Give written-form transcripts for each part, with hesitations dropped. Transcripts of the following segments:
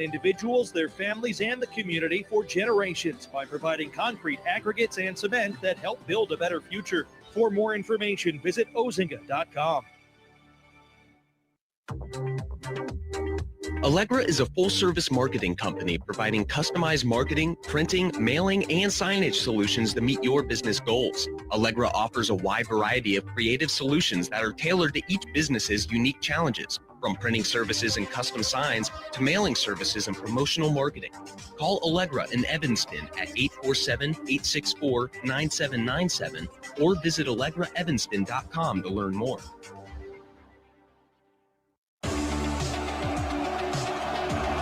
individuals, their families, and the community for generations by providing concrete, aggregates, and cement that help build a better future. For more information, visit ozinga.com. Allegra is a full-service marketing company providing customized marketing, printing, mailing, and signage solutions to meet your business goals. Allegra offers a wide variety of creative solutions that are tailored to each business's unique challenges, from printing services and custom signs to mailing services and promotional marketing. Call Allegra in Evanston at 847-864-9797 or visit allegraevanston.com to learn more.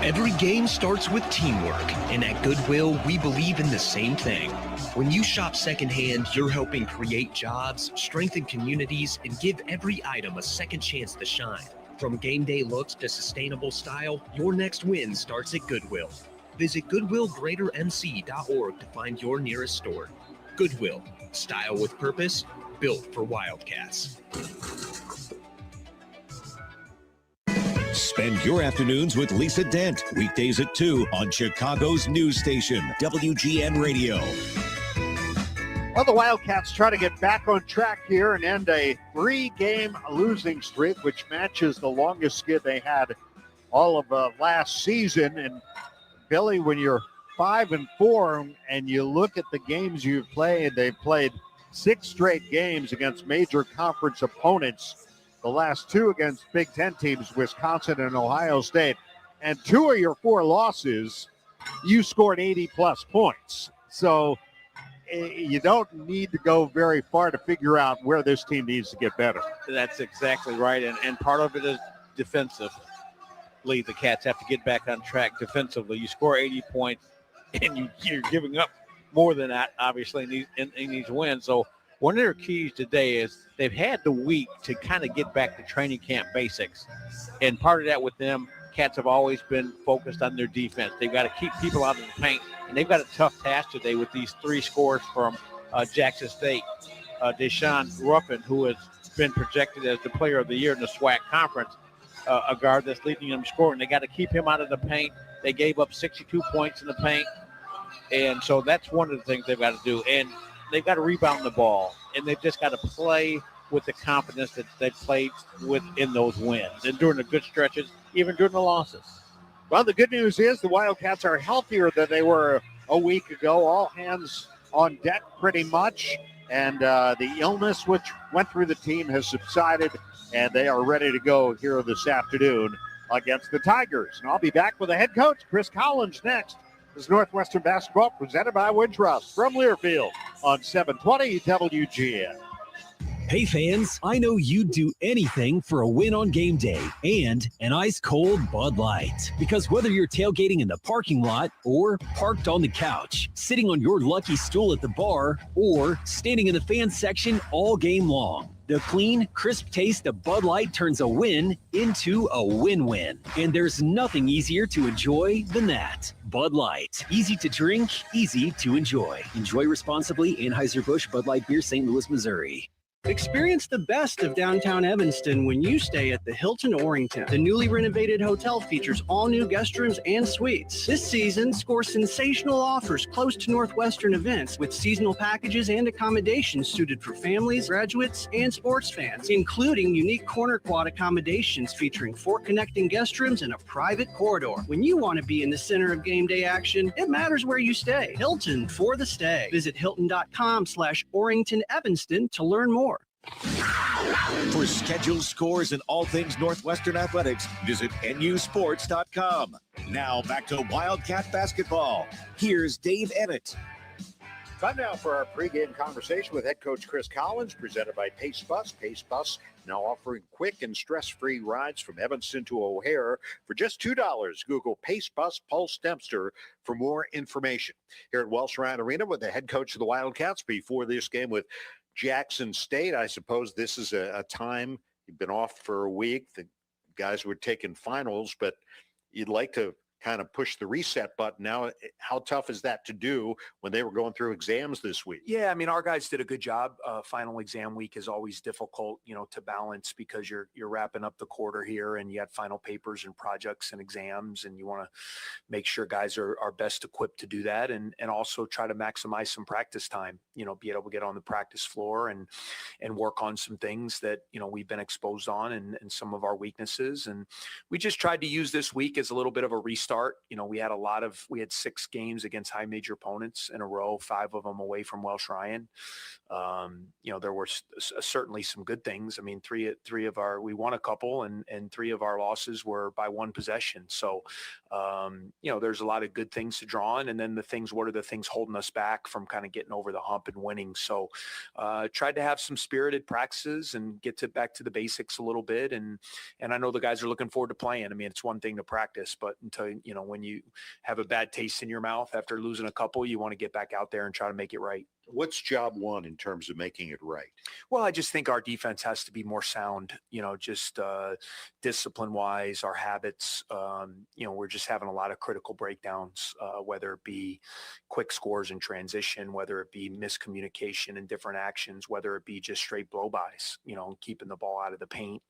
Every game starts with teamwork, and at Goodwill, we believe in the same thing. When you shop secondhand, you're helping create jobs, strengthen communities, and give every item a second chance to shine. From game day looks to sustainable style, your next win starts at Goodwill. Visit goodwillgreatermc.org to find your nearest store. Goodwill, style with purpose, built for Wildcats. Spend your afternoons with Lisa Dent, weekdays at 2 on Chicago's news station, WGN Radio. Well, the Wildcats try to get back on track here and end a 3-game losing streak, which matches the longest skid they had all of last season. And Billy, when you're 5-4 and you look at the games you've played, they've played 6 straight games against major conference opponents. The last 2 against Big Ten teams, Wisconsin and Ohio State. And 2 of your 4 losses, you scored 80-plus points. So you don't need to go very far to figure out where this team needs to get better. That's exactly right. And part of it is defensively. The Cats have to get back on track defensively. You score 80 points, and you're giving up more than that, obviously, in these wins. So one of their keys today is they've had the week to kind of get back to training camp basics. And part of that with them, Cats have always been focused on their defense. They've got to keep people out of the paint, and they've got a tough task today with these 3 scores from Jackson State. Deshaun Ruffin, who has been projected as the player of the year in the SWAC conference, a guard that's leading them scoring. They got to keep him out of the paint. They gave up 62 points in the paint, and so that's one of the things they've got to do. And they've got to rebound the ball, and they've just got to play with the confidence that they played with in those wins and during the good stretches, even during the losses. Well, the good news is the Wildcats are healthier than they were a week ago. All hands on deck pretty much. And the illness which went through the team has subsided, and they are ready to go here this afternoon against the Tigers. And I'll be back with the head coach, Chris Collins, next. This is Northwestern Basketball presented by Wintrust from Learfield on 720 WGN. Hey fans, I know you'd do anything for a win on game day and an ice-cold Bud Light. Because whether you're tailgating in the parking lot or parked on the couch, sitting on your lucky stool at the bar, or standing in the fan section all game long, the clean, crisp taste of Bud Light turns a win into a win-win. And there's nothing easier to enjoy than that. Bud Light. Easy to drink, easy to enjoy. Enjoy responsibly. Anheuser-Busch Bud Light Beer, St. Louis, Missouri. Experience the best of downtown Evanston when you stay at the Hilton Orrington. The newly renovated hotel features all new guest rooms and suites. This season, score sensational offers close to Northwestern events with seasonal packages and accommodations suited for families, graduates, and sports fans, including unique corner quad accommodations featuring 4 connecting guest rooms and a private corridor. When you want to be in the center of game day action, it matters where you stay. Hilton for the stay. Visit hilton.com/Orrington Evanston to learn more. For scheduled scores and all things Northwestern athletics, visit nusports.com. Now back to Wildcat basketball. Here's Dave Emmett. Time now for our pregame conversation with head coach Chris Collins, presented by Pace Bus. Pace Bus now offering quick and stress-free rides from Evanston to O'Hare for just $2. Google Pace Bus Pulse Dempster for more information. Here at Welsh Ryan Arena with the head coach of the Wildcats before this game with Jackson State. I suppose this is a time you've been off for a week. The guys were taking finals, but you'd like to kind of push the reset button now. How tough is that to do when they were going through exams this week? Yeah, I mean, our guys did a good job. Final exam week is always difficult, to balance because you're wrapping up the quarter here and you got final papers and projects and exams, and you want to make sure guys are best equipped to do that, and also try to maximize some practice time, be able to get on the practice floor and work on some things that, we've been exposed on and some of our weaknesses. And we just tried to use this week as a little bit of a restart. We had 6 games against high major opponents in a row, 5 of them away from Welsh Ryan. There were certainly some good things. I mean, we won a couple and 3 of our losses were by 1 possession. So, there's a lot of good things to draw on. And then what are the things holding us back from kind of getting over the hump and winning? So, tried to have some spirited practices and get back to the basics a little bit. And I know the guys are looking forward to playing. I mean, it's one thing to practice, but until, when you have a bad taste in your mouth after losing a couple, you want to get back out there and try to make it right. What's job one in terms of making it right? Well, I just think our defense has to be more sound, just discipline wise, our habits, we're just having a lot of critical breakdowns, whether it be quick scores in transition, whether it be miscommunication in different actions, whether it be just straight blow-bys, keeping the ball out of the paint.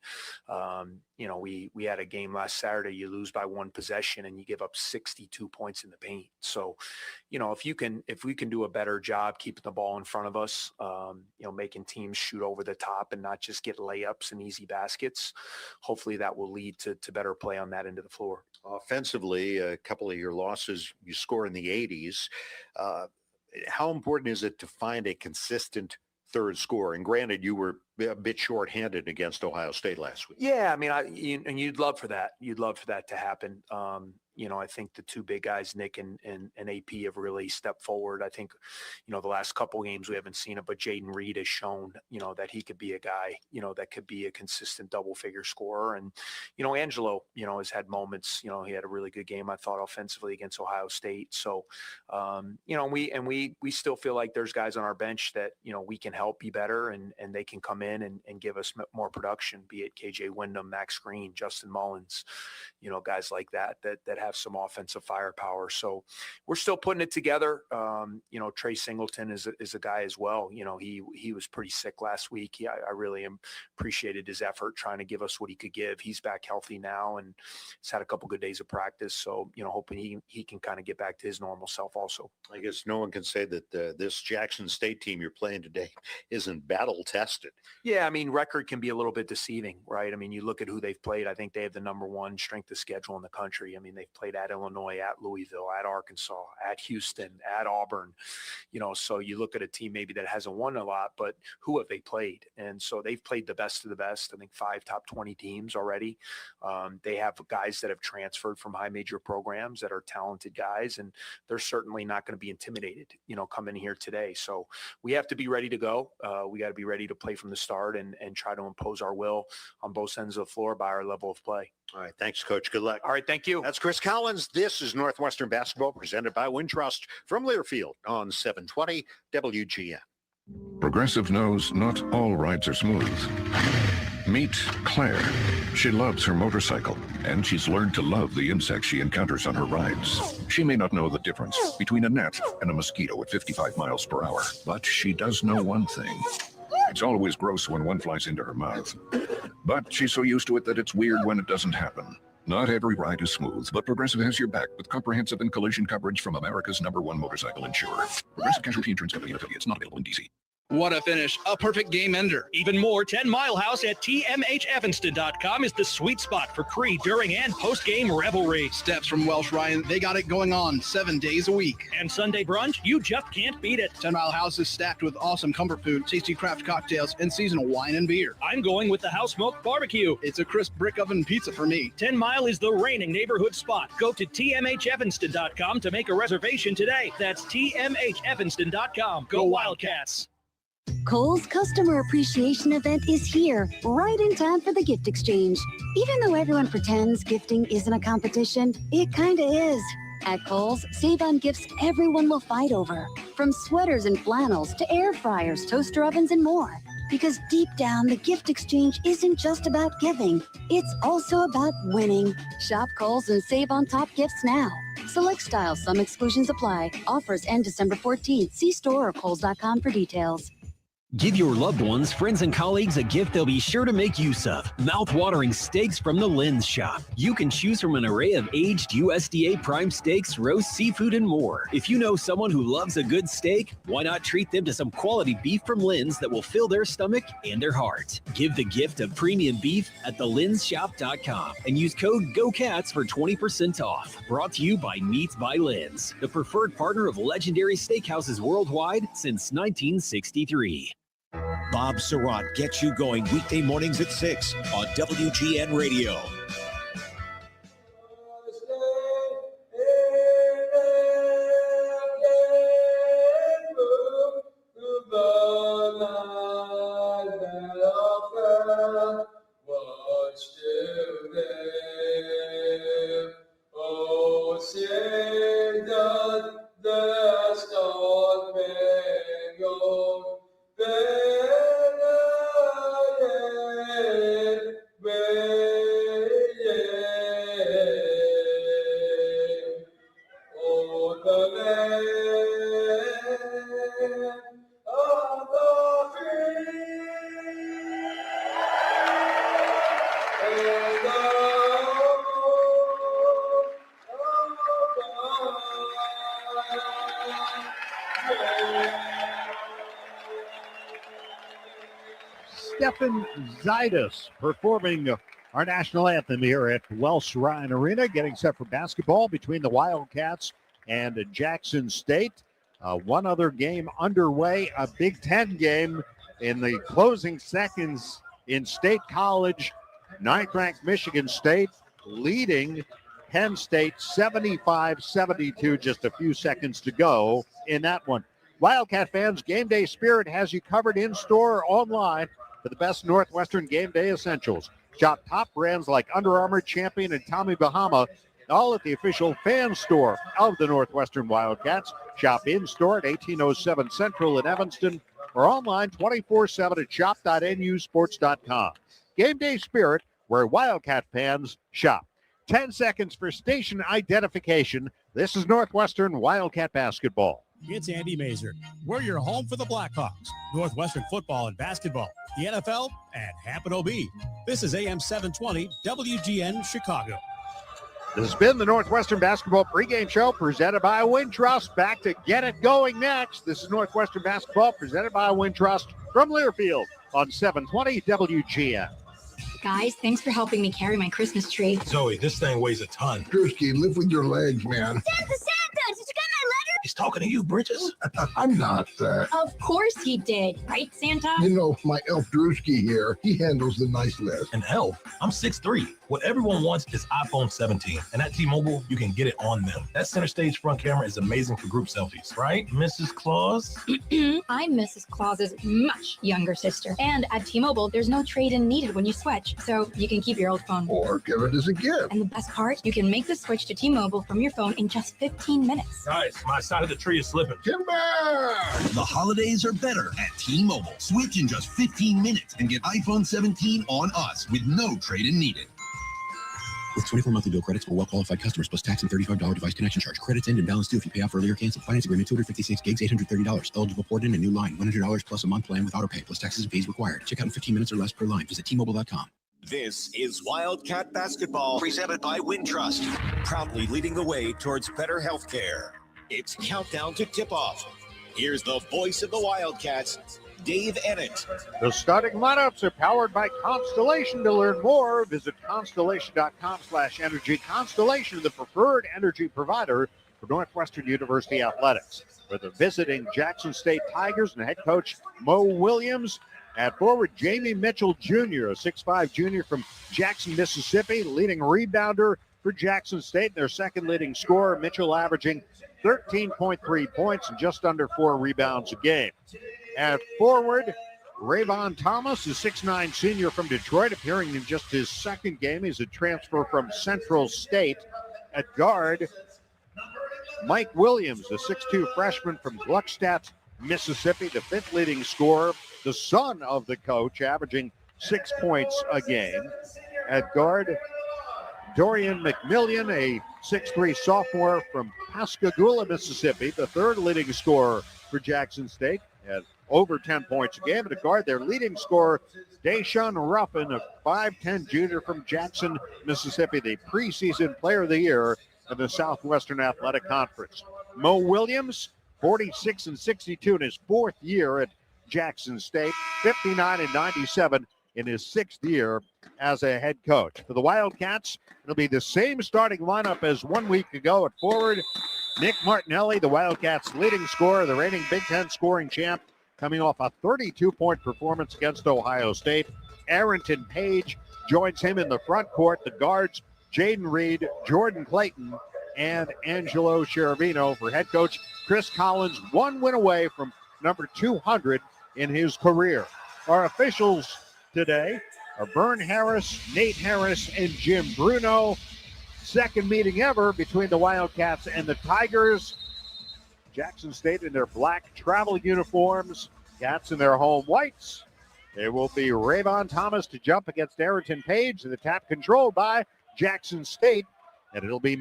We had a game last Saturday, you lose by 1 possession and you give up 62 points in the paint. So, if we can do a better job keeping the ball in front of us, making teams shoot over the top and not just get layups and easy baskets, hopefully that will lead to better play on that end of the floor. Offensively, a couple of your losses, you score in the 80s. How important is it to find a consistent third score? And granted, you were a bit shorthanded against Ohio State last week. Yeah, I mean, and you'd love for that. You'd love for that to happen. I think the 2 big guys, Nick and AP, have really stepped forward. I think, the last couple games we haven't seen it, but Jaden Reed has shown, that he could be a guy, that could be a consistent double-figure scorer. And, Angelo, has had moments. He had a really good game, I thought, offensively against Ohio State. So, we still feel like there's guys on our bench that, we can help be better and they can come in and give us more production, be it KJ Wyndham, Max Green, Justin Mullins, guys like that have some offensive firepower. So we're still putting it together. Trey Singleton is a guy as well. He was pretty sick last week. I really appreciated his effort trying to give us what he could give. He's back healthy now and he's had a couple good days of practice. So, hoping he can kind of get back to his normal self also. I guess no one can say that this Jackson State team you're playing today isn't battle tested. Yeah. I mean, record can be a little bit deceiving, right? I mean, you look at who they've played. I think they have the number 1 strength of schedule in the country. I mean, they've played at Illinois, at Louisville, at Arkansas, at Houston, at Auburn, so you look at a team maybe that hasn't won a lot, but who have they played? And so they've played the best of the best. I think 5 top 20 teams already. They have guys that have transferred from high major programs that are talented guys, and they're certainly not going to be intimidated, coming here today. So we have to be ready to go. We got to be ready to play from the start and try to impose our will on both ends of the floor by our level of play. All right. Thanks, Coach. Good luck. All right. Thank you. That's Chris Collins. This is Northwestern Basketball presented by Wintrust from Learfield on 720 WGN. Progressive knows not all rides are smooth. Meet Claire. She loves her motorcycle, and she's learned to love the insects she encounters on her rides. She may not know the difference between a gnat and a mosquito at 55 miles per hour, but she does know one thing. It's always gross when one flies into her mouth. But she's so used to it that it's weird when it doesn't happen. Not every ride is smooth, but Progressive has your back with comprehensive and collision coverage from America's #1 motorcycle insurer. Progressive Casualty Insurance Company and affiliates, not available in D.C. What a finish. A perfect game ender. Even more, 10 Mile House at tmhevanston.com is the sweet spot for pre, during, and post-game revelry. Steps from Welsh Ryan, they got it going on 7 days a week. And Sunday brunch, you just can't beat it. 10 Mile House is stacked with awesome comfort food, tasty craft cocktails, and seasonal wine and beer. I'm going with the house smoked barbecue. It's a crisp brick oven pizza for me. 10 Mile is the reigning neighborhood spot. Go to tmhevanston.com to make a reservation today. That's tmhevanston.com. Go Wildcats. Kohl's Customer Appreciation Event is here, right in time for the gift exchange. Even though everyone pretends gifting isn't a competition, it kinda is. At Kohl's, save on gifts everyone will fight over. From sweaters and flannels to air fryers, toaster ovens, and more. Because deep down, the gift exchange isn't just about giving. It's also about winning. Shop Kohl's and save on top gifts now. Select styles, some exclusions apply. Offers end December 14th. See store or Kohls.com for details. Give your loved ones, friends, and colleagues a gift they'll be sure to make use of. Mouth-watering steaks from the Lynn's Shop. You can choose from an array of aged USDA prime steaks, roast seafood, and more. If you know someone who loves a good steak, why not treat them to some quality beef from Lynn's that will fill their stomach and their heart? Give the gift of premium beef at thelynnshop.com and use code GOCATS for 20% off. Brought to you by Meats by Lynn's, the preferred partner of legendary steakhouses worldwide since 1963. Bob Surratt gets you going weekday mornings at 6 on WGN Radio. Stefan Zaitis performing our national anthem here at Welsh Ryan Arena, getting set for basketball between the Wildcats and Jackson State. One other game underway, a Big Ten game in the closing seconds in State College. Ninth-ranked Michigan State leading Penn State 75-72, just a few seconds to go in that one. Wildcat fans, Game Day Spirit has you covered in-store or online for the best Northwestern game day essentials. Shop top brands like Under Armour, Champion, and Tommy Bahama, all at the official fan store of the Northwestern Wildcats. Shop in-store at 1807 Central in Evanston or online 24/7 at shop.nusports.com. Game Day Spirit, where Wildcat fans shop. 10 seconds for station identification. This is Northwestern Wildcat basketball. It's Andy Mazer. We're your home for the Blackhawks, Northwestern football and basketball, the NFL, and Hampton OB. This is AM 720 WGN Chicago. This has been the Northwestern Basketball pregame show presented by Wintrust. Back to get it going next. This is Northwestern Basketball presented by Wintrust from Learfield on 720 WGN. Guys, thanks for helping me carry my Christmas tree. Zoe, this thing weighs a ton. Drewski, live with your legs, man. Santa! Did you get my letter? He's talking to you, Bridges. I'm not. Of course he did, right, Santa? You know, my elf Drewski here, he handles the nice list. An elf? I'm 6'3". What everyone wants is iPhone 17. And at T-Mobile, you can get it on them. That center stage front camera is amazing for group selfies, right, Mrs. Claus? I'm Mrs. Claus's much younger sister. And at T-Mobile, there's no trade-in needed when you switch, so you can keep your old phone. Or give it as a gift. And the best part, you can make the switch to T-Mobile from your phone in just 15 minutes. Guys, my side of the tree is slipping. Timber! The holidays are better at T-Mobile. Switch in just 15 minutes and get iPhone 17 on us with no trade-in needed. With 24 monthly bill credits for well-qualified customers plus tax and $35 device connection charge. Credits end and balance due if you pay off earlier or cancel. Finance agreement 256 gigs, $830. Eligible port in a new line. $100 plus a month plan with auto pay plus taxes and fees required. Check out in 15 minutes or less per line. Visit T-Mobile.com. This is Wildcat Basketball presented by Wintrust, proudly leading the way towards better health care. It's countdown to tip-off. Here's the voice of the Wildcats, Dave Ennett. The starting lineups are powered by Constellation. To learn more, visit constellation.com/energy. Constellation, the preferred energy provider for Northwestern University athletics. For the visiting Jackson State Tigers and head coach Mo Williams. At forward, Jamie Mitchell Jr., a 6'5 junior from Jackson, Mississippi, leading rebounder for Jackson State. Their second leading scorer, Mitchell averaging 13.3 points and just under 4 rebounds a game. At forward, Rayvon Thomas, a 6'9 senior from Detroit, appearing in just his second game. He's a transfer from Central State. At guard, Mike Williams, a 6'2 freshman from Gluckstadt, Mississippi, the fifth leading scorer. the son of the coach, averaging 6 points a game. At guard, Dorian McMillian, a 6'3 sophomore from Pascagoula, Mississippi, the third leading scorer for Jackson State at over 10 points a game. And at guard, their leading scorer, Deshaun Ruffin, a 5'10 junior from Jackson, Mississippi, the preseason player of the year in the Southwestern Athletic Conference. Mo Williams, 46 and 62 in his fourth year at Jackson State, 59 and 97 in his sixth year as a head coach. For the Wildcats, it'll be the same starting lineup as 1 week ago. At forward, Nick Martinelli, the Wildcats' leading scorer, the reigning Big Ten scoring champ, coming off a 32-point performance against Ohio State. Arrington Page joins him in the front court. The guards, Jaden Reed, Jordan Clayton, and Angelo Cheravino. For head coach Chris Collins, 1 win away from number 200 in his career. Our officials today are Vern Harris, Nate Harris, and Jim Bruno. Second meeting ever between the Wildcats and the Tigers. Jackson State in their black travel uniforms, Cats in their home whites. There will be Rayvon Thomas to jump against Arrington Page. The tap controlled by Jackson State. And it'll be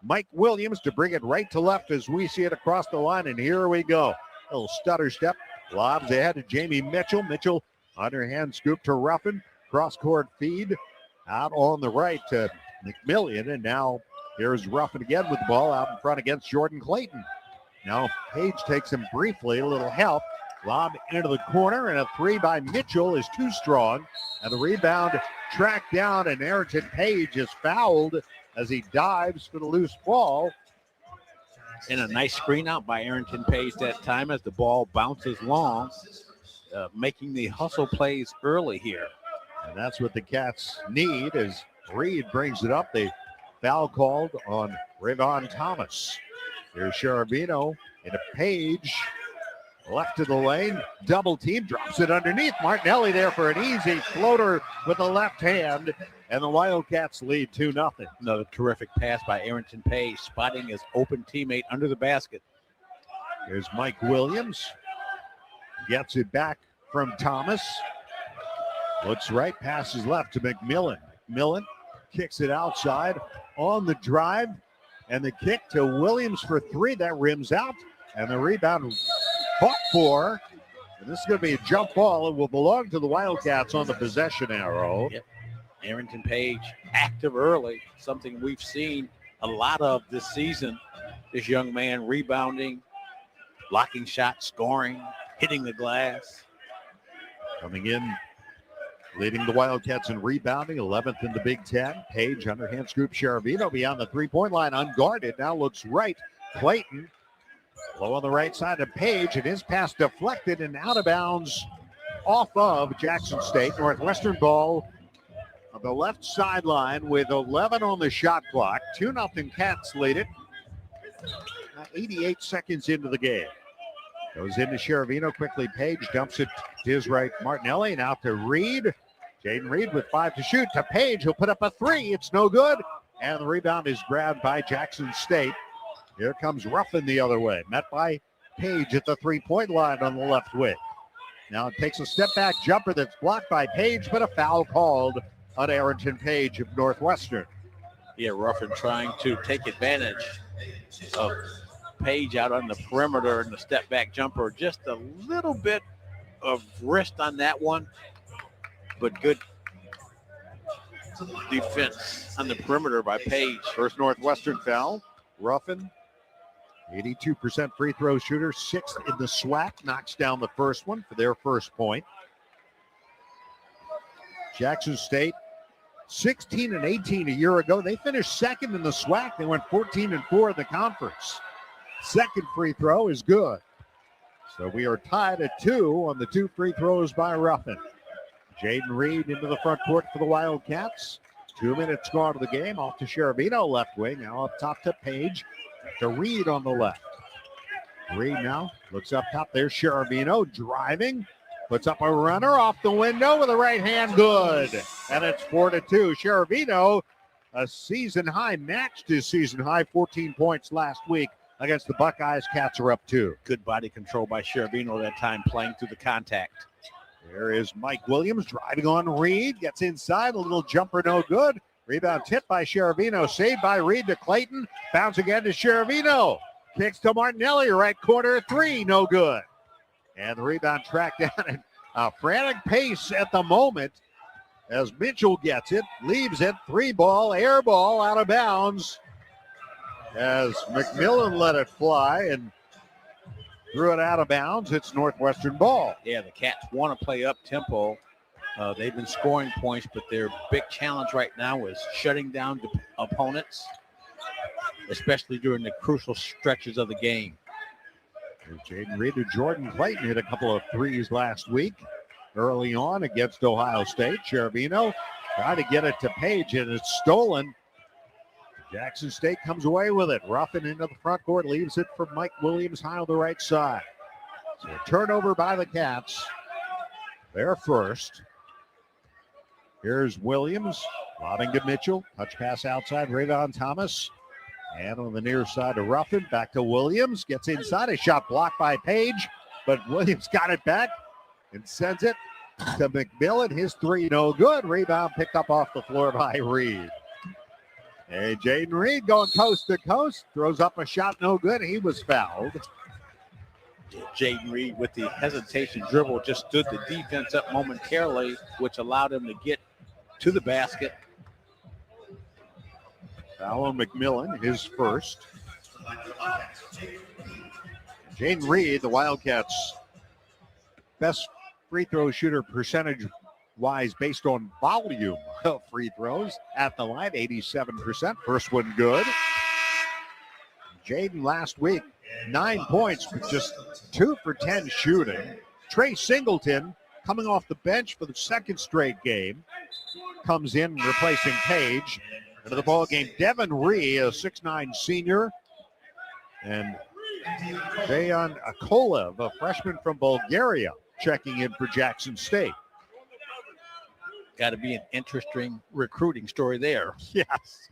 Mike Williams to bring it right to left as we see it across the line. And here we go. A little stutter step. Lobs ahead to Jamie Mitchell. Mitchell underhand scoop to Ruffin. Cross-court feed out on the right to McMillian. And now here's Ruffin again with the ball out in front against Jordan Clayton. Now Page takes him briefly. A little help. Lob into the corner, and a three by Mitchell is too strong. And the rebound tracked down, and Arrington Page is fouled as he dives for the loose ball. And a nice screen out by Arrington Page that time as the ball bounces long, making the hustle plays early here. And that's what the Cats need as Reed brings it up. The foul called on Rayvon Thomas. Here's Cheravino into Page. Left of the lane, double team, drops it underneath. Martinelli there for an easy floater with the left hand, and the Wildcats lead 2-0. Another terrific pass by Arrington Page, spotting his open teammate under the basket. Here's Mike Williams. Gets it back from Thomas. Looks right, passes left to McMillan. McMillan kicks it outside on the drive, and the kick to Williams for three. That rims out, and the rebound fought for. And this is going to be a jump ball. It will belong to the Wildcats on the possession arrow. Yep. Arrington Page active early, something we've seen a lot of this season. This young man rebounding, blocking shots, scoring, hitting the glass. Coming in, leading the Wildcats in rebounding, 11th in the Big Ten. Page underhand scoop Cheravino beyond the three-point line, unguarded. Now looks right. Clayton low on the right side of Page, and his pass deflected and out of bounds off of Jackson State. Northwestern ball on the left sideline with 11 on the shot clock. 2-0 Cats lead it. 88 seconds into the game. Goes into Cheravino quickly. Page dumps it to his right. Martinelli and out to Reed. Jaden Reed with 5 to shoot to Page. He'll put up a three. It's no good. And the rebound is grabbed by Jackson State. Here comes Ruffin the other way. Met by Page at the three-point line on the left wing. Now it takes a step-back jumper that's blocked by Page, but a foul called on Arrington Page of Northwestern. Yeah, Ruffin trying to take advantage of Page out on the perimeter and the step-back jumper. Just a little bit of wrist on that one, but good defense on the perimeter by Page. First Northwestern foul. Ruffin, 82% free throw shooter, 6th in the SWAC, knocks down the first one for their first point. Jackson State, 16 and 18 a year ago. They finished second in the SWAC. They went 14-4 in the conference. Second free throw is good. So we are tied at 2 on the 2 free throws by Ruffin. Jaden Reed into the front court for the Wildcats. 2 minutes gone to the game. Off to Cheravino, left wing. Now up top to Page. To Reed on the left. Reed now looks up top. There's Cheravino driving. Puts up a runner off the window with a right hand. Good. And it's 4-2. Cheravino, a season high, matched his season high, 14 points last week against the Buckeyes. Cats are up 2. Good body control by Cheravino that time, playing through the contact. There is Mike Williams driving on Reed. Gets inside. A little jumper, no good. Rebound tipped by Cheravino. Saved by Reed to Clayton. Bounce again to Cheravino. Kicks to Martinelli. Right corner. Three. No good. And the rebound tracked down at a frantic pace at the moment as Mitchell gets it. Leaves it. 3-ball. Air ball out of bounds as McMillan let it fly and threw it out of bounds. It's Northwestern ball. Yeah, the Cats want to play up tempo. They've been scoring points, but their big challenge right now is shutting down opponents, especially during the crucial stretches of the game. Jaden Reed to Jordan Clayton hit a couple of threes last week early on against Ohio State. Cheravino tried to get it to Page, and it's stolen. Jackson State comes away with it. Ruffin into the front court, leaves it for Mike Williams high on the right side. So a turnover by the Cats. They're first. Here's Williams, lobbing to Mitchell. Touch pass outside, Raydon Thomas. And on the near side to Ruffin, back to Williams. Gets inside, a shot blocked by Page, but Williams got it back and sends it to McMillan. His three, no good. Rebound picked up off the floor by Reed. Hey, Jaden Reed going coast to coast. Throws up a shot, no good. He was fouled. Jaden Reed with the hesitation dribble just stood the defense up momentarily, which allowed him to get to the basket. Foul on McMillan, his first. Jaden Reed, the Wildcats' best free throw shooter percentage-wise based on volume of free throws at the line, 87%. First one good. Jaden last week, 9 points, but just 2 for 10 shooting. Trey Singleton, coming off the bench for the second straight game, comes in replacing Page. Into the ball game, Devin Ree, a 6'9 senior, and Dejan Akolev, a freshman from Bulgaria, checking in for Jackson State. Got to be an interesting recruiting story there. Yes.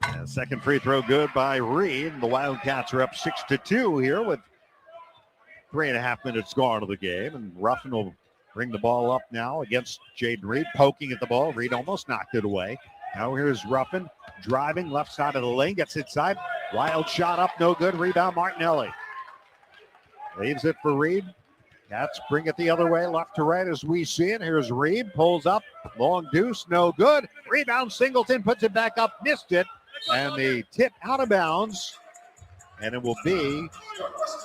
And second free throw good by Reed. The Wildcats are up 6-2 here with 3.5 minutes gone of the game. And Ruffin will bring the ball up now against Jaden Reed, poking at the ball. Reed almost knocked it away. Now here's Ruffin driving left side of the lane, gets inside. Wild shot up, no good. Rebound Martinelli. Leaves it for Reed. Cats bring it the other way, left to right as we see it. Here's Reed, pulls up, long deuce, no good. Rebound Singleton, puts it back up, missed it. And the tip out of bounds. And it will be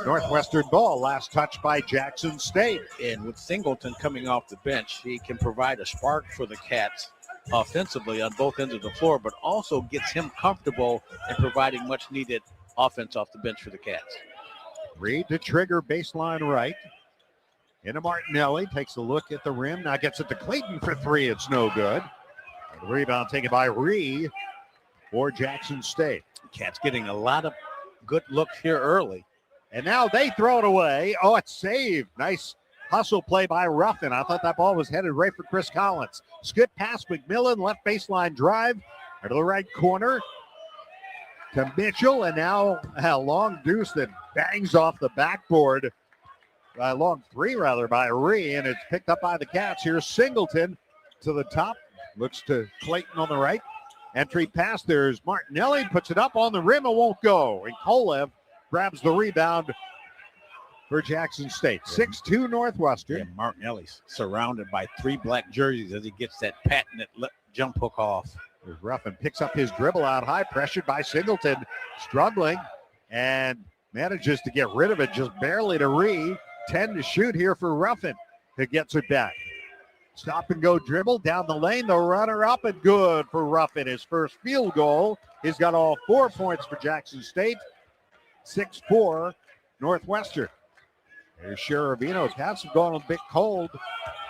Northwestern ball. Last touch by Jackson State. And with Singleton coming off the bench, he can provide a spark for the Cats offensively on both ends of the floor, but also gets him comfortable in providing much needed offense off the bench for the Cats. Reed to trigger baseline right. Into Martinelli, takes a look at the rim. Now gets it to Clayton for three. It's no good. And the rebound taken by Reed for Jackson State. Cats getting a lot of good looks here early. And now they throw it away. Oh, it's saved. Nice hustle play by Ruffin. I thought that ball was headed right for Chris Collins. Skip past McMillan, left baseline drive into the right corner to Mitchell. And now a long deuce that bangs off the backboard. Long three, rather, by Ree, and it's picked up by the Cats. Here's Singleton to the top. Looks to Clayton on the right. Entry pass. There's Martinelli. Puts it up on the rim. It won't go. And Kolev grabs the rebound for Jackson State. 6-2 Northwestern. Yeah, Martinelli's surrounded by three black jerseys as he gets that patented jump hook off. There's Ruffin. Picks up his dribble out high. Pressured by Singleton. Struggling. And manages to get rid of it just barely to Ree. 10 to shoot here for Ruffin, who gets it back. Stop and go dribble down the lane. The runner up and good for Ruffin. His first field goal. He's got all 4 points for Jackson State. 6-4 Northwestern. Here's Cheravino. Cats have gone a bit cold.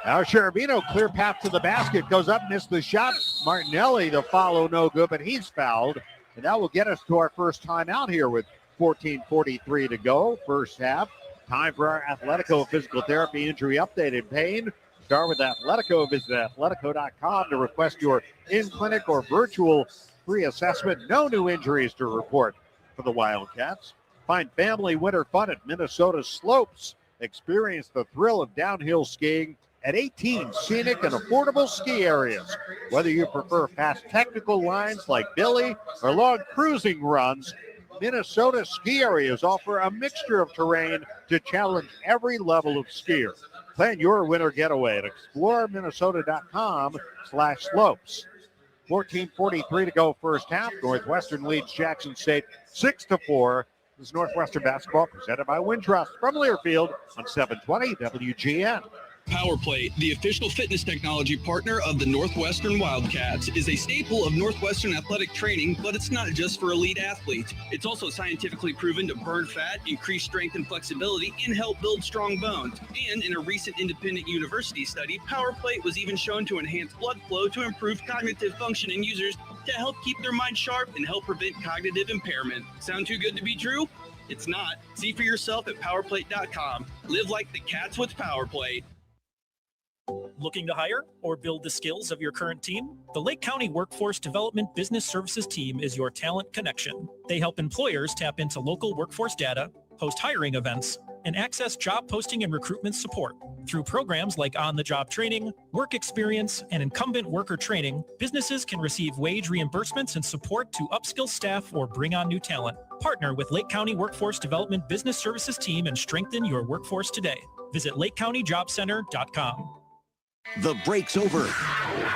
Now Cheravino, clear path to the basket. Goes up, missed the shot. Martinelli, the follow, no good, but he's fouled. And that will get us to our first timeout here with 14:43 to go, first half. Time for our Athletico Physical Therapy Injury Update and Pain. Start with Athletico. Visit athletico.com to request your in-clinic or virtual free assessment. No new injuries to report for the Wildcats. Find family winter fun at Minnesota Slopes. Experience the thrill of downhill skiing at 18 scenic and affordable ski areas. Whether you prefer fast technical lines like Billy or long cruising runs, Minnesota ski areas offer a mixture of terrain to challenge every level of skier. Plan your winter getaway at exploreminnesota.com/slopes. 14:43 to go first half. Northwestern leads Jackson State 6-4. This is Northwestern basketball presented by Wintrust from Learfield on 720 WGN. PowerPlate, the official fitness technology partner of the Northwestern Wildcats, is a staple of Northwestern athletic training, but it's not just for elite athletes. It's also scientifically proven to burn fat, increase strength and flexibility, and help build strong bones. And in a recent independent university study, PowerPlate was even shown to enhance blood flow to improve cognitive function in users to help keep their mind sharp and help prevent cognitive impairment. Sound too good to be true? It's not. See for yourself at powerplate.com. Live like the Cats with PowerPlate. Looking to hire or build the skills of your current team? The Lake County Workforce Development Business Services team is your talent connection. They help employers tap into local workforce data, host hiring events, and access job posting and recruitment support. Through programs like on-the-job training, work experience, and incumbent worker training, businesses can receive wage reimbursements and support to upskill staff or bring on new talent. Partner with Lake County Workforce Development Business Services team and strengthen your workforce today. Visit lakecountyjobcenter.com. The break's over.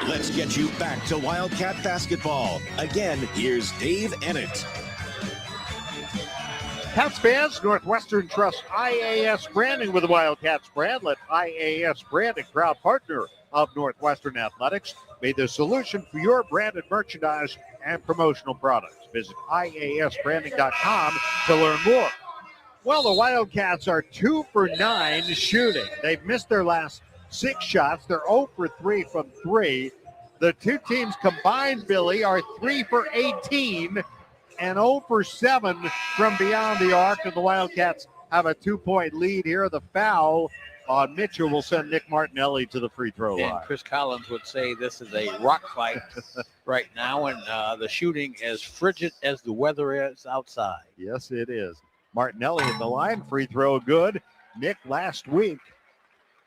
Let's get you back to Wildcat basketball. Again, here's Dave Ennett. Cats fans, Northwestern trusts IAS branding with the Wildcats brand. Let IAS Branding, proud partner of Northwestern Athletics, be the solution for your branded merchandise and promotional products. Visit IASbranding.com to learn more. Well, the Wildcats are 2 for 9 shooting. They've missed their last 6 shots. They're 0 for 3 from 3. The two teams combined, Billy, are 3 for 18 and 0 for 7 from beyond the arc. And the Wildcats have a 2-point lead here. The foul on Mitchell will send Nick Martinelli to the free throw line. And Chris Collins would say this is a rock fight right now, and the shooting as frigid as the weather is outside. Yes, it is. Martinelli at the line, free throw good. Nick last week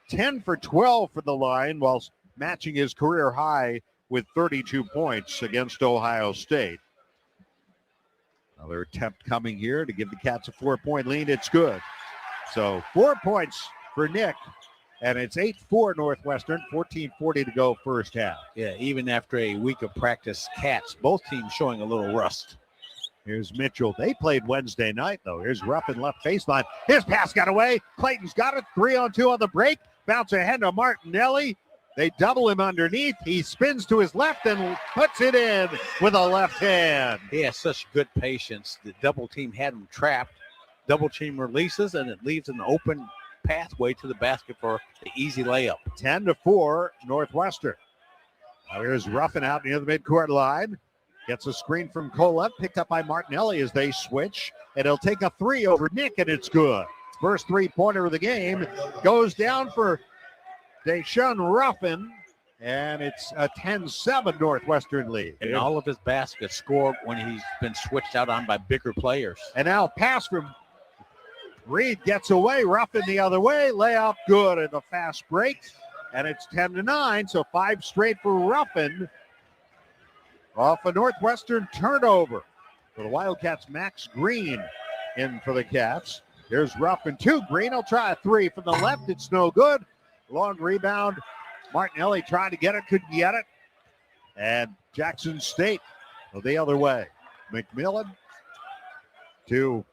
10 for 12 for the line, whilst matching his career high with 32 points against Ohio State. Another attempt coming here to give the Cats a 4-point lead. It's good. So 4 points for Nick, and it's 8-4 Northwestern, 14:40 to go first half. Yeah, even after a week of practice, Cats, both teams showing a little rust. Here's Mitchell. They played Wednesday night, though. Here's Ruffin left baseline. His pass got away. Clayton's got it. 3-on-2 on the break. Bounce ahead to Martinelli. They double him underneath. He spins to his left and puts it in with a left hand. He has such good patience. The double team had him trapped. Double team releases, and it leaves an open pathway to the basket for the easy layup. 10-4 Northwestern. Now here's Ruffin out near the midcourt line. Gets a screen from Kolev, picked up by Martinelli as they switch. And he'll take a 3 over Nick, and it's good. First three-pointer of the game goes down for Deshaun Ruffin, and it's a 10-7 Northwestern lead. And all of his baskets scored when he's been switched out on by bigger players. And now pass from Reed gets away. Ruffin the other way. Layup good in the fast break. And it's 10-9, so 5 straight for Ruffin off a Northwestern turnover. For the Wildcats, Max Green in for the Cats. Here's Ruffin, 2. Green will try a 3 from the left. It's no good. Long rebound. Martinelli tried to get it, couldn't get it. And Jackson State the other way. McMillan to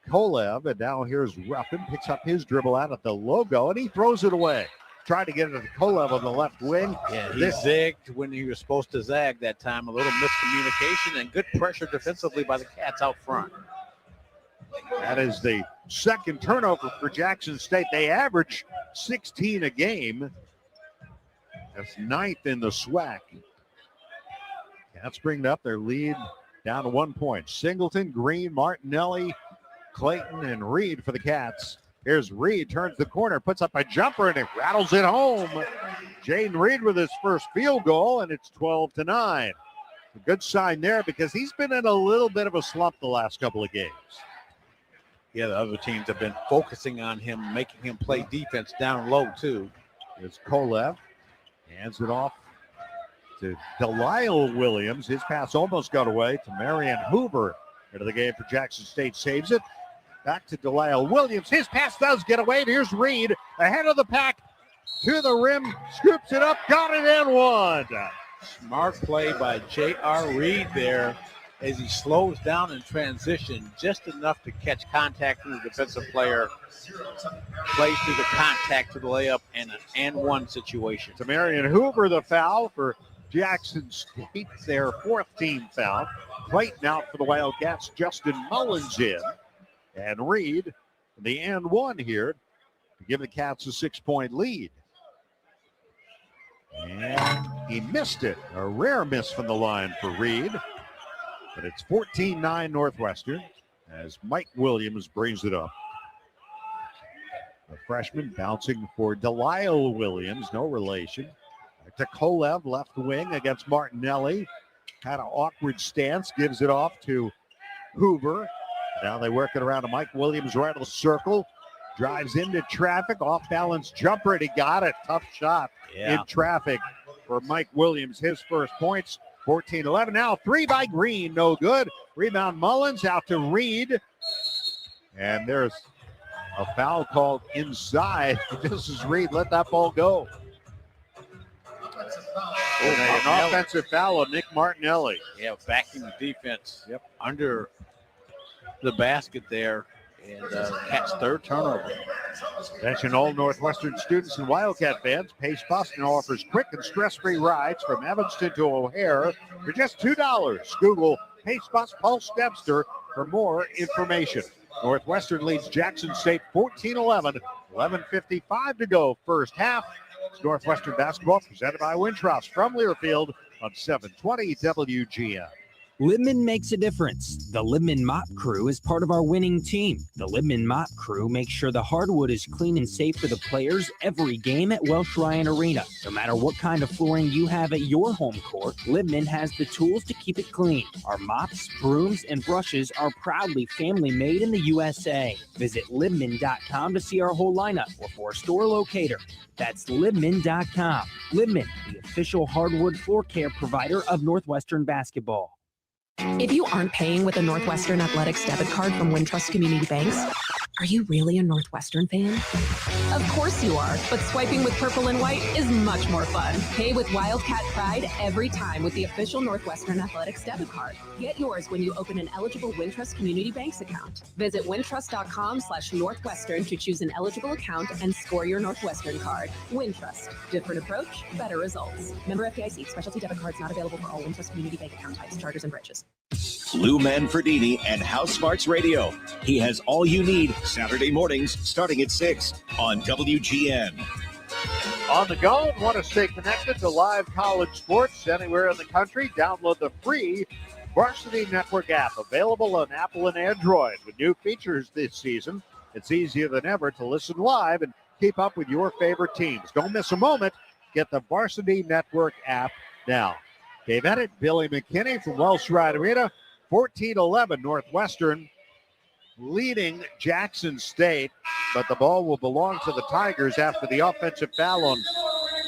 Kolev, and now here's Ruffin, picks up his dribble out at the logo, and he throws it away. Tried to get it to Kolev on the left wing. Yeah, he zigged when he was supposed to zag that time. A little miscommunication and good pressure defensively by the Cats out front. That is the second turnover for Jackson State. They average 16 a game. That's 9th in the SWAC. Cats bring up their lead down to 1 point. Singleton, Green, Martinelli, Clayton, and Reed for the Cats. Here's Reed, turns the corner, puts up a jumper, and it rattles it home. Jaden Reed with his first field goal, and it's 12-9. A good sign there because he's been in a little bit of a slump the last couple of games. Yeah, the other teams have been focusing on him, making him play defense down low, too. It's Kolev. Hands it off to Delisle Williams. His pass almost got away to Marion Hoover. Into the game for Jackson State. Saves it. Back to Delisle Williams. His pass does get away. And here's Reed ahead of the pack to the rim. Scoops it up. Got it and one. Smart play by J.R. Reed there as he slows down in transition just enough to catch contact from the defensive player. Plays through the contact to the layup and an and one situation. To Marion Hoover, the foul for Jackson State, their fourth team foul. Clayton out for the Wildcats. Justin Mullins in. And Reed, the and one here to give the Cats a 6-point lead. And he missed it. A rare miss from the line for Reed. But it's 14-9 Northwestern as Mike Williams brings it up. The freshman bouncing for Delisle Williams, no relation. Back to Kolev, left wing against Martinelli. Had an awkward stance, gives it off to Hoover. Now they work it around to Mike Williams right of the circle. Drives into traffic, off balance jumper, and he got it. Tough shot in traffic for Mike Williams. His first points, 14-11. Now 3 by Green, no good. Rebound Mullins out to Reed. And there's a foul called inside. This is Reed, let that ball go. An offensive foul of Nick Martinelli. Yeah, backing the defense under the basket there. And Cats' third turnover. Attention all Northwestern students and Wildcat fans. Pace Bus now offers quick and stress-free rides from Evanston to O'Hare for just $2. Google Pace Bus Pulse Dempster for more information. Northwestern leads Jackson State 14-11. 11:55 to go first half. It's Northwestern basketball presented by Wintrust from Learfield on 720 WGN. Libman makes a difference. The Libman Mop Crew is part of our winning team. The Libman Mop Crew makes sure the hardwood is clean and safe for the players every game at Welsh Ryan Arena. No matter what kind of flooring you have at your home court, Libman has the tools to keep it clean. Our mops, brooms, and brushes are proudly family made in the USA. Visit Libman.com to see our whole lineup or for a store locator. That's Libman.com. Libman, the official hardwood floor care provider of Northwestern basketball. If you aren't paying with a Northwestern Athletics debit card from Wintrust Community Banks, are you really a Northwestern fan? Of course you are, but swiping with purple and white is much more fun. Pay with Wildcat Pride every time with the official Northwestern Athletics debit card. Get yours when you open an eligible Wintrust Community Banks account. Visit wintrust.com/Northwestern to choose an eligible account and score your Northwestern card. Wintrust. Different approach, better results. Member FDIC. Specialty debit cards not available for all Wintrust Community Bank account types, charters, and branches. Lou Manfredini and House Smarts Radio. He has all you need Saturday mornings starting at 6 on WGN. On the go, want to stay connected to live college sports anywhere in the country? Download the free Varsity Network app, available on Apple and Android. With new features this season, it's easier than ever to listen live and keep up with your favorite teams. Don't miss a moment. Get the Varsity Network app now. Dave Edit, Billy McKinney from Welsh Ride Arena. 14-11 Northwestern leading Jackson State, but the ball will belong to the Tigers after the offensive foul on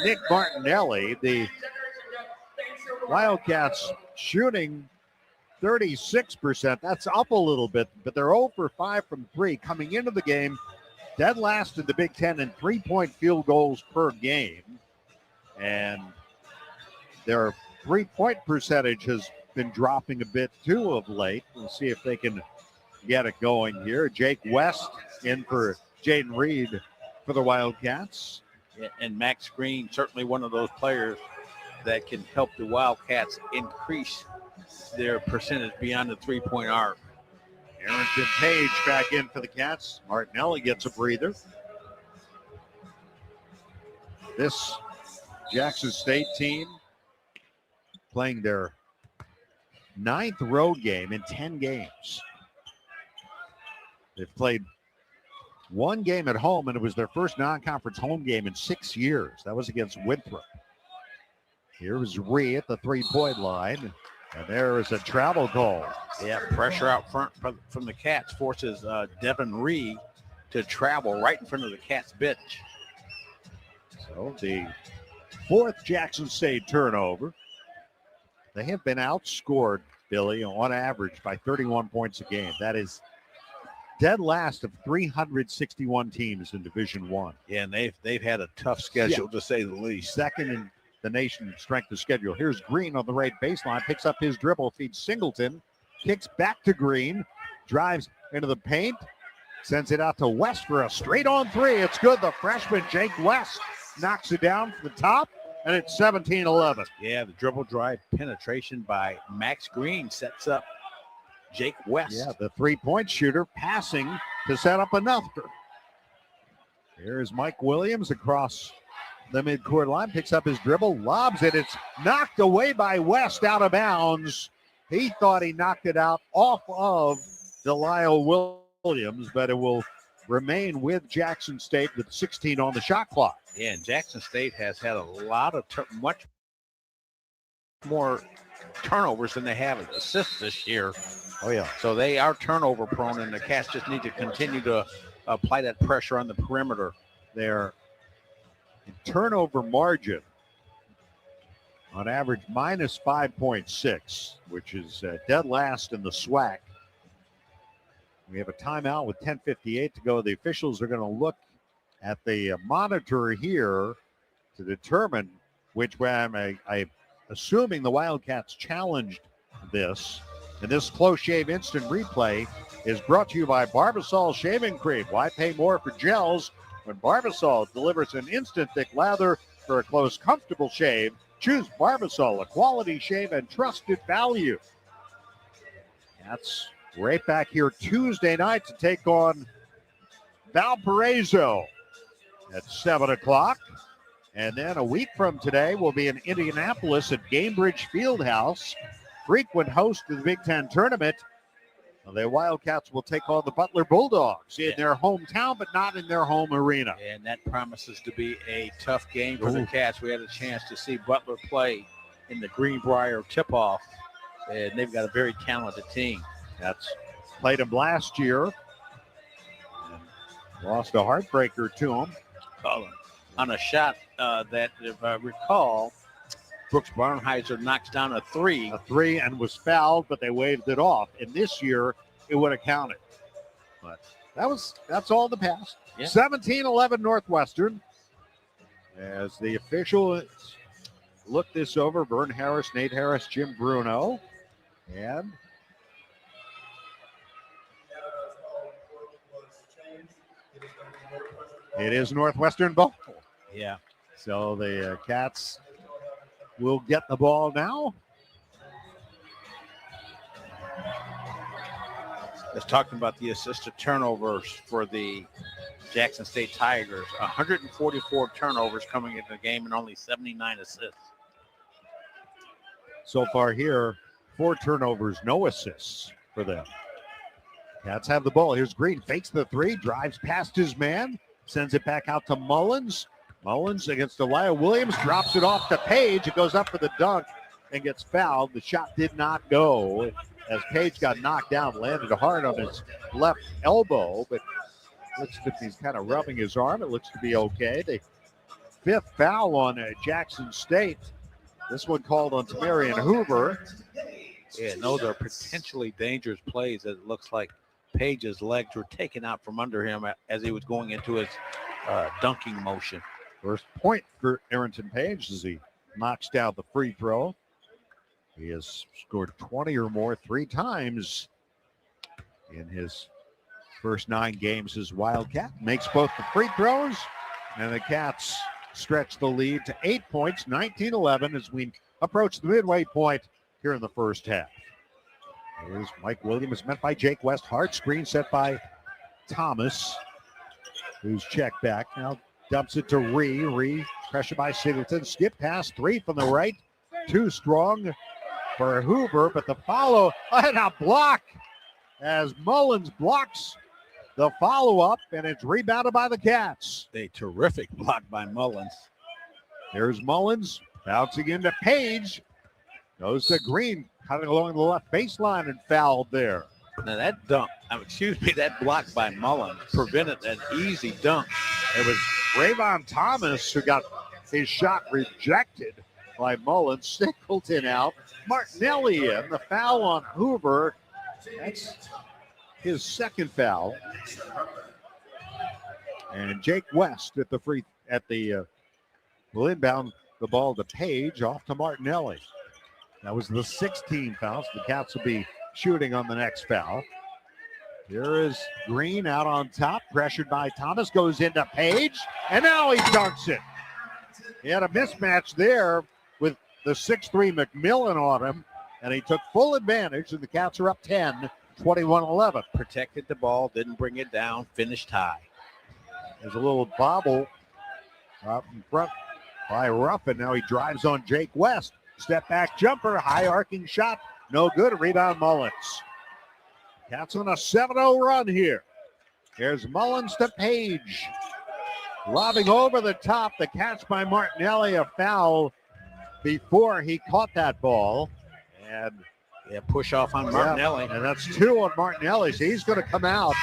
Nick Martinelli. The Wildcats shooting 36%. That's up a little bit, but they're 0 for 5 from 3 coming into the game. Dead last in the Big Ten in 3-point field goals per game. And their 3-point percentage has been dropping a bit too of late. We'll see if they can get it going here. Jake West in for Jaden Reed for the Wildcats. Yeah, and Max Green, certainly one of those players that can help the Wildcats increase their percentage beyond the 3-point arc. Arrington Page back in for the Cats. Martinelli gets a breather. This Jackson State team playing their 9th road game in 10 games. They've played one game at home, and it was their first non-conference home game in 6 years. That was against Winthrop. Here is Ree at the 3-point line, and there is a travel call. Yeah, pressure out front from the Cats forces Devin Ree to travel right in front of the Cats bench. So So the fourth Jackson State turnover. They have been outscored, Billy, on average by 31 points a game. That is dead last of 361 teams in Division I. Yeah, and they've had a tough schedule, to say the least. Second in the nation strength of schedule. Here's Green on the right baseline, picks up his dribble, feeds Singleton, kicks back to Green, drives into the paint, sends it out to West for a straight-on three. It's good. The freshman, Jake West, knocks it down from the top, and it's 17-11. Yeah, the dribble drive penetration by Max Green sets up Jake West. Yeah, the three-point shooter passing to set up another. Here's Mike Williams across the midcourt line, picks up his dribble, lobs it. It's knocked away by West out of bounds. He thought he knocked it out off of Delisle Williams, but it will remain with Jackson State with 16 on the shot clock. Yeah, and Jackson State has had a lot of much more turnovers than they have assists this year. Oh, yeah. So they are turnover prone, and the Cats just need to continue to apply that pressure on the perimeter. Their turnover margin on average minus 5.6, which is dead last in the SWAC. We have a timeout with 10:58 to go. The officials are going to look at the monitor here to determine which way. I'm assuming the Wildcats challenged this. And this close shave instant replay is brought to you by Barbasol Shaving Cream. Why pay more for gels when Barbasol delivers an instant thick lather for a close, comfortable shave? Choose Barbasol, a quality shave and trusted value. That's right back here Tuesday night to take on Valparaiso at 7 o'clock. And then a week from today, we'll be in Indianapolis at Gamebridge Fieldhouse, frequent host of the Big Ten tournament. The Wildcats will take on the Butler Bulldogs in their hometown, but not in their home arena. And that promises to be a tough game for the Cats. We had a chance to see Butler play in the Greenbrier tip-off, and they've got a very talented team. That's played them last year. Lost a heartbreaker to them. On a shot that, if I recall, Brooks Barnheiser knocks down a three. A three and was fouled, but they waved it off. And this year, it would have counted. But that's all in the past. Yeah. 17-11 Northwestern. As the officials look this over, Vern Harris, Nate Harris, Jim Bruno. And it is Northwestern ball. Yeah. So the Cats will get the ball now. Let's talk about the assisted turnovers for the Jackson State Tigers. 144 turnovers coming into the game and only 79 assists. So far here, 4 turnovers, no assists for them. Cats have the ball. Here's Green, fakes the three, drives past his man, sends it back out to Mullins. Mullins against Delisle Williams, drops it off to Page. It goes up for the dunk and gets fouled. The shot did not go as Page got knocked down, landed hard on his left elbow, but looks like he's kind of rubbing his arm. It looks to be okay. The 5th foul on Jackson State. This one called on Tamarian Hoover. Yeah, those are potentially dangerous plays. It looks like Page's legs were taken out from under him as he was going into his dunking motion. First point for Arrington Page as he knocks down the free throw. He has scored 20 or more 3 times in his first 9 games as Wildcat. Makes both the free throws, and the Cats stretch the lead to 8 points, 19-11 as we approach the midway point here in the first half. Here's Mike Williams met by Jake West. Hard screen set by Thomas, who's checked back. Now dumps it to Ree. Pressure by Singleton. Skip pass, 3 from the right. Too strong for Hoover, but the follow and a block as Mullins blocks the follow-up, and it's rebounded by the Cats. A terrific block by Mullins. There's Mullins bouncing into Page. Goes to Green, cutting along the left baseline and fouled there. Now that dunk, that block by Mullins prevented an easy dunk. It was Rayvon Thomas who got His shot rejected by Mullins. Singleton out. Martinelli in. The foul on Hoover. That's his second foul. And Jake West will inbound the ball to Page, off to Martinelli. That was the 16 fouls. The Cats will be shooting on the next foul. Here is Green out on top, pressured by Thomas, goes into Page, and now he dunks it. He had a mismatch there with the 6'3 McMillan on him, and he took full advantage, and the Cats are up 10, 21-11. Protected the ball, didn't bring it down, finished high. There's a little bobble up in front by Ruffin. Now he drives on Jake West. Step back jumper, high arcing shot, no good. Rebound Mullins. Cats on a 7-0 run here. Here's Mullins to Page. Lobbing over the top, the catch by Martinelli, a foul before he caught that ball. And push off on Martinelli. And that's 2 on Martinelli, so he's going to come out.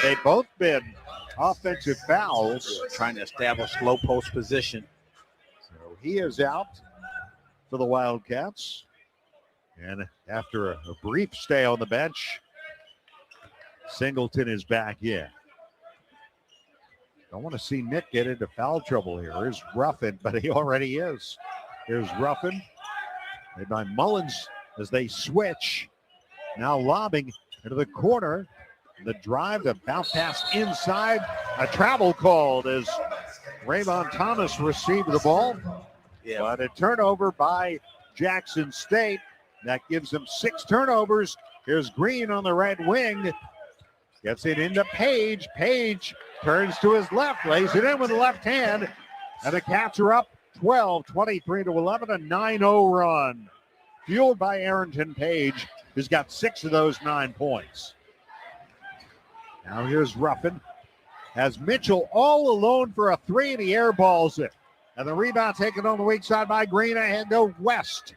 They've both been offensive fouls. Trying to establish low post position. So he is out for the Wildcats. And after a brief stay on the bench, Singleton is back in. Don't want to see Nick get into foul trouble here. Here's Ruffin, but he already is. Here's Ruffin. Made by Mullins as they switch. Now lobbing into the corner. The drive, the bounce pass inside. A travel called as Raymond Thomas received the ball. But a turnover by Jackson State. That gives them 6 turnovers. Here's Green on the right wing. Gets it into Page. Page turns to his left, lays it in with the left hand. And the Cats are up 12, 23-11, a 9-0 run. Fueled by Arrington Page, who's got 6 of those 9 points. Now here's Ruffin. Has Mitchell all alone for a 3, and he airballs it. And the rebound taken on the weak side by Green, ahead to West.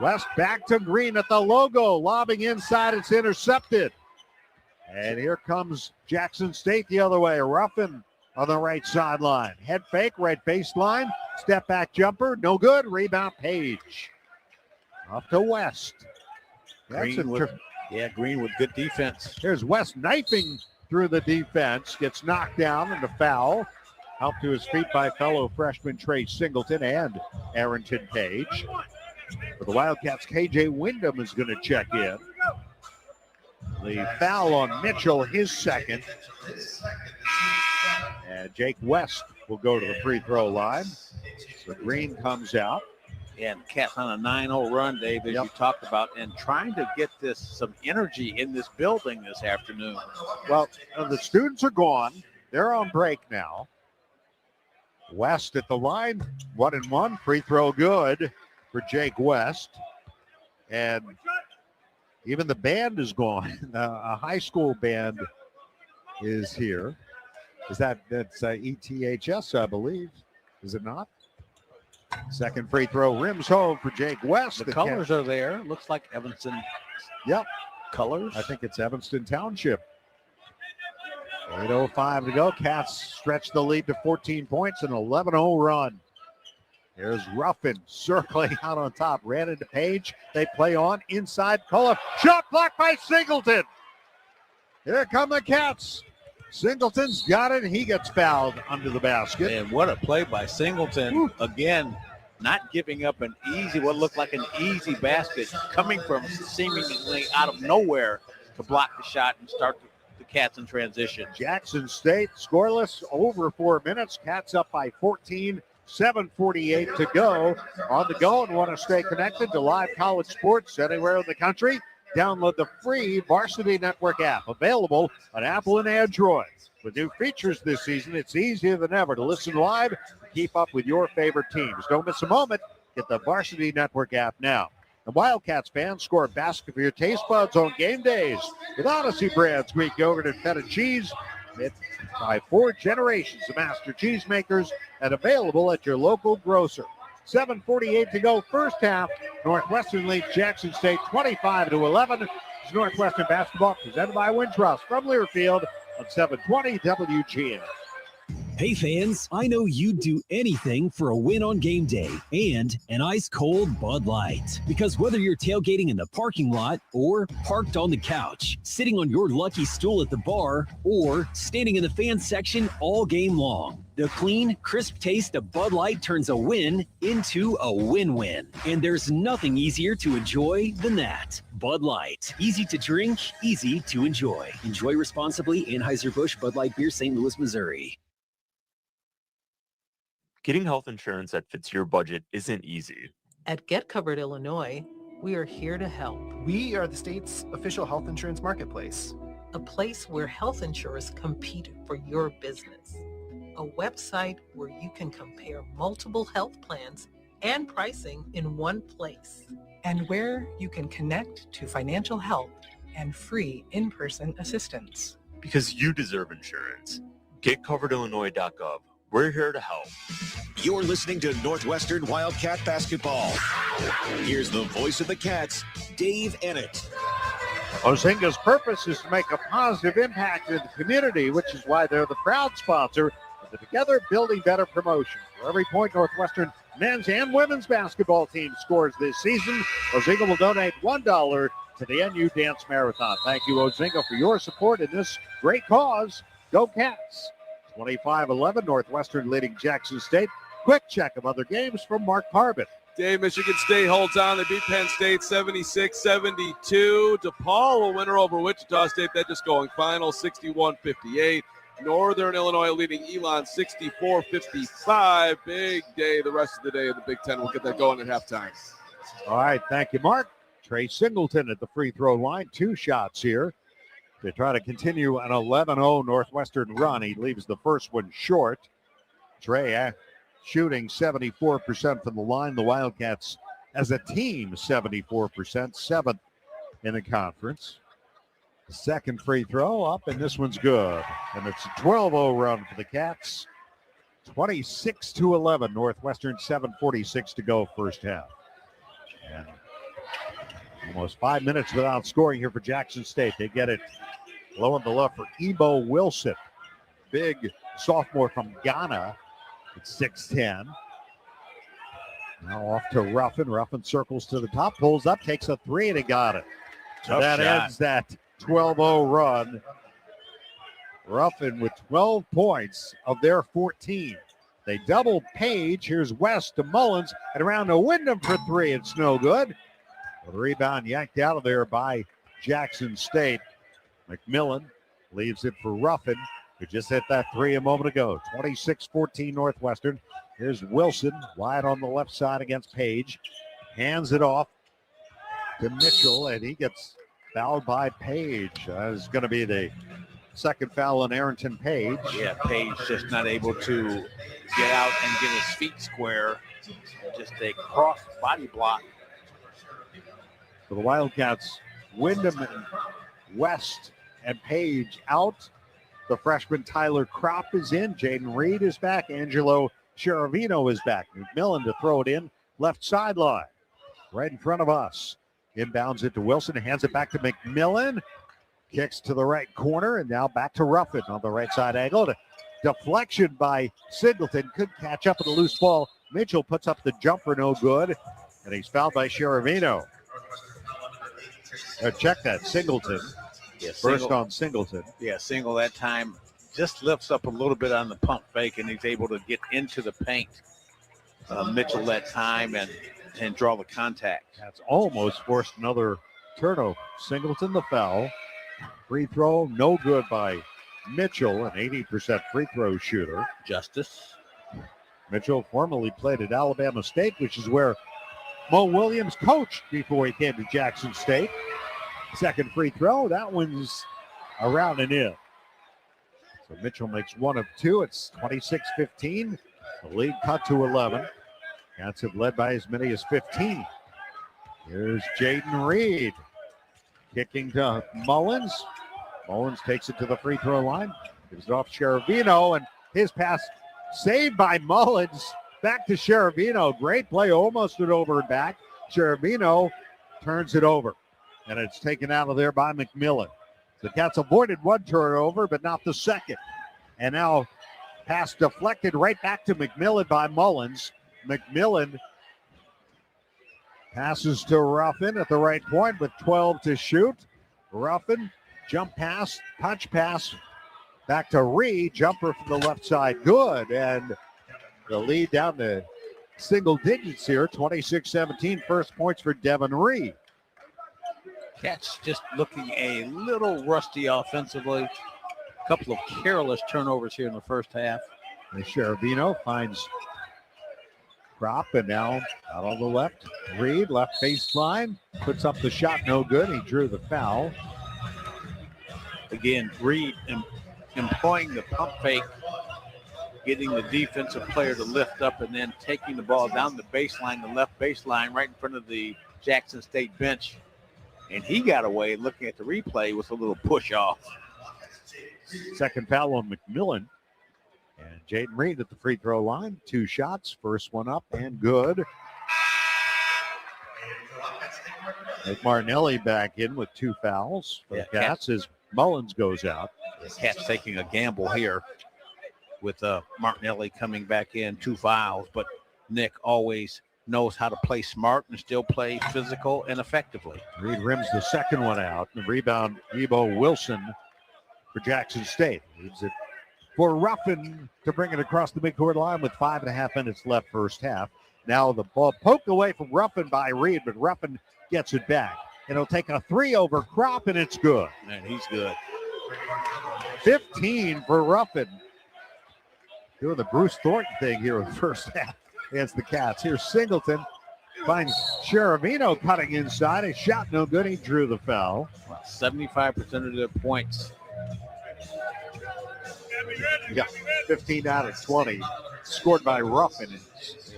West back to Green at the logo. Lobbing inside, it's intercepted. And here comes Jackson State the other way. Ruffin on the right sideline. Head fake, right baseline. Step back jumper, no good. Rebound Page. Up to West. Green with good defense. There's West knifing through the defense. Gets knocked down and a foul. Helped to his feet by fellow freshman Trey Singleton and Arrington Page. For the Wildcats, KJ Wyndham is going to check in. The foul on Mitchell, his second. And Jake West will go to the free throw line. So Green comes out. And Cats on a 9-0 run, Dave, as you talked about, and trying to get some energy in this building this afternoon. Well, the students are gone. They're on break now. West at the line, 1-1. Free throw good for Jake West. And even the band is gone. A high school band is here. That's ETHS, I believe. Is it not? Second free throw rims home for Jake West. The colors are there. Looks like Evanston. Yep. Colors. I think it's Evanston Township. 8:05 to go. Cats stretch the lead to 14 points, an 11-0 run. Here's Ruffin circling out on top. Ran into Page. They play on inside. Culliff. Shot blocked by Singleton. Here come the Cats. Singleton's got it. He gets fouled under the basket. And what a play by Singleton. Woo. Again, not giving up what looked like an easy basket, coming from seemingly out of nowhere to block the shot and start the Cats in transition. Jackson State scoreless over 4 minutes. Cats up by 14. 7:48 to go. On the go, and want to stay connected to live college sports anywhere in the country? Download the free Varsity Network app, available on Apple and Android. With new features this season, it's easier than ever to listen live and keep up with your favorite teams. Don't miss a moment. Get the Varsity Network app now. The Wildcats fans score a basket for your taste buds on game days with Odyssey Brands Greek yogurt and feta cheese. Made by 4 generations of master cheesemakers and available at your local grocer. 7:48 to go, first half. Northwestern leads Jackson State 25-11. It's Northwestern basketball presented by Wintrust from Learfield on 720 WGN. Hey fans, I know you'd do anything for a win on game day and an ice-cold Bud Light. Because whether you're tailgating in the parking lot or parked on the couch, sitting on your lucky stool at the bar, or standing in the fan section all game long, the clean, crisp taste of Bud Light turns a win into a win-win. And there's nothing easier to enjoy than that. Bud Light. Easy to drink, easy to enjoy. Enjoy responsibly. Anheuser-Busch Bud Light Beer, St. Louis, Missouri. Getting health insurance that fits your budget isn't easy. At Get Covered Illinois, we are here to help. We are the state's official health insurance marketplace. A place where health insurers compete for your business. A website where you can compare multiple health plans and pricing in one place. And where you can connect to financial help and free in-person assistance. Because you deserve insurance. GetCoveredIllinois.gov. We're here to help. You're listening to Northwestern Wildcat Basketball. Here's the voice of the Cats, Dave Ennett. Ozinga's purpose is to make a positive impact in the community, which is why they're the proud sponsor of the Together Building Better promotion. For every point Northwestern men's and women's basketball team scores this season, Ozinga will donate $1 to the NU Dance Marathon. Thank you, Ozinga, for your support in this great cause. Go Cats! 25-11, Northwestern leading Jackson State. Quick check of other games from Mark Parvin. Dave, Michigan State holds on. They beat Penn State 76-72. DePaul, a winner over Wichita State. That just going final, 61-58. Northern Illinois leading Elon 64-55. Big day the rest of the day of the Big Ten. We'll get that going at halftime. All right, thank you, Mark. Trey Singleton at the free throw line. 2 shots here. They try to continue an 11-0 Northwestern run. He leaves the first one short. Trey shooting 74% from the line. The Wildcats, as a team, 74%, 7th in the conference. The second free throw up, and this one's good. And it's a 12-0 run for the Cats. 26-11, Northwestern, 7:46 to go first half. And almost 5 minutes without scoring here for Jackson State. They get it low on the left for Ebo Wilson. Big sophomore from Ghana at 6'10". Now off to Ruffin. Ruffin circles to the top, pulls up, takes a 3, and he got it. Tough that shot. ends that 12-0 run. Ruffin with 12 points of their 14. They doubled Page. Here's West to Mullins, and around to Wyndham for 3. It's no good. The rebound yanked out of there by Jackson State. McMillan leaves it for Ruffin, who just hit that 3 a moment ago. 26-14 Northwestern. Here's Wilson, wide on the left side against Page. Hands it off to Mitchell, and he gets fouled by Page. It's going to be the second foul on Arrington Page. Yeah, Page just not able to get out and get his feet square. Just a cross body block. For the Wildcats, Wyndham and West and Page out. The freshman Tyler Kropp is in. Jaden Reed is back. Angelo Cheravino is back. McMillan to throw it in. Left sideline. Right in front of us. Inbounds it to Wilson. Hands it back to McMillan. Kicks to the right corner. And now back to Ruffin on the right side angle. Deflection by Singleton. Could catch up with a loose ball. Mitchell puts up the jumper. No good. And he's fouled by Cheravino. Check that. Singleton. Yeah, First on Singleton. Yeah, Single that time just lifts up a little bit on the pump fake, and he's able to get into the paint. Mitchell that time and draw the contact. That's almost forced another turnover. Singleton the foul. Free throw, no good by Mitchell, an 80% free throw shooter. Justice. Mitchell formerly played at Alabama State, which is where Mo Williams coached before he came to Jackson State. Second free throw, that one's around and in. So Mitchell makes 1 of 2. It's 26-15. The lead cut to 11. Cats have led by as many as 15. Here's Jaden Reed. Kicking to Mullins. Mullins takes it to the free throw line. Gives it off Cheravino, and his pass saved by Mullins. Back to Cheravino. Great play, almost it over and back. Cheravino turns it over, and it's taken out of there by McMillan. The Cats avoided one turnover, but not the second. And now Pass deflected right back to McMillan by Mullins. McMillan passes to Ruffin at the right point with 12 to shoot. Ruffin, jump pass, punch pass, back to Reed. Jumper from the left side, good. And the lead down to single digits here, 26-17. First points for Devin Reed. Cats just looking a little rusty offensively. A couple of careless turnovers here in the first half. And Shervino finds Crop, and now out on the left. Reed, left baseline, puts up the shot, no good. He drew the foul. Again, Reed employing the pump fake, getting the defensive player to lift up and then taking the ball down the baseline, the left baseline, right in front of the Jackson State bench. And he got away, looking at the replay, with a little push off. Second foul on McMillan. And Jaden Reed at the free throw line. 2 shots. First one up and good. Nick Martinelli back in with 2 fouls for the Cats as Mullins goes out. The Cats taking a gamble here with Martinelli coming back in, 2 fouls. But Nick always knows how to play smart and still play physical and effectively. Reed rims the second one out. And the rebound, Ebo Wilson for Jackson State. Leaves it for Ruffin to bring it across the midcourt line with 5.5 minutes left first half. Now the ball poked away from Ruffin by Reed, but Ruffin gets it back. And he'll take a 3 over Crop, and it's good. And he's good. 15 for Ruffin. Doing the Bruce Thornton thing here in the first half against the Cats. Here's Singleton. Finds Shervino cutting inside. A shot no good. He drew the foul. 75% of their points. Yeah, 15 out of 20 scored by Ruffin.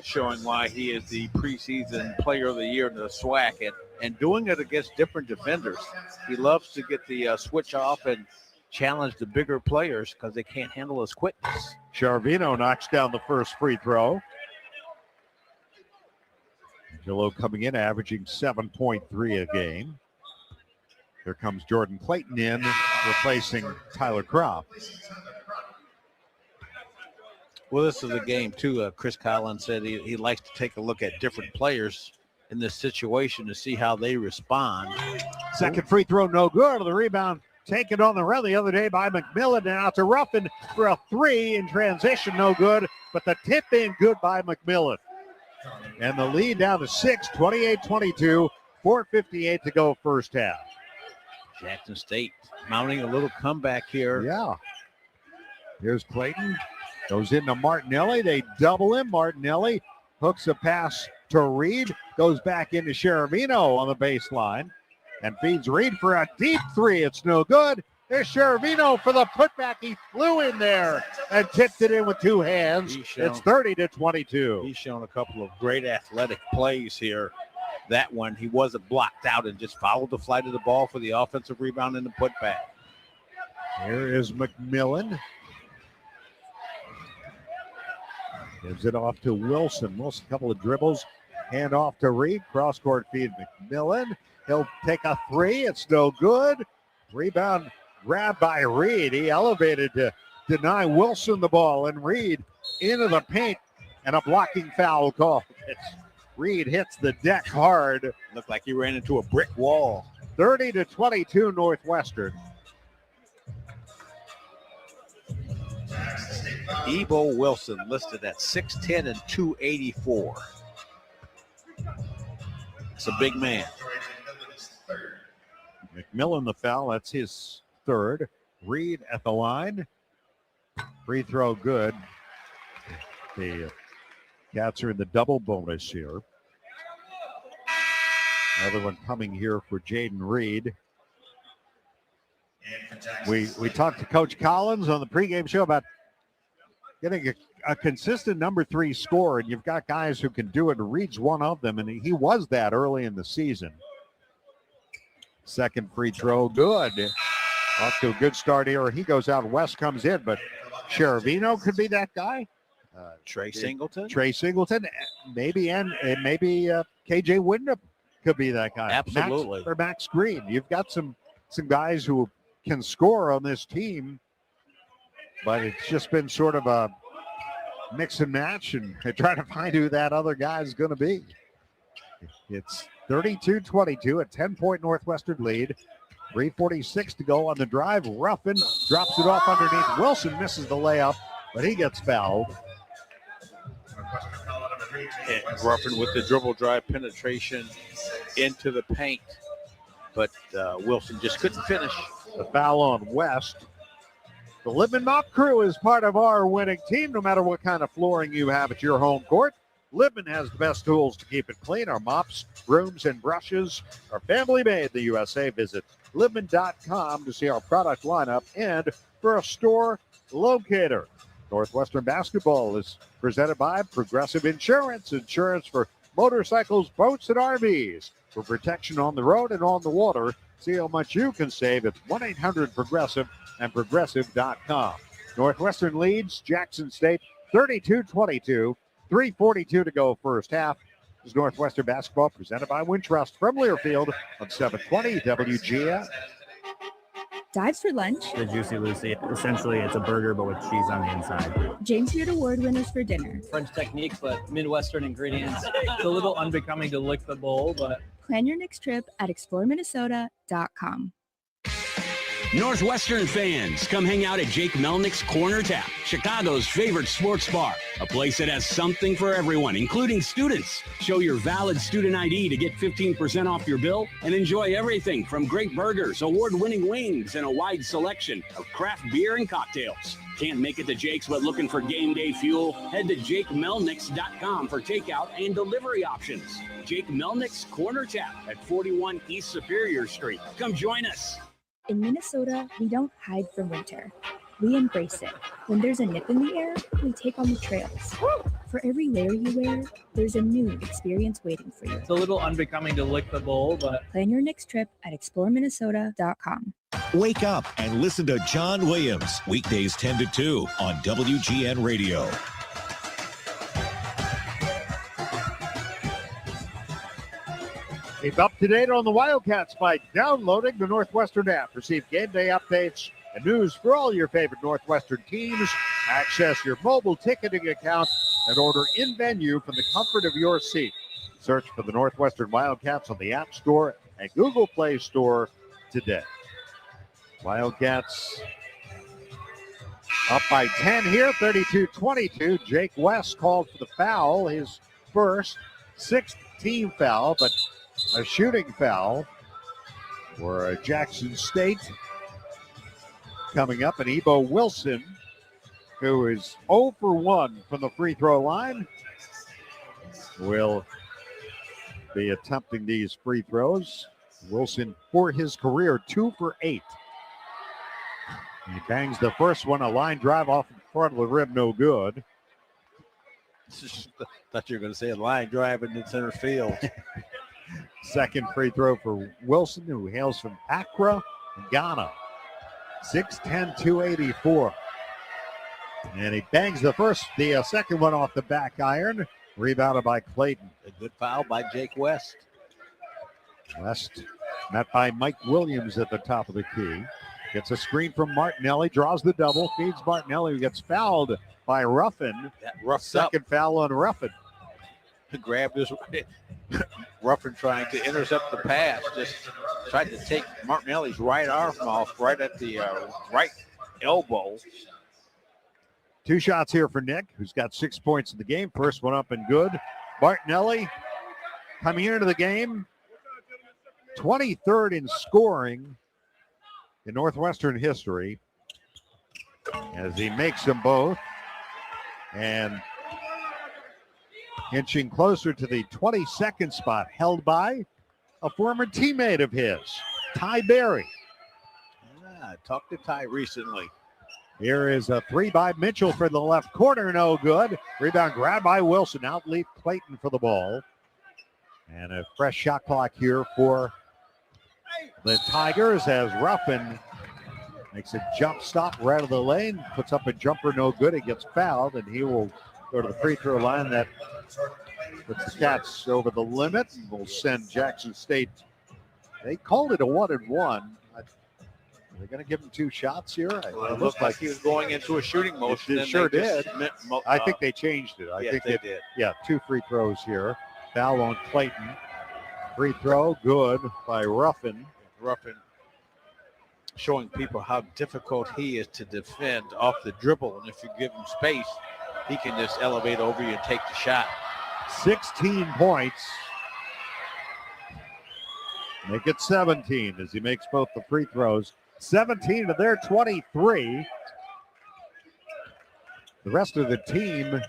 Showing why he is the preseason player of the year in the SWAC and doing it against different defenders. He loves to get the switch off and challenge the bigger players because they can't handle his quickness. Shervino knocks down the first free throw. Angelo coming in, averaging 7.3 a game. Here comes Jordan Clayton in, replacing Tyler Crop. Well, this is a game, too. Chris Collins said he likes to take a look at different players in this situation to see how they respond. Second free throw, no good. The rebound taken on the run the other day by McMillan. And out to Ruffin for a 3 in transition, no good. But the tip in good by McMillan. And the lead down to 6, 28-22, 4:58 to go first half. Jackson State mounting a little comeback here. Yeah. Here's Clayton. Goes into Martinelli. They double him. Martinelli hooks a pass to Reed. Goes back into Shervino on the baseline. And feeds Reed for a deep 3. It's no good. There's Shervino for the putback. He flew in there and tipped it in with 2 hands. It's 30-22. He's shown a couple of great athletic plays here. That one, he wasn't blocked out and just followed the flight of the ball for the offensive rebound and the putback. Here is McMillan. Gives it off to Wilson. Wilson, a couple of dribbles. Hand off to Reed. Cross-court feed McMillan. He'll take a 3. It's no good. Rebound grabbed by Reed. He elevated to deny Wilson the ball. And Reed into the paint. And a blocking foul call. Reed hits the deck hard. Looked like he ran into a brick wall. 30-22 Northwestern. Ebo Wilson listed at 6'10" and 284. It's a big man. McMillan the foul. That's his 3rd. Reed at the line. Free throw good. The Cats are in the double bonus here. Another one coming here for Jaden Reed. We talked to Coach Collins on the pregame show about getting a consistent number 3 scorer, and you've got guys who can do it. Reed's one of them, and he was that early in the season. Second free throw, good. Off to a good start here. He goes out, West comes in, but Shervino could be that guy. Trey Singleton, maybe, and maybe KJ Windham could be that guy. Absolutely. Max Green. You've got some guys who can score on this team. But it's just been sort of a mix and match and try to find who that other guy is going to be. It's 32-22, a 10-point Northwestern lead. 3:46 to go on the drive. Ruffin drops it off underneath. Wilson misses the layup, but he gets fouled. And Ruffin with the dribble drive penetration into the paint, but Wilson just couldn't finish. The foul on West. The Libman Mop Crew is part of our winning team, no matter what kind of flooring you have at your home court. Libman has the best tools to keep it clean. Our mops, brooms, and brushes are family made in the USA. Visit Libman.com to see our product lineup and for a store locator. Northwestern basketball is presented by Progressive Insurance. Insurance for motorcycles, boats, and RVs. For protection on the road and on the water, see how much you can save at 1-800-PROGRESSIVE and Progressive.com. Northwestern leads Jackson State 32-22. 3:42 to go first half. This is Northwestern basketball presented by Wintrust from Learfield on 720 WGN. Dives for lunch. The Juicy Lucy. Essentially, it's a burger, but with cheese on the inside. James Beard Award winners for dinner. French technique, but Midwestern ingredients. It's a little unbecoming to lick the bowl, but... Plan your next trip at exploreminnesota.com. Northwestern fans, come hang out at Jake Melnick's Corner Tap, Chicago's favorite sports bar. A place that has something for everyone, including students. Show your valid student ID to get 15% off your bill and enjoy everything from great burgers, award-winning wings, and a wide selection of craft beer and cocktails. Can't make it to Jake's but looking for game day fuel? Head to JakeMelnick's.com for takeout and delivery options. Jake Melnick's Corner Tap at 41 East Superior Street. Come join us. In Minnesota, we don't hide from winter. We embrace it. When there's a nip in the air, we take on the trails. For every layer you wear, there's a new experience waiting for you. It's a little unbecoming to lick the bowl, but... Plan your next trip at exploreminnesota.com. Wake up and listen to John Williams, weekdays 10 to 2 on WGN Radio. Keep up to date on the Wildcats by downloading the Northwestern app. Receive game day updates and news for all your favorite Northwestern teams. Access your mobile ticketing account and order in-venue from the comfort of your seat. Search for the Northwestern Wildcats on the App Store and Google Play Store today. Wildcats up by 10 here, 32-22. Jake West called for the foul, his first, sixth team foul, but a shooting foul for Jackson State. Coming up, and Ebo Wilson, who is 0 for 1 from the free throw line, will be attempting these free throws. Wilson, for his career, 2 for 8. He bangs the first one, a line drive off in front of the rim, no good. Thought you were going to say a line drive in the center field. Second free throw for Wilson, who hails from Accra, Ghana. 6'10", 284. And he bangs the second one off the back iron. Rebounded by Clayton. A good foul by Jake West. West met by Mike Williams at the top of the key. Gets a screen from Martinelli, draws the double, feeds Martinelli, who gets fouled by Ruffin. Second foul on Ruffin. Grabbed his Ruffin trying to intercept the pass. Just tried to take Martinelli's right arm off right at the right elbow. 2 shots here for Nick, who's got 6 points in the game. First one up and good. Martinelli coming into the game, 23rd in scoring in Northwestern history, as he makes them both. And inching closer to the 22nd spot, held by a former teammate of his, Ty Berry. I talked to Ty recently. Here is a 3 by Mitchell for the left corner, no good. Rebound grabbed by Wilson, outleap Clayton for the ball. And a fresh shot clock here for the Tigers as Ruffin makes a jump stop right of the lane, puts up a jumper, no good. He gets fouled, and he will go to the free throw line. That puts the Cats over the limit and will send Jackson State. They called it a 1-and-1. They're going to give him 2 shots here. Well, it looked like he was going into a shooting motion. It sure did. I think they changed it. I think they did. Yeah, 2 free throws here. Foul on Clayton. Free throw, good by Ruffin. Ruffin showing people how difficult he is to defend off the dribble. And if you give him space, he can just elevate over you and take the shot. 16 points. Make it 17 as he makes both the free throws. 17 to their 23. The rest of the team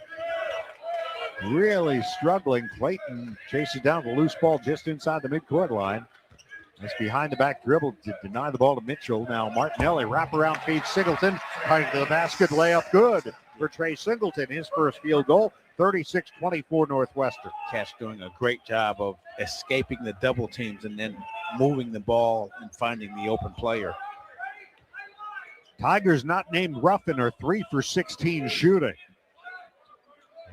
really struggling. Clayton chases down the loose ball just inside the midcourt line. This behind the back dribble to deny the ball to Mitchell. Now Martinelli wraparound feed Singleton. Right to the basket, layup good for Trey Singleton. His first field goal, 36-24 Northwestern. Cats doing a great job of escaping the double teams and then moving the ball and finding the open player. Tigers not named Ruffin are 3 for 16 shooting.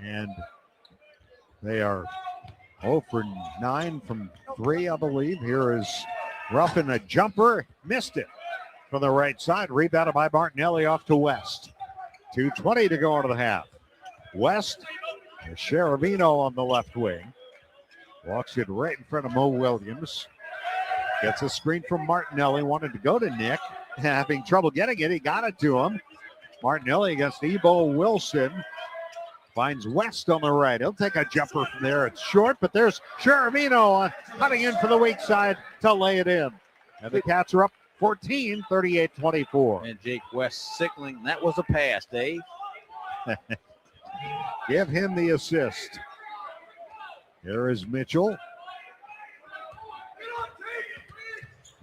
And they are 0 for 9 from 3, I believe. Here is Ruffin, a jumper, missed it from the right side. Rebounded by Martinelli off to West. 2:20 to go into the half. West, Sheravino on the left wing. Walks it right in front of Mo Williams. Gets a screen from Martinelli. Wanted to go to Nick. Having trouble getting it. He got it to him. Martinelli against Ebo Wilson. Finds West on the right. He'll take a jumper from there. It's short, but there's Sheravino cutting in for the weak side to lay it in. And the Cats are up 14, 38-24. And Jake West signaling that was a pass, Dave. Give him the assist. Here is Mitchell.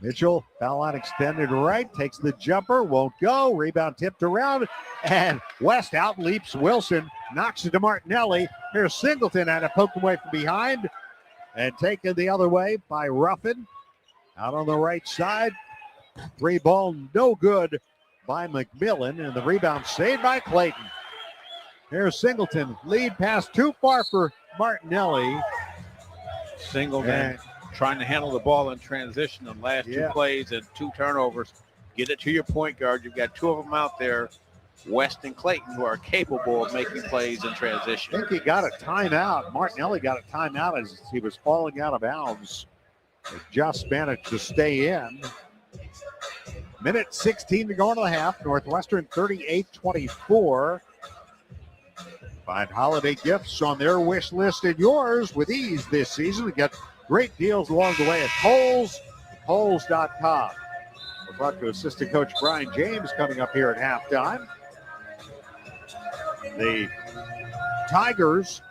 Mitchell, foul line extended right, takes the jumper, won't go. Rebound tipped around, and West out leaps Wilson, knocks it to Martinelli. Here's Singleton at it, poked away from behind, and taken the other way by Ruffin. Out on the right side, 3 ball, no good by McMillan, and the rebound saved by Clayton. Here's Singleton, lead pass too far for Martinelli. Singleton trying to handle the ball in transition the last 2 plays and 2 turnovers. Get it to your point guard. You've got 2 of them out there, West and Clayton, who are capable of making plays in transition. I think he got a timeout. Martinelli got a timeout as he was falling out of bounds. They just managed to stay in. Minute 16 to go into the half. Northwestern 38-24. Find holiday gifts on their wish list and yours with ease this season. We get great deals along the way at Kohl's, Kohl's.com. We're brought to assistant coach Brian James coming up here at halftime. The Tigers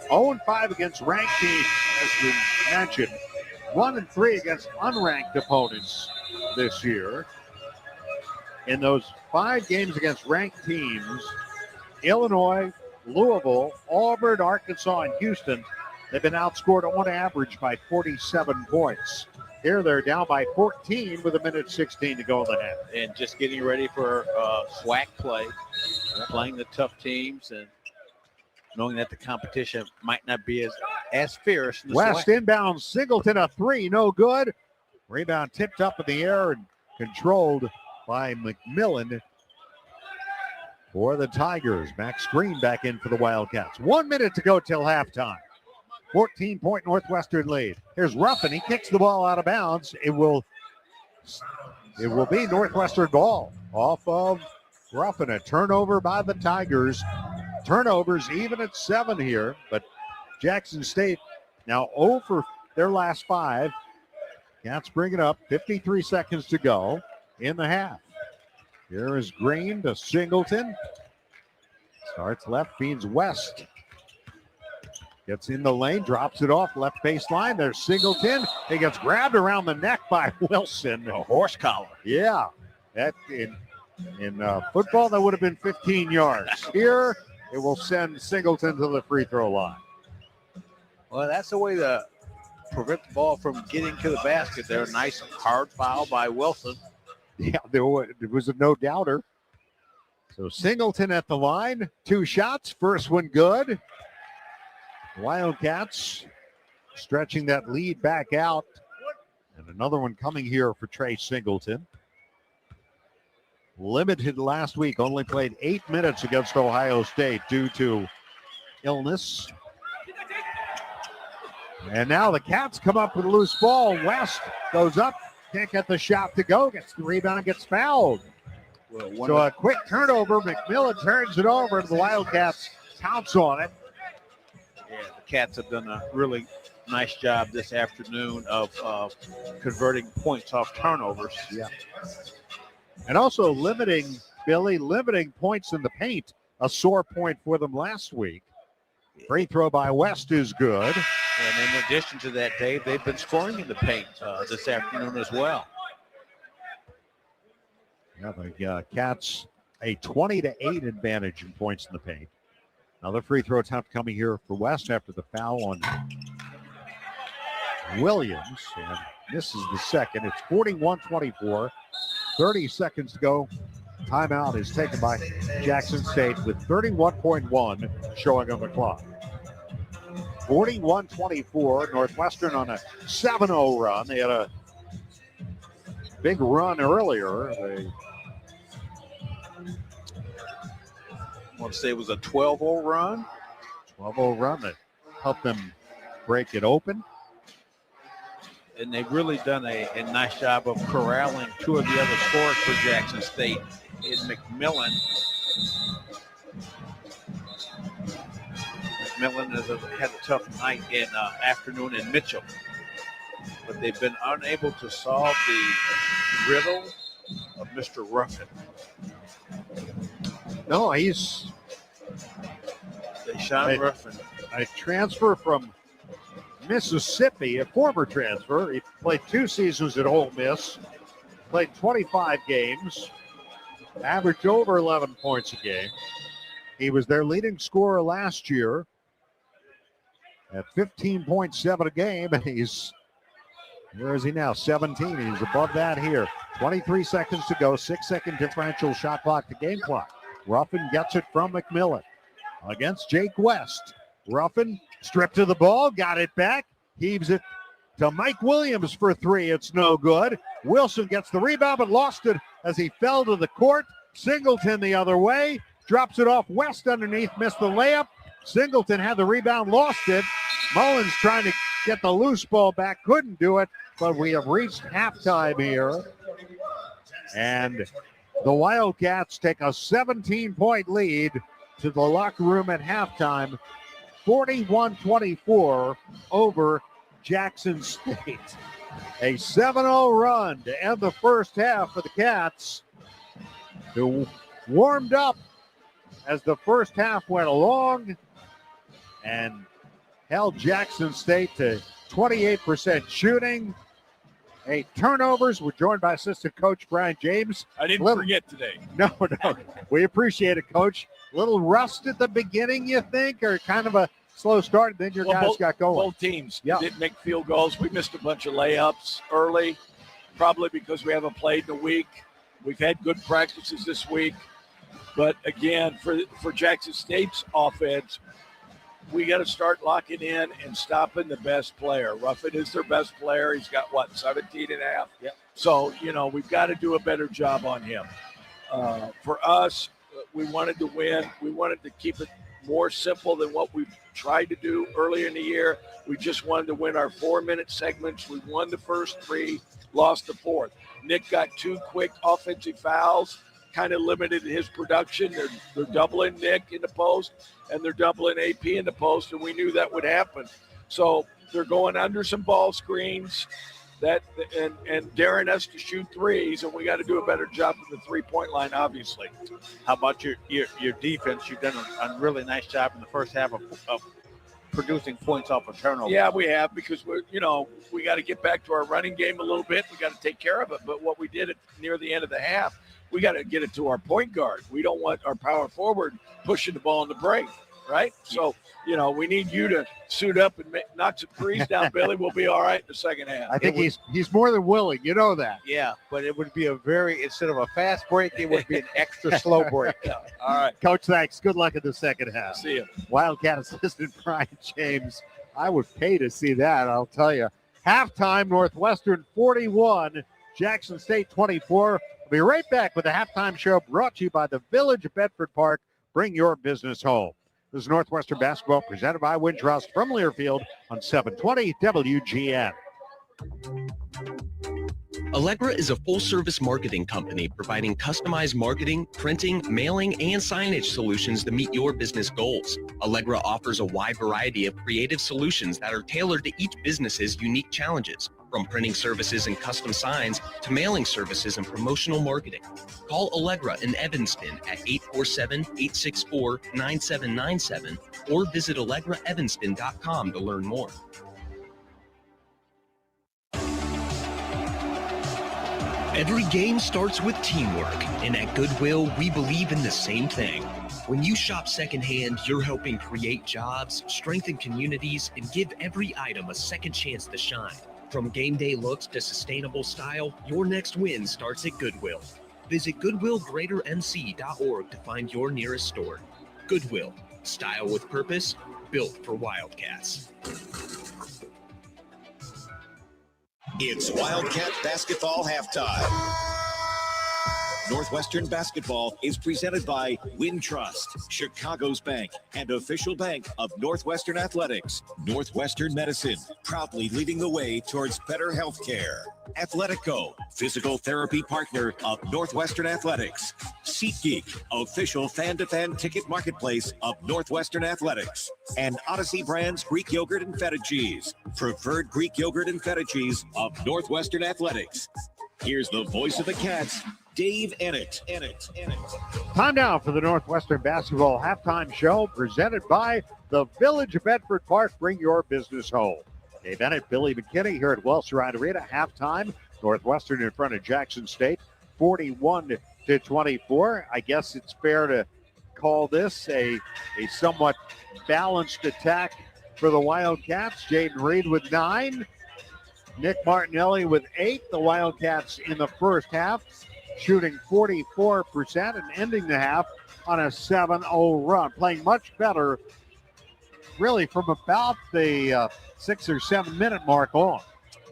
0-5 against ranked teams, as we mentioned. 1-3 against unranked opponents this year. In those 5 games against ranked teams, Illinois, Louisville, Auburn, Arkansas, and Houston, they've been outscored on average by 47 points. Here they're down by 14 with 1:16 to go in the half. And just getting ready for SWAC play, playing the tough teams and knowing that the competition might not be as fierce. In the West SWAC. inbound, Singleton a 3, no good. Rebound tipped up in the air and controlled by McMillan for the Tigers. Max Green back in for the Wildcats. 1 minute to go till halftime. 14-point Northwestern lead. Here's Ruffin. He kicks the ball out of bounds. It will be Northwestern ball off of Ruffin. A turnover by the Tigers. Turnovers even at 7 here, but Jackson State now 0 for their last 5. Cats bring it up. 53 seconds to go in the half. Here is Green to Singleton. Starts left, feeds West. Gets in the lane, drops it off left baseline. There's Singleton. He gets grabbed around the neck by Wilson. A horse collar. Yeah. That in football, that would have been 15 yards. Here, it will send Singleton to the free throw line. Well, that's the way to prevent the ball from getting to the basket there. Nice hard foul by Wilson. Yeah, there was a no doubter. So Singleton at the line. 2 shots. First one good. Wildcats stretching that lead back out. And And another one coming here for Trey Singleton. Limited last week, only played 8 minutes against Ohio State due to illness. And now the Cats come up with a loose ball. West goes up, can't get the shot to go, gets the rebound, and gets fouled. Well, So a quick turnover. McMillan turns it over, and the Wildcats pounce on it. Yeah, the Cats have done a really nice job this afternoon of converting points off turnovers. Yeah. And also limiting points in the paint, a sore point for them last week. Free throw by West is good. And in addition to that, Dave, they've been scoring in the paint this afternoon as well. Yeah, the Cats a 20-8 advantage in points in the paint. Another free throw attempt coming here for West after the foul on Williams. And this is the second. It's 41-24. 30 seconds to go. Timeout is taken by Jackson State with 31.1 showing on the clock. 41-24. Northwestern on a 7-0 run. They had a big run earlier. I want to say it was a 12-0 run. 12-0 run that helped them break it open. And they've really done a nice job of corralling two of the other scorers for Jackson State in McMillan. McMillan has had a tough night in afternoon in Mitchell. But they've been unable to solve the riddle of Mr. Ruffin. No, he's Deshaun Ruffin. A transfer from Mississippi, a former transfer. He played 2 seasons at Ole Miss, played 25 games, averaged over 11 points a game. He was their leading scorer last year at 15.7 a game, and where is he now? 17. He's above that here. 23 seconds to go, 6-second differential shot clock to game clock. Ruffin gets it from McMillan against Jake West. Ruffin stripped to the ball, got it back, heaves it to Mike Williams for 3. It's no good. Wilson gets the rebound, but lost it as he fell to the court. Singleton the other way, drops it off West underneath, missed the layup. Singleton had the rebound, lost it. Mullins trying to get the loose ball back, couldn't do it, but we have reached halftime here. And the Wildcats take a 17-point lead to the locker room at halftime. 41-24 over Jackson State. A 7-0 run to end the first half for the Cats, who warmed up as the first half went along and held Jackson State to 28% shooting. 8 turnovers. We're joined by assistant coach Brian James. I didn't forget today. No. We appreciate it, Coach. Little rust at the beginning, you think, or kind of a slow start, then your guys got going? Both teams didn't make field goals. We missed a bunch of layups early, probably because we haven't played in a week. We've had good practices this week. But, again, for Jackson State's offense, we got to start locking in and stopping the best player. Ruffin is their best player. He's got, 17 and a half? Yep. So, we've got to do a better job on him. For us, we wanted to win. We wanted to keep it more simple than what we've tried to do earlier in the year. We just wanted to win our 4-minute segments. We won the first 3, lost the 4th. Nick got 2 quick offensive fouls, kind of limited his production. They're doubling Nick in the post, and they're doubling AP in the post, and we knew that would happen. So they're going under some ball screens. And Darren has to shoot threes, and we got to do a better job of the three-point line, obviously. How about your defense? You've done a really nice job in the first half of producing points off of turnovers. Yeah, we have, because we got to get back to our running game a little bit. We got to take care of it. But what we did near the end of the half, we got to get it to our point guard. We don't want our power forward pushing the ball in the break, right? So, we need you to suit up and knock some threes down, Billy. We'll be all right in the second half. I think he's more than willing. You know that. Yeah, but it would be instead of a fast break, it would be an extra slow break. Yeah. All right. Coach, thanks. Good luck in the second half. See you. Wildcat assistant Brian James. I would pay to see that, I'll tell you. Halftime, Northwestern 41, Jackson State 24. We'll be right back with the halftime show brought to you by the Village of Bedford Park. Bring your business home. This is Northwestern basketball presented by Wintrust from Learfield on 720 WGN. Allegra is a full-service marketing company providing customized marketing, printing, mailing, and signage solutions to meet your business goals. Allegra offers a wide variety of creative solutions that are tailored to each business's unique challenges, from printing services and custom signs to mailing services and promotional marketing. Call Allegra in Evanston at 847-864-9797 or visit AllegraEvanston.com to learn more. Every game starts with teamwork, and at Goodwill, we believe in the same thing. When you shop secondhand, you're helping create jobs, strengthen communities, and give every item a second chance to shine. From game day looks to sustainable style, your next win starts at Goodwill. Visit GoodwillGreaterMC.org to find your nearest store. Goodwill, style with purpose, built for Wildcats. It's Wildcat basketball halftime. Northwestern basketball is presented by Wintrust, Chicago's bank and official bank of Northwestern Athletics. Northwestern Medicine, proudly leading the way towards better health care. Athletico, physical therapy partner of Northwestern Athletics. SeatGeek, official fan-to-fan ticket marketplace of Northwestern Athletics. And Odyssey Brands Greek Yogurt and Feta Cheese, preferred Greek Yogurt and Feta Cheese of Northwestern Athletics. Here's the voice of the Cats, Dave Ennett. Time now for the Northwestern basketball halftime show presented by the Village of Bedford Park. Bring your business home. Dave Ennett, Billy McKinney here at Welsh Ride Arena. Halftime, Northwestern in front of Jackson State, 41-24. I guess it's fair to call this a somewhat balanced attack for the Wildcats. Jaden Reed with 9. Nick Martinelli with 8. The Wildcats in the first half, shooting 44% and ending the half on a 7-0 run. Playing much better, really, from about the 6 or 7 minute mark on.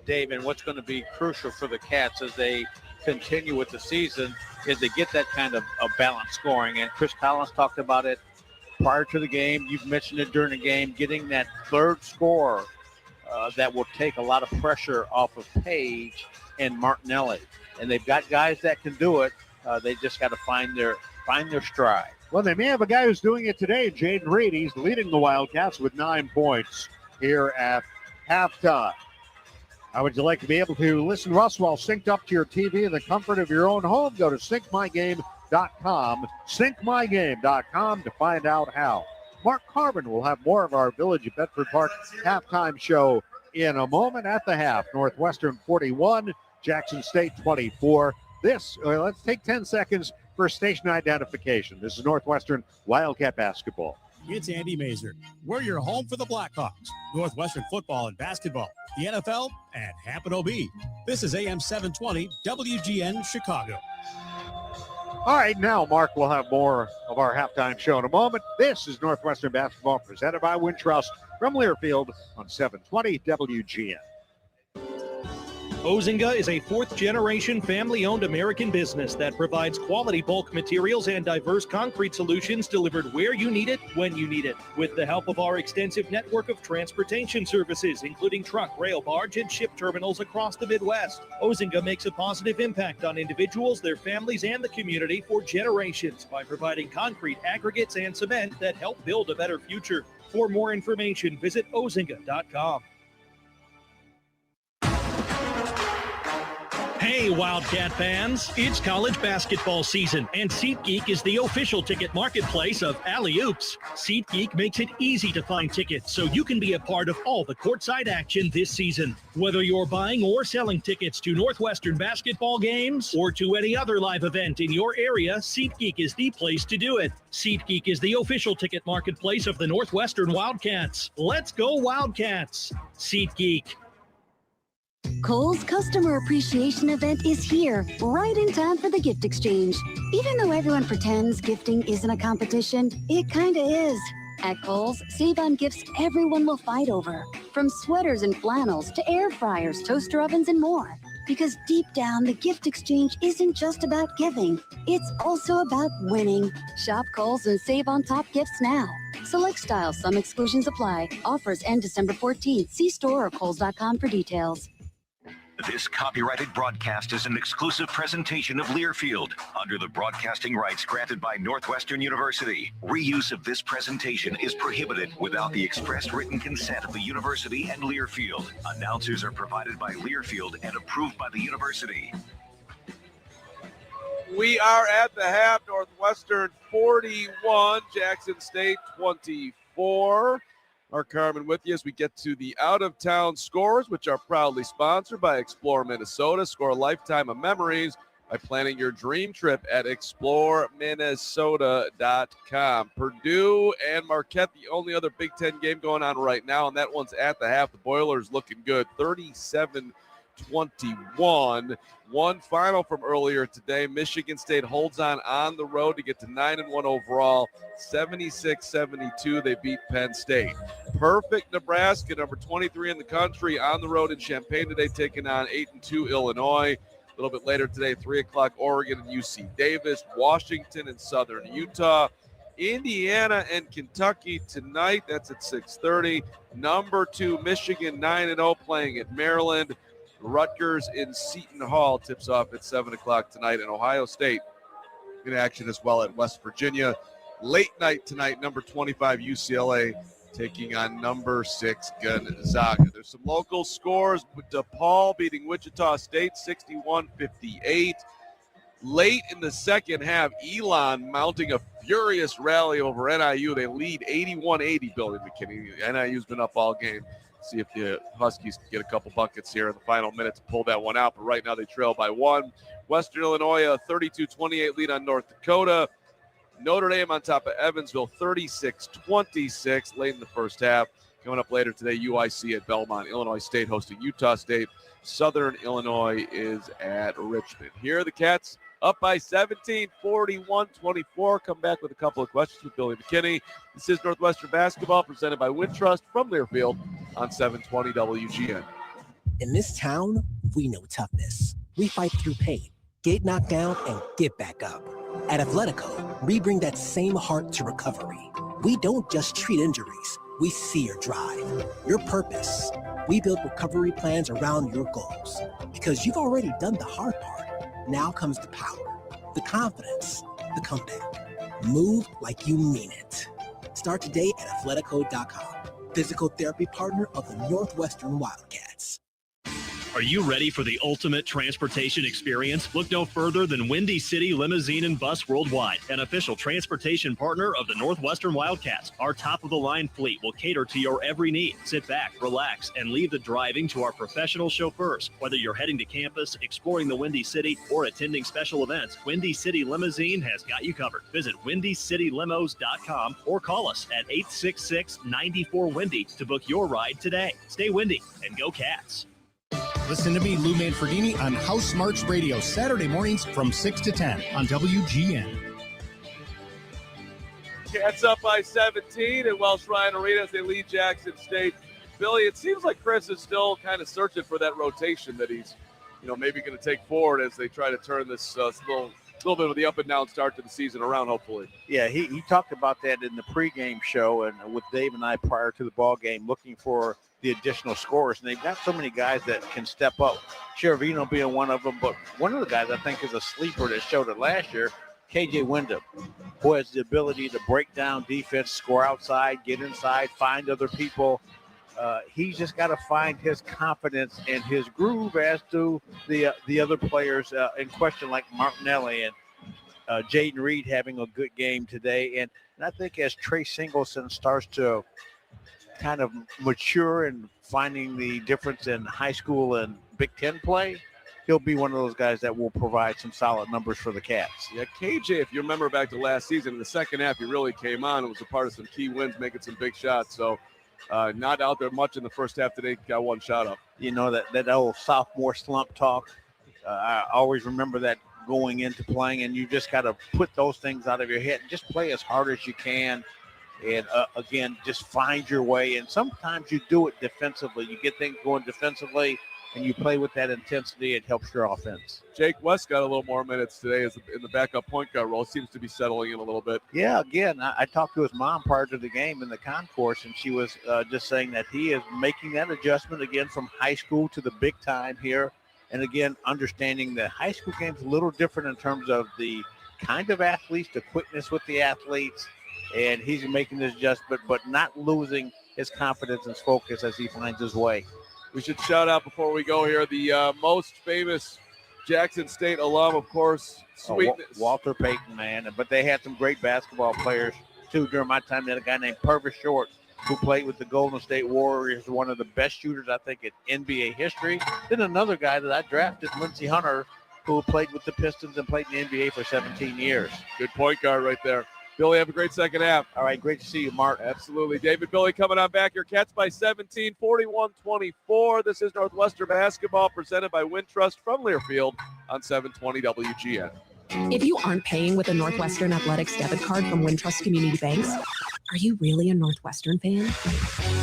Dave, and what's going to be crucial for the Cats as they continue with the season is to get that kind of balanced scoring. And Chris Collins talked about it prior to the game. You've mentioned it during the game, getting that third scorer that will take a lot of pressure off of Page and Martinelli. And they've got guys that can do it. They just got to find their stride. Well, they may have a guy who's doing it today, Jaden Reed. He's leading the Wildcats with 9 points here at halftime. How would you like to be able to listen to us while synced up to your TV in the comfort of your own home? Go to syncmygame.com, syncmygame.com to find out how. Mark Carvin will have more of our Village of Bedford Park halftime show in a moment. At the half, Northwestern 41, Jackson State 24. Let's take 10 seconds for station identification. This is Northwestern Wildcat basketball. It's Andy Mazer. We're your home for the Blackhawks, Northwestern football and basketball, the NFL, and Happen OB. This is AM 720 WGN Chicago. All right, now Mark will have more of our halftime show in a moment. This is Northwestern basketball presented by Wintrust from Learfield on 720 WGN. Ozinga is a fourth-generation family-owned American business that provides quality bulk materials and diverse concrete solutions delivered where you need it, when you need it. With the help of our extensive network of transportation services, including truck, rail, barge, and ship terminals across the Midwest, Ozinga makes a positive impact on individuals, their families, and the community for generations by providing concrete, aggregates, and cement that help build a better future. For more information, visit ozinga.com. Hey, Wildcat fans, it's college basketball season, and SeatGeek is the official ticket marketplace of Alley Oops. SeatGeek makes it easy to find tickets so you can be a part of all the courtside action this season. Whether you're buying or selling tickets to Northwestern basketball games or to any other live event in your area, SeatGeek is the place to do it. SeatGeek is the official ticket marketplace of the Northwestern Wildcats. Let's go Wildcats! SeatGeek. Kohl's Customer Appreciation Event is here, right in time for the gift exchange. Even though everyone pretends gifting isn't a competition, it kinda is. At Kohl's, save on gifts everyone will fight over. From sweaters and flannels to air fryers, toaster ovens, and more. Because deep down, the gift exchange isn't just about giving. It's also about winning. Shop Kohl's and save on top gifts now. Select styles, some exclusions apply. Offers end December 14th. See store or kohls.com for details. This copyrighted broadcast is an exclusive presentation of Learfield under the broadcasting rights granted by Northwestern University. Reuse of this presentation is prohibited without the express written consent of the university and Learfield. Announcers are provided by Learfield and approved by the university. We are at the half. Northwestern 41, Jackson State 24. Mark Carmen with you as we get to the out-of-town scores, which are proudly sponsored by Explore Minnesota. Score a lifetime of memories by planning your dream trip at exploreminnesota.com. Purdue and Marquette, the only other Big Ten game going on right now, and that one's at the half. The Boilers looking good, 37-21. One final from earlier today. Michigan State holds on the road to get to 9-1 overall. 76-72, they beat Penn State. Perfect Nebraska, number 23 in the country, on the road in Champaign today, taking on 8-2 Illinois. A little bit later today, 3 o'clock, Oregon and UC Davis, Washington and Southern Utah, Indiana and Kentucky tonight. That's at 6:30. Number 2, Michigan, 9-0, playing at Maryland. Rutgers in Seton Hall tips off at 7 o'clock tonight, and Ohio State in action as well at West Virginia. Late night tonight, number 25 UCLA taking on number 6 Gonzaga. There's some local scores with DePaul beating Wichita State 61-58. Late in the second half, Elon mounting a furious rally over NIU. They lead 81-80, Billy McKinney. NIU's been up all game. See if the Huskies can get a couple buckets here in the final minute to pull that one out. But right now they trail by 1. Western Illinois, a 32-28 lead on North Dakota. Notre Dame on top of Evansville, 36-26 late in the first half. Coming up later today, UIC at Belmont. Illinois State hosting Utah State. Southern Illinois is at Richmond. Here are the Cats up by 17, 41-24. Come back with a couple of questions with Billy McKinney. This is Northwestern basketball presented by Wintrust from Learfield on 720 WGN. In this town, we know toughness. We fight through pain, get knocked down, and get back up. At Athletico, we bring that same heart to recovery. We don't just treat injuries. We see your drive, your purpose. We build recovery plans around your goals because you've already done the hard part. Now comes the power, the confidence, the comeback. Move like you mean it. Start today at athletico.com. Physical therapy partner of the Northwestern Wildcats. Are you ready for the ultimate transportation experience? Look no further than Windy City Limousine and Bus Worldwide, an official transportation partner of the Northwestern Wildcats. Our top-of-the-line fleet will cater to your every need. Sit back, relax, and leave the driving to our professional chauffeurs. Whether you're heading to campus, exploring the Windy City, or attending special events, Windy City Limousine has got you covered. Visit WindyCityLimos.com or call us at 866-94-WINDY to book your ride today. Stay windy and go Cats. Listen to me, Lou Manfredini, on House Smarts Radio, Saturday mornings from 6 to 10 on WGN. Cats up by 17 at Welsh Ryan Arena as they lead Jackson State. Billy, it seems like Chris is still kind of searching for that rotation that he's, maybe going to take forward as they try to turn this little bit of the up and down start to the season around, hopefully. Yeah, he talked about that in the pregame show and with Dave and I prior to the ball game, looking for the additional scorers, and they've got so many guys that can step up. Cheravino being one of them, but one of the guys I think is a sleeper that showed it last year, KJ Wyndham, who has the ability to break down defense, score outside, get inside, find other people. He's just got to find his confidence and his groove, as do the other players in question, like Martinelli and Jaden Reed having a good game today. And I think as Trey Singleton starts to kind of mature and finding the difference in high school and Big Ten play, he'll be one of those guys that will provide some solid numbers for the Cats. Yeah, KJ, if you remember back to last season, in the second half, he really came on and was a part of some key wins, making some big shots. So not out there much in the first half today, got one shot up. That old sophomore slump talk, I always remember that going into playing, and you just got to put those things out of your head and just play as hard as you can. And again, just find your way. And sometimes you do it defensively. You get things going defensively, and you play with that intensity. It helps your offense. Jake West got a little more minutes today as in the backup point guard role. Seems to be settling in a little bit. Yeah, again, I talked to his mom prior to the game in the concourse, and she was just saying that he is making that adjustment again from high school to the big time here. And again, understanding that high school game's a little different in terms of the kind of athletes, the quickness with the athletes, and he's making this adjustment, but not losing his confidence and focus as he finds his way. We should shout out before we go here the most famous Jackson State alum, of course, Sweetness. Walter Payton, man. But they had some great basketball players, too, during my time. They had a guy named Purvis Short who played with the Golden State Warriors, one of the best shooters, I think, in NBA history. Then another guy that I drafted, Lindsey Hunter, who played with the Pistons and played in the NBA for 17 years. Good point guard right there. Billy, have a great second half. All right, great to see you, Mark. Absolutely. David, Billy coming on back here. Cats by 17, 41-24. This is Northwestern basketball presented by Wintrust from Learfield on 720 WGN. If you aren't paying with a Northwestern Athletics debit card from Wintrust Community Banks, are you really a Northwestern fan?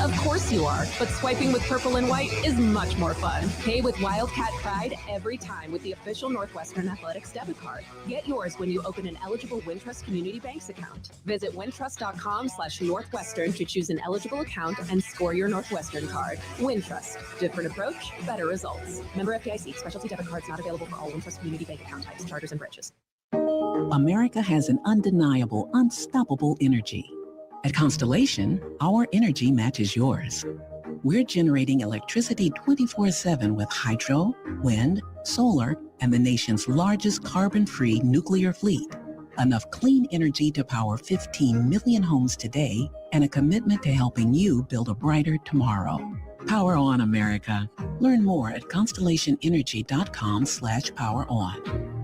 Of course you are, but swiping with purple and white is much more fun. Pay with Wildcat Pride every time with the official Northwestern Athletics debit card. Get yours when you open an eligible Wintrust Community Banks account. Visit wintrust.com/Northwestern to choose an eligible account and score your Northwestern card. Wintrust. Different approach, better results. Member FDIC. Specialty debit cards not available for all Wintrust Community Bank account types, charters, and branches. America has an undeniable, unstoppable energy. At Constellation, our energy matches yours. We're generating electricity 24/7 with hydro, wind, solar, and the nation's largest carbon-free nuclear fleet. Enough clean energy to power 15 million homes today, and a commitment to helping you build a brighter tomorrow. Power on, America. Learn more at constellationenergy.com/poweron.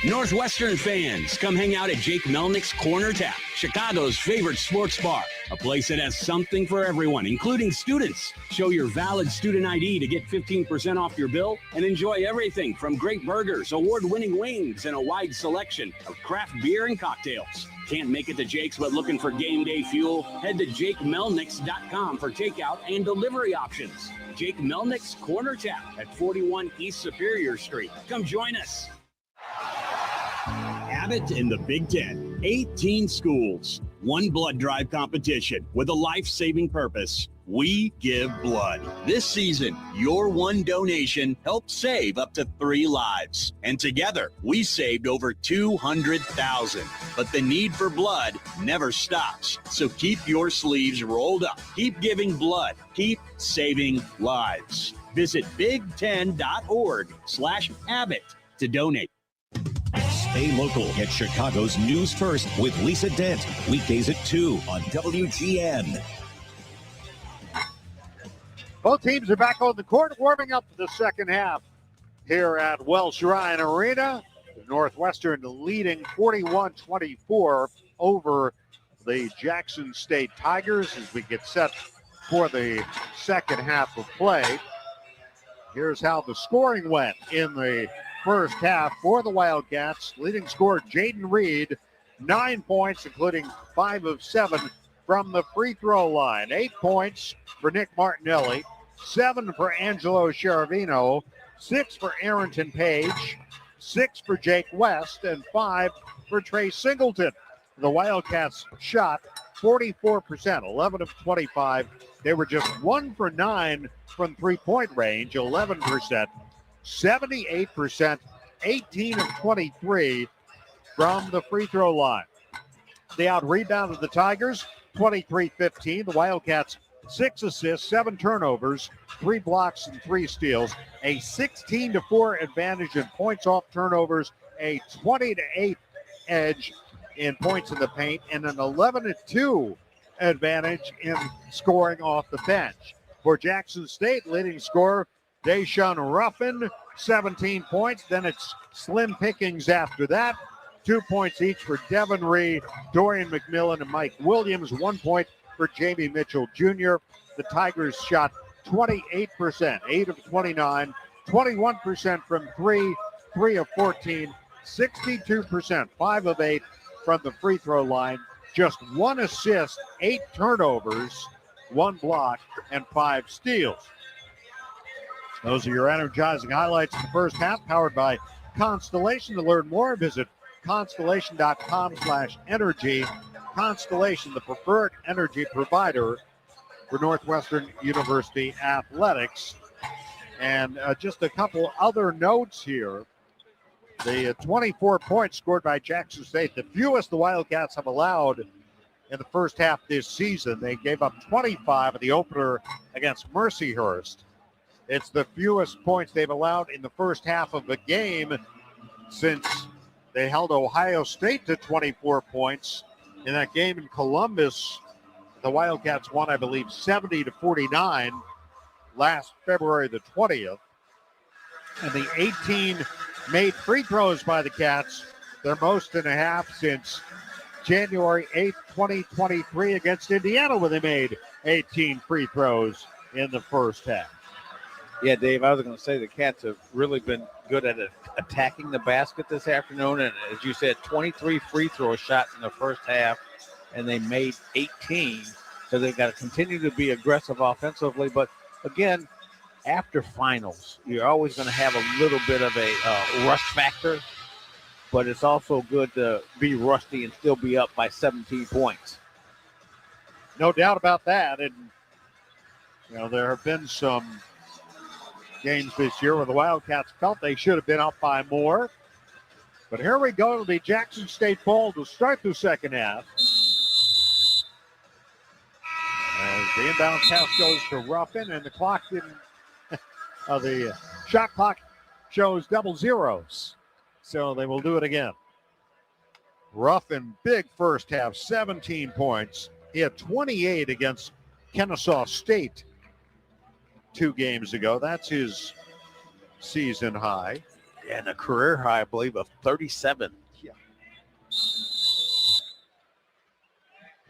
Northwestern fans, come hang out at Jake Melnick's Corner Tap, Chicago's favorite sports bar. A place that has something for everyone, including students. Show your valid student ID to get 15% off your bill and enjoy everything from great burgers, award-winning wings, and a wide selection of craft beer and cocktails. Can't make it to Jake's but looking for game day fuel? Head to JakeMelnicks.com for takeout and delivery options. Jake Melnick's Corner Tap at 41 East Superior Street. Come join us. Abbott in the Big Ten. 18 schools. One blood drive competition with a life-saving purpose. We give blood. This season, your one donation helped save up to 3 lives. And together, we saved over 200,000. But the need for blood never stops. So keep your sleeves rolled up. Keep giving blood. Keep saving lives. Visit big10.org/Abbott to donate. Stay local. Get Chicago's news first with Lisa Dent. Weekdays at 2 on WGN. Both teams are back on the court, warming up for the second half here at Welsh Ryan Arena. Northwestern leading 41-24 over the Jackson State Tigers as we get set for the second half of play. Here's how the scoring went in the first half for the Wildcats. Leading scorer Jaden Reed, 9 points, including 5 of 7 from the free throw line. 8 points for Nick Martinelli, 7 for Angelo Cheravino, 6 for Arrington Page, 6 for Jake West, and 5 for Trey Singleton. The Wildcats shot 44%, 11 of 25. They were just 1 for 9 from three-point range, 11%. 78%, 18 of 23 from the free throw line. They out-rebounded the Tigers, 23-15. The Wildcats, 6 assists, 7 turnovers, 3 blocks, and 3 steals. A 16-4 advantage in points off turnovers, a 20-8 edge in points in the paint, and an 11-2 advantage in scoring off the bench. For Jackson State, leading scorer Deshaun Ruffin, 17 points. Then it's slim pickings after that. 2 points each for Devin Reed, Dorian McMillan, and Mike Williams. 1 point for Jamie Mitchell Jr. The Tigers shot 28%, 8 of 29, 21% from 3, 3 of 14, 62%, 5 of 8 from the free throw line. just 1 assist, 8 turnovers, 1 block, and 5 steals. Those are your energizing highlights in the first half, powered by Constellation. To learn more, visit constellation.com/energy. Constellation, the preferred energy provider for Northwestern University athletics. And just a couple other notes here. The 24 points scored by Jackson State, the fewest the Wildcats have allowed in the first half this season. They gave up 25 in the opener against Mercyhurst. It's the fewest points they've allowed in the first half of a game since they held Ohio State to 24 points. In that game in Columbus, the Wildcats won, I believe, 70-49 last February the 20th. And the 18 made free throws by the Cats, their most in a half since January 8th, 2023 against Indiana, where they made 18 free throws in the first half. Yeah, Dave, I was going to say the Cats have really been good at attacking the basket this afternoon. And as you said, 23 free throw shots in the first half, and they made 18. So they've got to continue to be aggressive offensively. But again, after finals, you're always going to have a little bit of a rush factor. But it's also good to be rusty and still be up by 17 points. No doubt about that. And, there have been some games this year where the Wildcats felt they should have been up by more. But here we go. It'll be Jackson State ball to start the second half. As the inbound pass goes to Ruffin, and the clock didn't, the shot clock shows double zeros. So they will do it again. Ruffin, big first half, 17 points. He had 28 against Kennesaw State 2 games ago. That's his season high. And a career high, I believe, of 37. Yeah.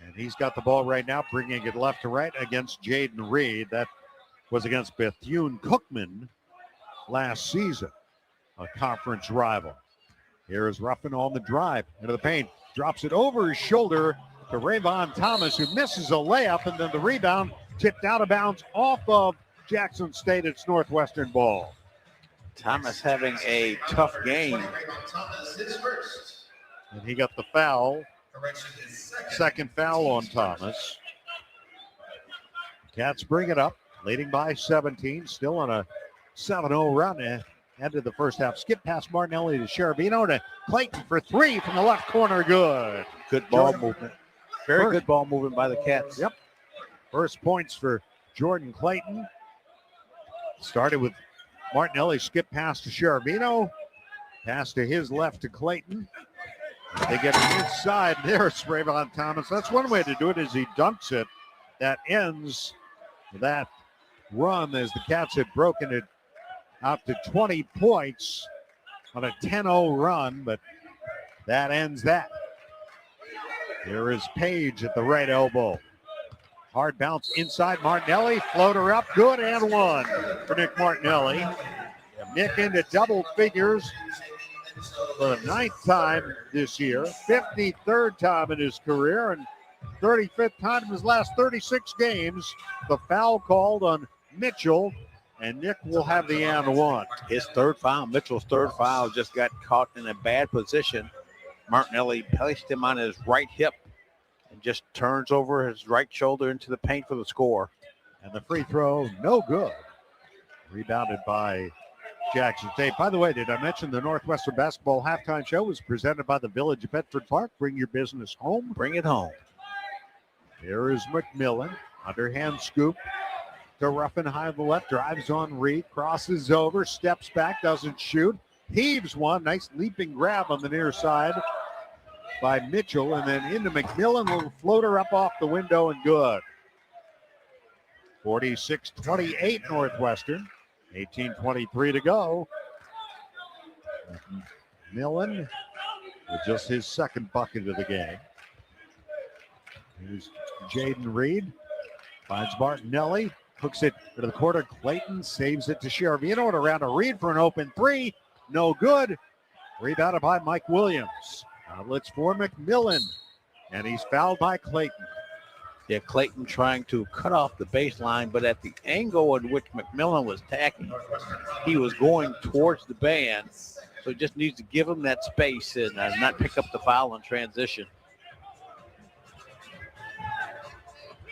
And he's got the ball right now, bringing it left to right against Jaden Reed. That was against Bethune-Cookman last season, a conference rival. Here is Ruffin on the drive into the paint. Drops it over his shoulder to Rayvon Thomas, who misses a layup, and then the rebound tipped out of bounds off of Jackson State. It's Northwestern ball. Thomas having a tough game. And he got the foul. Second foul on Thomas. Cats bring it up, leading by 17, still on a 7-0 run. Ended the first half. Skip past Martinelli to Cherubino to Clayton for 3 from the left corner. Good. Good ball movement. Very good ball movement by the Cats. Yep. First points for Jordan Clayton. Started with Martinelli, skip pass to Cherubino. Pass to his left to Clayton. They get it inside. There's Rayvon Thomas. That's one way to do it, is he dunks it. That ends that run as the Cats had broken it out to 20 points on a 10-0 run, but that ends that. Here is Page at the right elbow. Hard bounce inside Martinelli. Floater up, good, and 1 for Nick Martinelli. Nick into double figures for the 9th time this year, 53rd time in his career, and 35th time in his last 36 games. The foul called on Mitchell, and Nick will have the and 1. His third foul, Mitchell's third foul, just got caught in a bad position. Martinelli placed him on his right hip and just turns over his right shoulder into the paint for the score. And the free throw, no good. Rebounded by Jackson State. By the way, did I mention the Northwestern basketball halftime show was presented by the Village of Bedford Park? Bring your business home. Bring it home. Here is McMillan. Underhand scoop to Ruffin, high on the left. Drives on Reed. Crosses over. Steps back. Doesn't shoot. Heaves one. Nice leaping grab on the near side by Mitchell. And then into McMillan. Little floater up off the window and good. 46-28 Northwestern. 18:23 to go. McMillan with just his second bucket of the game. Here's Jaden Reed. Finds Martinelli. Hooks it to the corner. Clayton saves it to Cherubino and around a Reed for an open 3. No good. Rebounded by Mike Williams. Outlets for McMillan. And he's fouled by Clayton. Yeah, Clayton trying to cut off the baseline, but at the angle in which McMillan was tacking, he was going towards the band. So he just needs to give him that space and not pick up the foul in transition.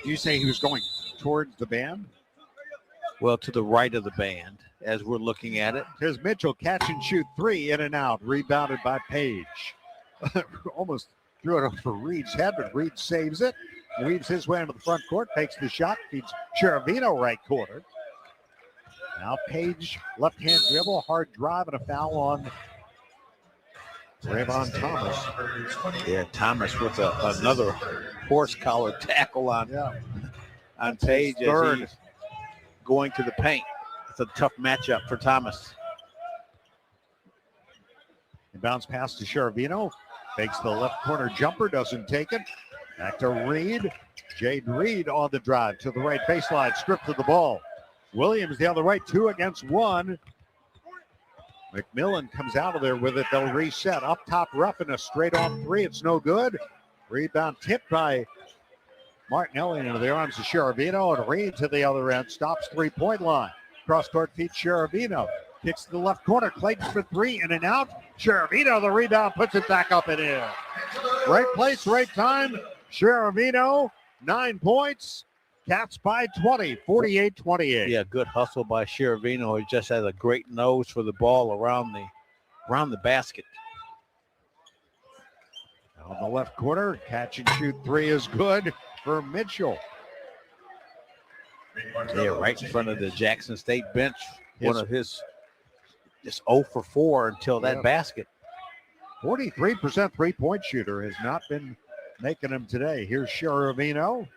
You say he was going towards the band? Well, to the right of the band as we're looking at it. Here's Mitchell, catch and shoot 3, in and out, rebounded by Page. Almost threw it over Reed's head, but Reed saves it. Weaves his way into the front court, takes the shot, feeds Cheravino right corner. Now Page, left-hand dribble, hard drive, and a foul on Rayvon Thomas. Yeah, Thomas with another horse collar tackle on Page as he's going to the paint. It's a tough matchup for Thomas. Bounce pass to Cheravino. Fakes the left corner jumper, doesn't take it. Back to Reed. Jade Reed on the drive to the right baseline, stripped of the ball. Williams the other way, 2 against 1. McMillan comes out of there with it. They'll reset. Up top, Ruffin, a straight on 3. It's no good. Rebound tipped by Martinelli into the arms of Cheravino, and Reed to the other end. Stops 3-point line. Cross-court feet Cheravino. Kicks to the left corner. Clayton for 3, in and out. Cheravino, the rebound, puts it back up and in. Right place, right time. Cheravino, 9 points. Cats by 20, 48-28. Yeah, good hustle by Cheravino. He just has a great nose for the ball around the basket. On the left corner, catch and shoot 3 is good for Mitchell. Yeah, right in front of the Jackson State bench. One of his just 0 for 4 until that basket. 43% three-point shooter, has not been making them today. Here's Cheravino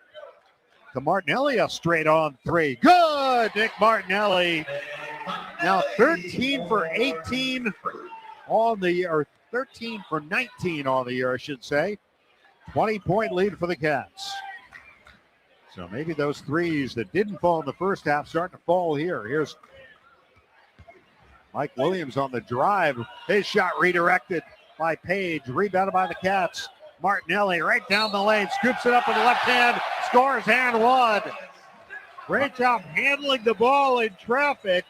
to Martinelli, a straight on 3. Good, Nick Martinelli. Now 13 for 18 on the year, or 13 for 19 on the year, I should say. 20-point lead for the Cats. So maybe those threes that didn't fall in the first half starting to fall here. Here's Mike Williams on the drive. His shot redirected by Page, rebounded by the Cats. Martinelli right down the lane, scoops it up with the left hand, scores hand 1. Great job handling the ball in traffic.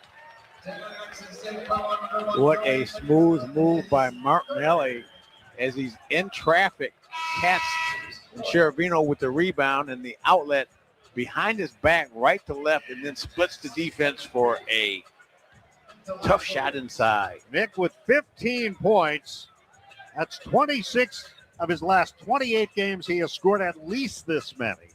What a smooth move by Martinelli as he's in traffic. Cats and Cheravino with the rebound and the outlet behind his back, right to left, and then splits the defense for a tough shot inside. Nick with 15 points. That's 26 of his last 28 games. He has scored at least this many.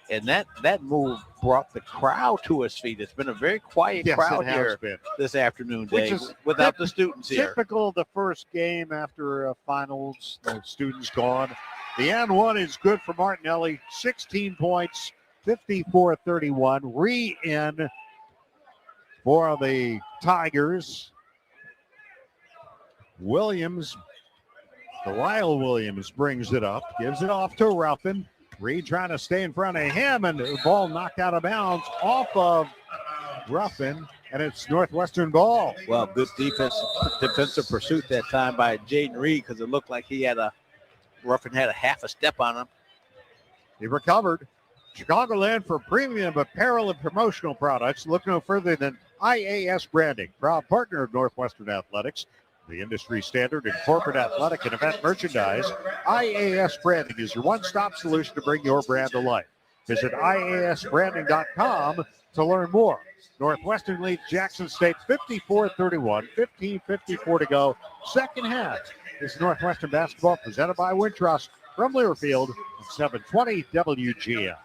And that move brought the crowd to his feet. It's been a very quiet crowd here this afternoon, Dave, which is without the students here. Typical of the first game after finals, the students gone. The and 1 is good for Martinelli. 16 points, 54-31. Re-in for the Tigers. Williams, Lyle Williams brings it up, gives it off to Ruffin. Reed trying to stay in front of him, and the ball knocked out of bounds off of Ruffin, and it's Northwestern ball. Well, good defensive pursuit that time by Jaden Reed, because it looked like Ruffin had a half a step on him. He recovered. Chicagoland for premium apparel and promotional products. Look no further than IAS Branding, proud partner of Northwestern Athletics. The industry standard in corporate athletic and event merchandise. IAS Branding is your one-stop solution to bring your brand to life. Visit IASbranding.com to learn more. Northwestern leads Jackson State 54-31, 15:54 to go. Second half. This is Northwestern basketball presented by Wintrust from Learfield at 720 WGN.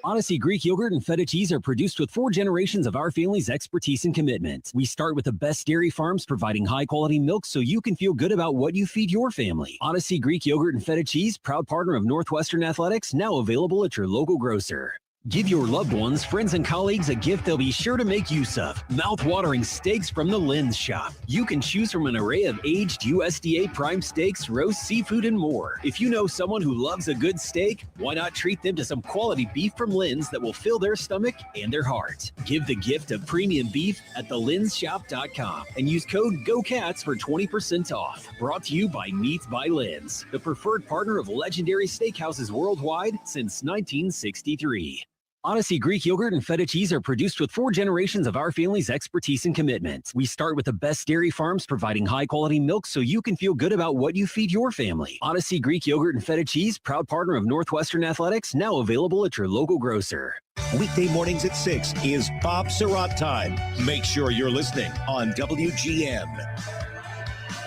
Odyssey Greek yogurt and feta cheese are produced with 4 generations of our family's expertise and commitment. We start with the best dairy farms providing high-quality milk so you can feel good about what you feed your family. Odyssey Greek yogurt and feta cheese, proud partner of Northwestern Athletics, now available at your local grocer. Give your loved ones, friends, and colleagues a gift they'll be sure to make use of. Mouth-watering steaks from the Lynn's Shop. You can choose from an array of aged USDA prime steaks, roast seafood, and more. If you know someone who loves a good steak, why not treat them to some quality beef from Lynn's that will fill their stomach and their heart? Give the gift of premium beef at thelynnshop.com and use code GOCATS for 20% off. Brought to you by Meats by Lynn's, the preferred partner of legendary steakhouses worldwide since 1963. Odyssey Greek yogurt and feta cheese are produced with 4 generations of our family's expertise and commitment. We start with the best dairy farms providing high-quality milk so you can feel good about what you feed your family. Odyssey Greek yogurt and feta cheese, proud partner of Northwestern Athletics, now available at your local grocer. Weekday mornings at 6 is Bob Surratt time. Make sure you're listening on WGN.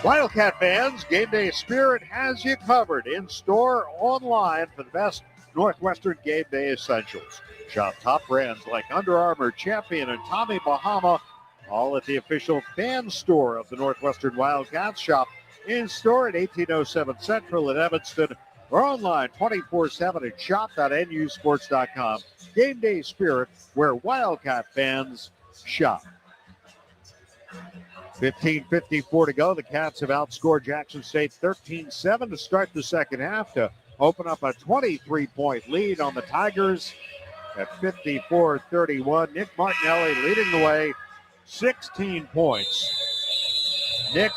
Wildcat fans, Game Day Spirit has you covered in store, online for the best Northwestern Game Day essentials. Shop top brands like Under Armour, Champion, and Tommy Bahama, all at the official fan store of the Northwestern Wildcats. Shop in store at 1807 Central in Evanston or online 24/7 at shop.nusports.com. Game Day Spirit, where Wildcat fans shop. 15:54 to go. The Cats have outscored Jackson State 13-7 to start the second half to open up a 23-point lead on the Tigers at 54-31. Nick Martinelli leading the way, 16 points. Nick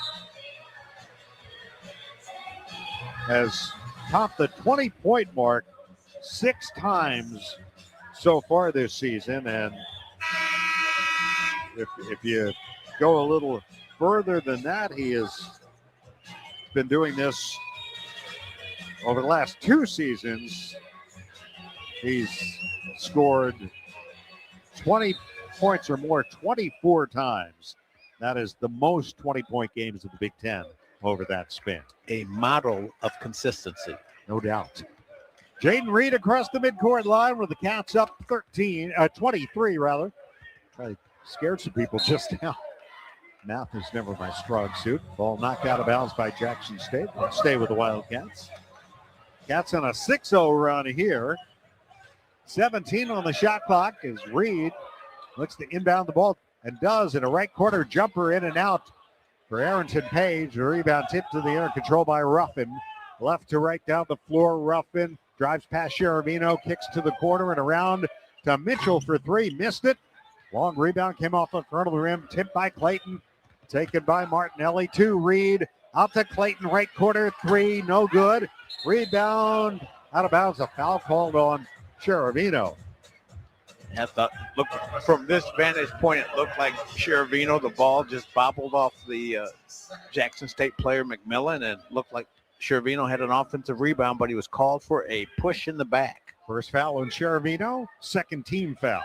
has topped the 20-point mark 6 times so far this season, and if you go a little further than that, he has been doing this over the last 2 seasons. He's scored 20 points or more 24 times. That is the most 20-point games of the Big Ten over that span. A model of consistency. No doubt. Jaden Reed across the midcourt line with the Cats up 23 rather. Probably scared some people just now. Math is never my strong suit. Ball knocked out of bounds by Jackson State. Let's stay with the Wildcats. Cats on a 6-0 run here. 17 on the shot clock as Reed looks to inbound the ball and does in a right corner jumper in and out for Arrington Page. The rebound tipped to the air, controlled by Ruffin. Left to right down the floor. Ruffin drives past Shervino, kicks to the corner and around to Mitchell for 3. Missed it. Long rebound came off the front of the rim. Tipped by Clayton. Taken by Martinelli. 2. Reed out to Clayton. Right corner. 3. No good. Rebound out of bounds. A foul called on Shervino. Look, from this vantage point, it looked like Shervino, the ball just bobbled off the Jackson State player McMillan, and looked like Shervino had an offensive rebound, but he was called for a push in the back. First foul on Shervino, second team foul.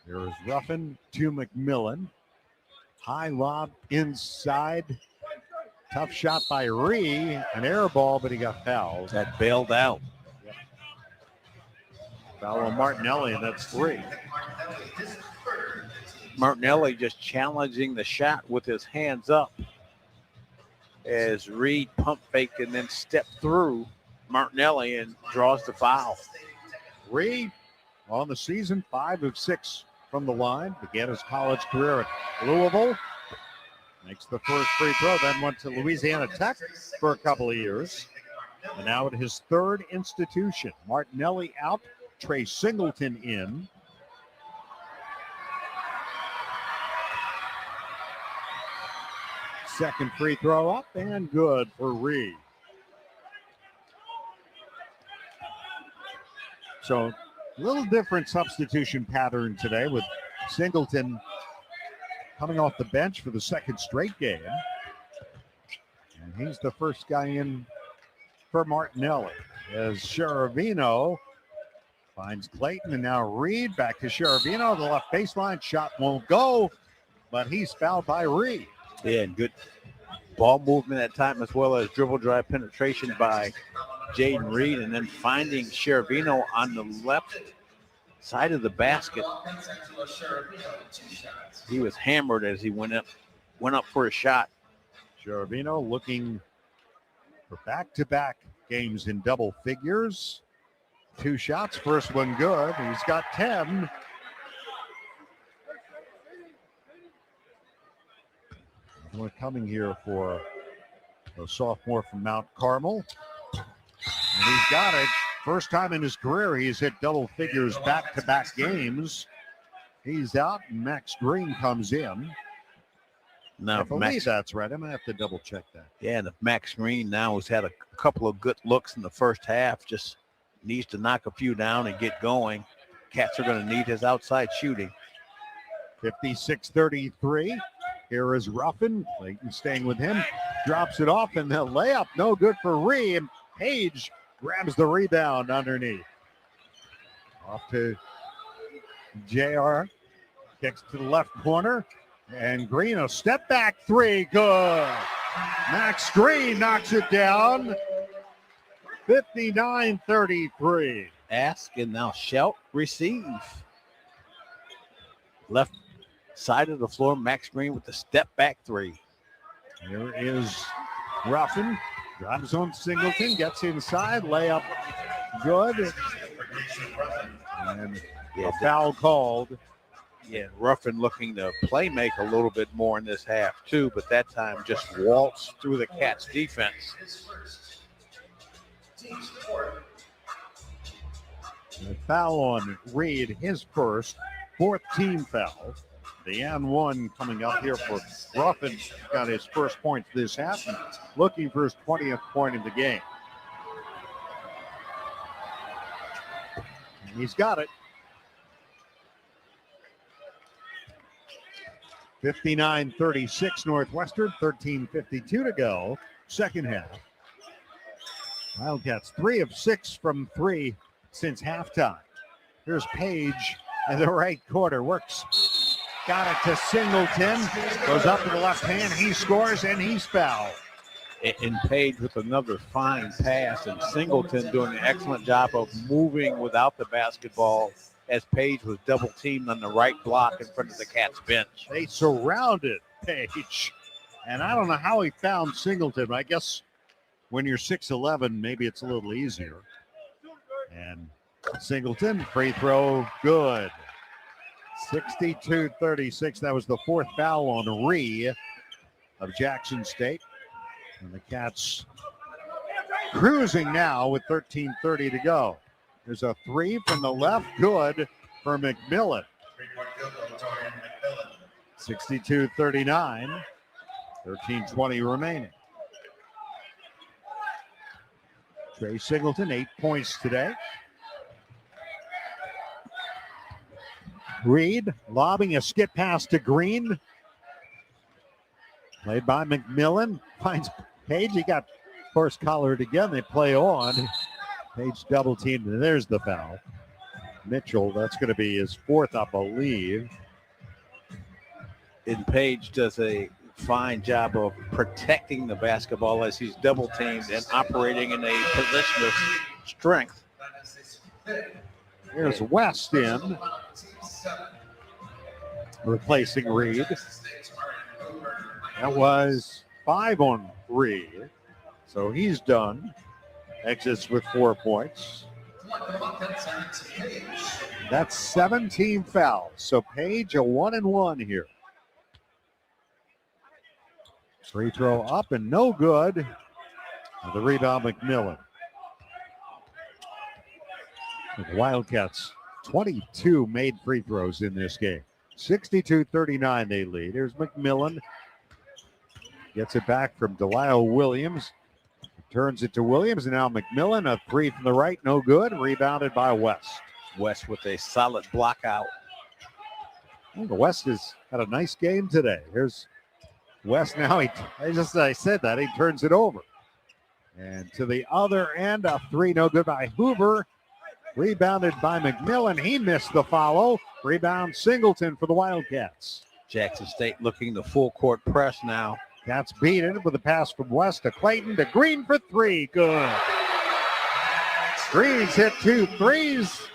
There is Ruffin to McMillan. High lob inside. Tough shot by Ree. An air ball, but he got fouled. That bailed out. Yep. Foul on Martinelli, and that's 3. Martinelli just challenging the shot with his hands up as Reed pump faked and then stepped through Martinelli and draws the foul. Reed on the season, 5 of 6 from the line. Began his college career at Louisville. Makes the first free throw, then went to Louisiana Tech for a couple of years. And now at his 3rd institution. Martinelli out, Trey Singleton in. Second free throw up and good for Reed. So a little different substitution pattern today with Singleton coming off the bench for the 2nd straight game. And he's the first guy in for Martinelli as Shervino finds Clayton, and now Reed back to Shervino. The left baseline shot won't go, but he's fouled by Reed. Yeah, and good ball movement at time, as well as dribble drive penetration by Jaden Reed, and then finding Shervino on the left side of the basket. He was hammered as he went up for a shot. Shervino looking for back-to-back games in double figures. 2 shots, first one good. He's got 10. We're coming here for a sophomore from Mount Carmel. And he's got it. First time in his career he's hit double figures back-to-back games. He's out. Max Green comes in. Now, I believe that's right. I'm going to have to double check that. Yeah, and if Max Green now has had a couple of good looks in the first half, just needs to knock a few down and get going. Cats are going to need his outside shooting. 56-33. Here is Ruffin. Clayton staying with him. Drops it off, and the layup no good for Ree. And Page grabs the rebound underneath. Off to JR. Kicks to the left corner. And Green, a step back 3. Good. Max Green knocks it down. 59-33. Ask and now Schelt receive. Left side of the floor, Max Green with the step back 3. Here is Ruffin. Drives on Singleton, gets inside, layup good. And a foul called. Yeah, Ruffin looking to play make a little bit more in this half too, but that time just waltzed through the Cats defense. A foul on Reed, his first, 4th team foul. The N1 coming up here for Ruffin. Got his first point this half and looking for his 20th point in the game. And he's got it. 59-36 Northwestern, 13:52 to go. Second half. Wildcats 3 of 6 from 3 since halftime. Here's Page in the right corner. Works. Got it to Singleton. Goes up to the left hand. He scores and he's fouled. And Page with another fine pass, and Singleton doing an excellent job of moving without the basketball as Page was double teamed on the right block in front of the Cats bench. They surrounded Page. And I don't know how he found Singleton. I guess when you're 6'11", maybe it's a little easier. And Singleton, free throw, good. 62-36. That was the 4th foul on Ree of Jackson State. And the Cats cruising now with 13:30 to go. There's a 3 from the left, good for McMillan. 62-39. 13:20 remaining. Trey Singleton, 8 points today. Reed lobbing a skip pass to Green. Played by McMillan. Finds Page. He got first collared again. They play on. Page double teamed. And there's the foul. Mitchell, that's going to be his 4th, I believe. And Page does a fine job of protecting the basketball as he's double teamed and operating in a position of strength. Here's West in, replacing Reed. That was 5 on Reed, so he's done. Exits with 4 points. That's 17 fouls, so Page a 1-and-1 here. Free throw up and no good. The rebound, McMillan. The Wildcats, 22 made free throws in this game. 62-39 they lead. Here's McMillan. Gets it back from Delisle Williams. Turns it to Williams, and now McMillan, a 3 from the right, no good. Rebounded by West. West with a solid block out. Well, the West has had a nice game today. Here's West now. I said that, he turns it over. And to the other end, a 3, no good by Hoover. Rebounded by McMillan. He missed the follow. Rebound Singleton for the Wildcats. Jackson State looking the full court press now. Cats beat it with a pass from West to Clayton to Green for 3. Good. Green's hit 2 threes.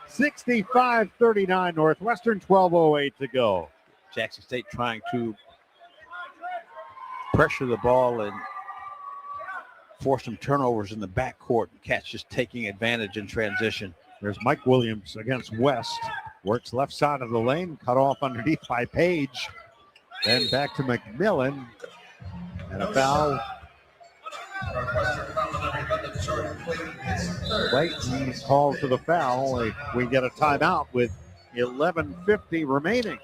65-39 Northwestern, 12:08 to go. Jackson State trying to pressure the ball and forced some turnovers in the backcourt. Cats just taking advantage in transition. There's Mike Williams against West. Works left side of the lane, cut off underneath by Page. Then back to McMillan. And a foul. Clayton called for the foul. We get a timeout with 11:50 remaining.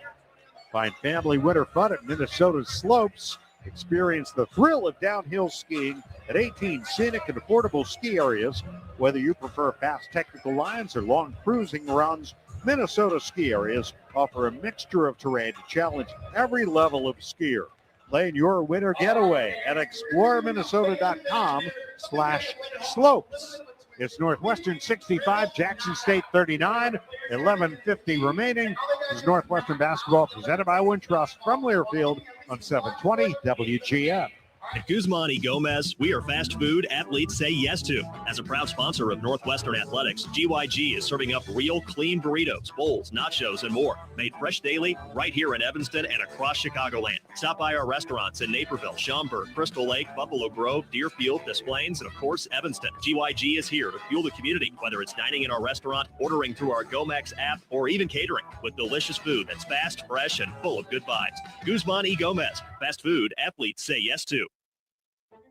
Find family winter fun at Minnesota's slopes. Experience the thrill of downhill skiing at 18 scenic and affordable ski areas. Whether you prefer fast technical lines or long cruising runs, Minnesota ski areas offer a mixture of terrain to challenge every level of skier. Plan your winter getaway at exploreminnesota.com/slopes. It's Northwestern 65, Jackson State 39, 11:50 remaining. This is Northwestern basketball presented by Wintrust from Learfield on 720 WGN. At Guzman y Gomez, we are fast food athletes say yes to. As a proud sponsor of Northwestern Athletics, GYG is serving up real clean burritos, bowls, nachos, and more. Made fresh daily right here in Evanston and across Chicagoland. Stop by our restaurants in Naperville, Schaumburg, Crystal Lake, Buffalo Grove, Deerfield, Des Plaines, and of course, Evanston. GYG is here to fuel the community, whether it's dining in our restaurant, ordering through our Gomex app, or even catering with delicious food that's fast, fresh, and full of good vibes. Guzman y Gomez, fast food athletes say yes to.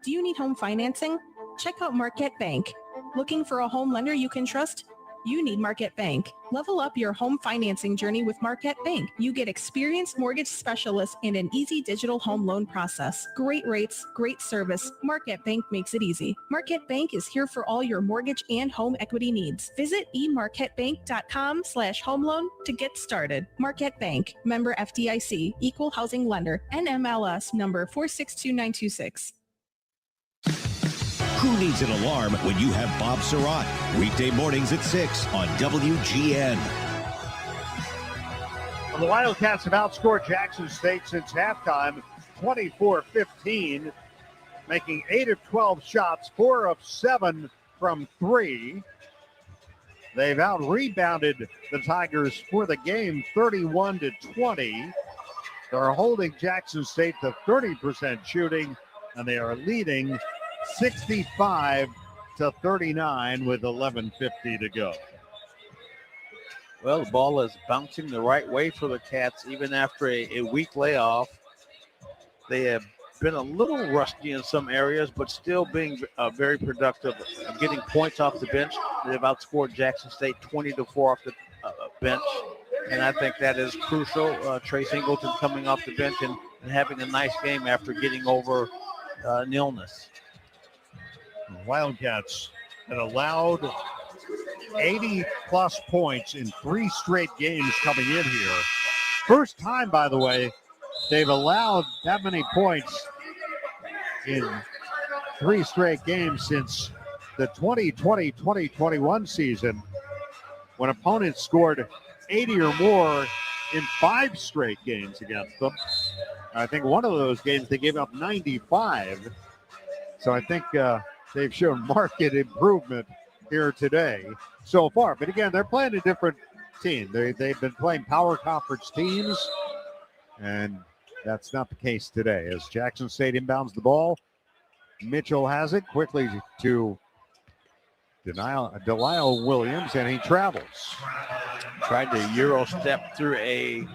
Do you need home financing? Check out Marquette Bank. Looking for a home lender you can trust? You need Marquette Bank. Level up your home financing journey with Marquette Bank. You get experienced mortgage specialists and an easy digital home loan process. Great rates, great service. Marquette Bank makes it easy. Marquette Bank is here for all your mortgage and home equity needs. Visit emarquettebank.com/home loan to get started. Marquette Bank, member FDIC, equal housing lender, NMLS number 462926. Who needs an alarm when you have Bob Surratt? Weekday mornings at 6 on WGN. Well, the Wildcats have outscored Jackson State since halftime, 24-15, making 8 of 12 shots, 4 of 7 from 3. They've out-rebounded the Tigers for the game, 31-20. They're holding Jackson State to 30% shooting, and they are leading 65-39 with 11:50 to go. Well, the ball is bouncing the right way for the Cats, even after a week layoff. They have been a little rusty in some areas, but still being very productive, getting points off the bench. They've outscored Jackson State 20-4 off the bench, and I think that is crucial. Trey Singleton coming off the bench and having a nice game after getting over an illness. Wildcats had allowed 80-plus points in 3 straight games coming in here. First time, by the way, they've allowed that many points in 3 straight games since the 2020-2021 season, when opponents scored 80 or more in 5 straight games against them. I think one of those games they gave up 95. So I think they've shown marked improvement here today so far. But again, they're playing a different team. They've been playing power conference teams, and that's not the case today. As Jackson State inbounds the ball, Mitchell has it quickly to Delisle Williams, and he travels. Tried to Euro step through a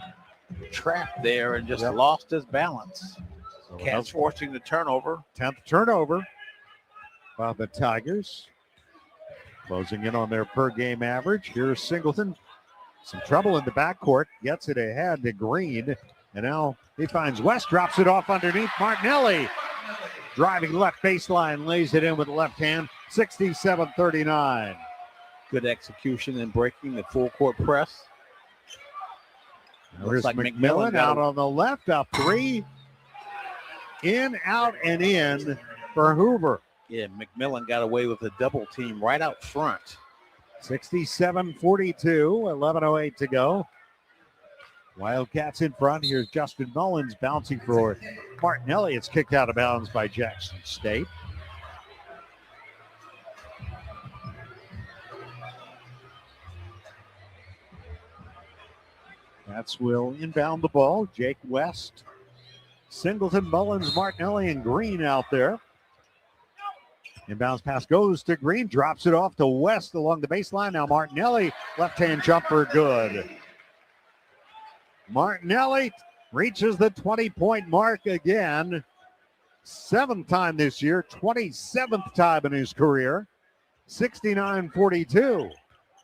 trap there and just lost his balance. So Cats forcing the turnover. 10th turnover by the Tigers. Closing in on their per-game average. Here's Singleton. Some trouble in the backcourt. Gets it ahead to Green. And now he finds West. Drops it off underneath Martinelli. Driving left baseline. Lays it in with the left hand. 67-39. Good execution in breaking the full court press. Here's like McMillan out on the left. Up 3. In, out, and in for Hoover. Yeah, McMillan got away with a double team right out front. 67-42, 11:08 to go. Wildcats in front. Here's Justin Mullins bouncing for Martinelli. It's kicked out of bounds by Jackson State. Cats will inbound the ball. Jake West, Singleton, Mullins, Martinelli, and Green out there. Inbounds pass goes to Green, drops it off to West along the baseline. Now Martinelli, left-hand jumper, good. Martinelli reaches the 20-point mark again. 7th time this year, 27th time in his career. 69-42.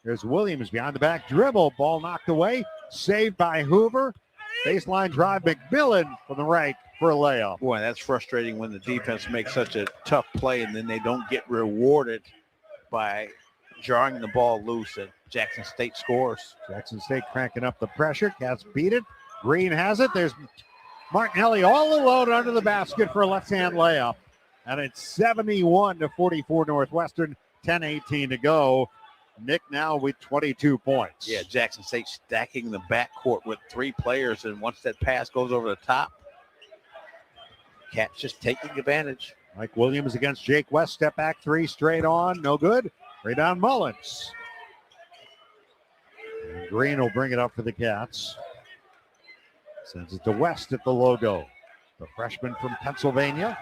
There's Williams behind the back dribble. Ball knocked away. Saved by Hoover. Baseline drive, McMillan from the right for a layup. Boy, that's frustrating when the defense makes such a tough play and then they don't get rewarded by jarring the ball loose, and Jackson State scores. Jackson State cranking up the pressure. Cats beat it. Green has it. There's Martinelli all alone under the basket for a left-hand layup. And it's 71-44 Northwestern. 10:18 to go. Nick now with 22 points. Yeah, Jackson State stacking the backcourt with 3 players, and once that pass goes over the top, Cats just taking advantage. Mike Williams against Jake West. Step back 3 straight on. No good. Rebound Mullins. And Green will bring it up for the Cats. Sends it to West at the logo. The freshman from Pennsylvania.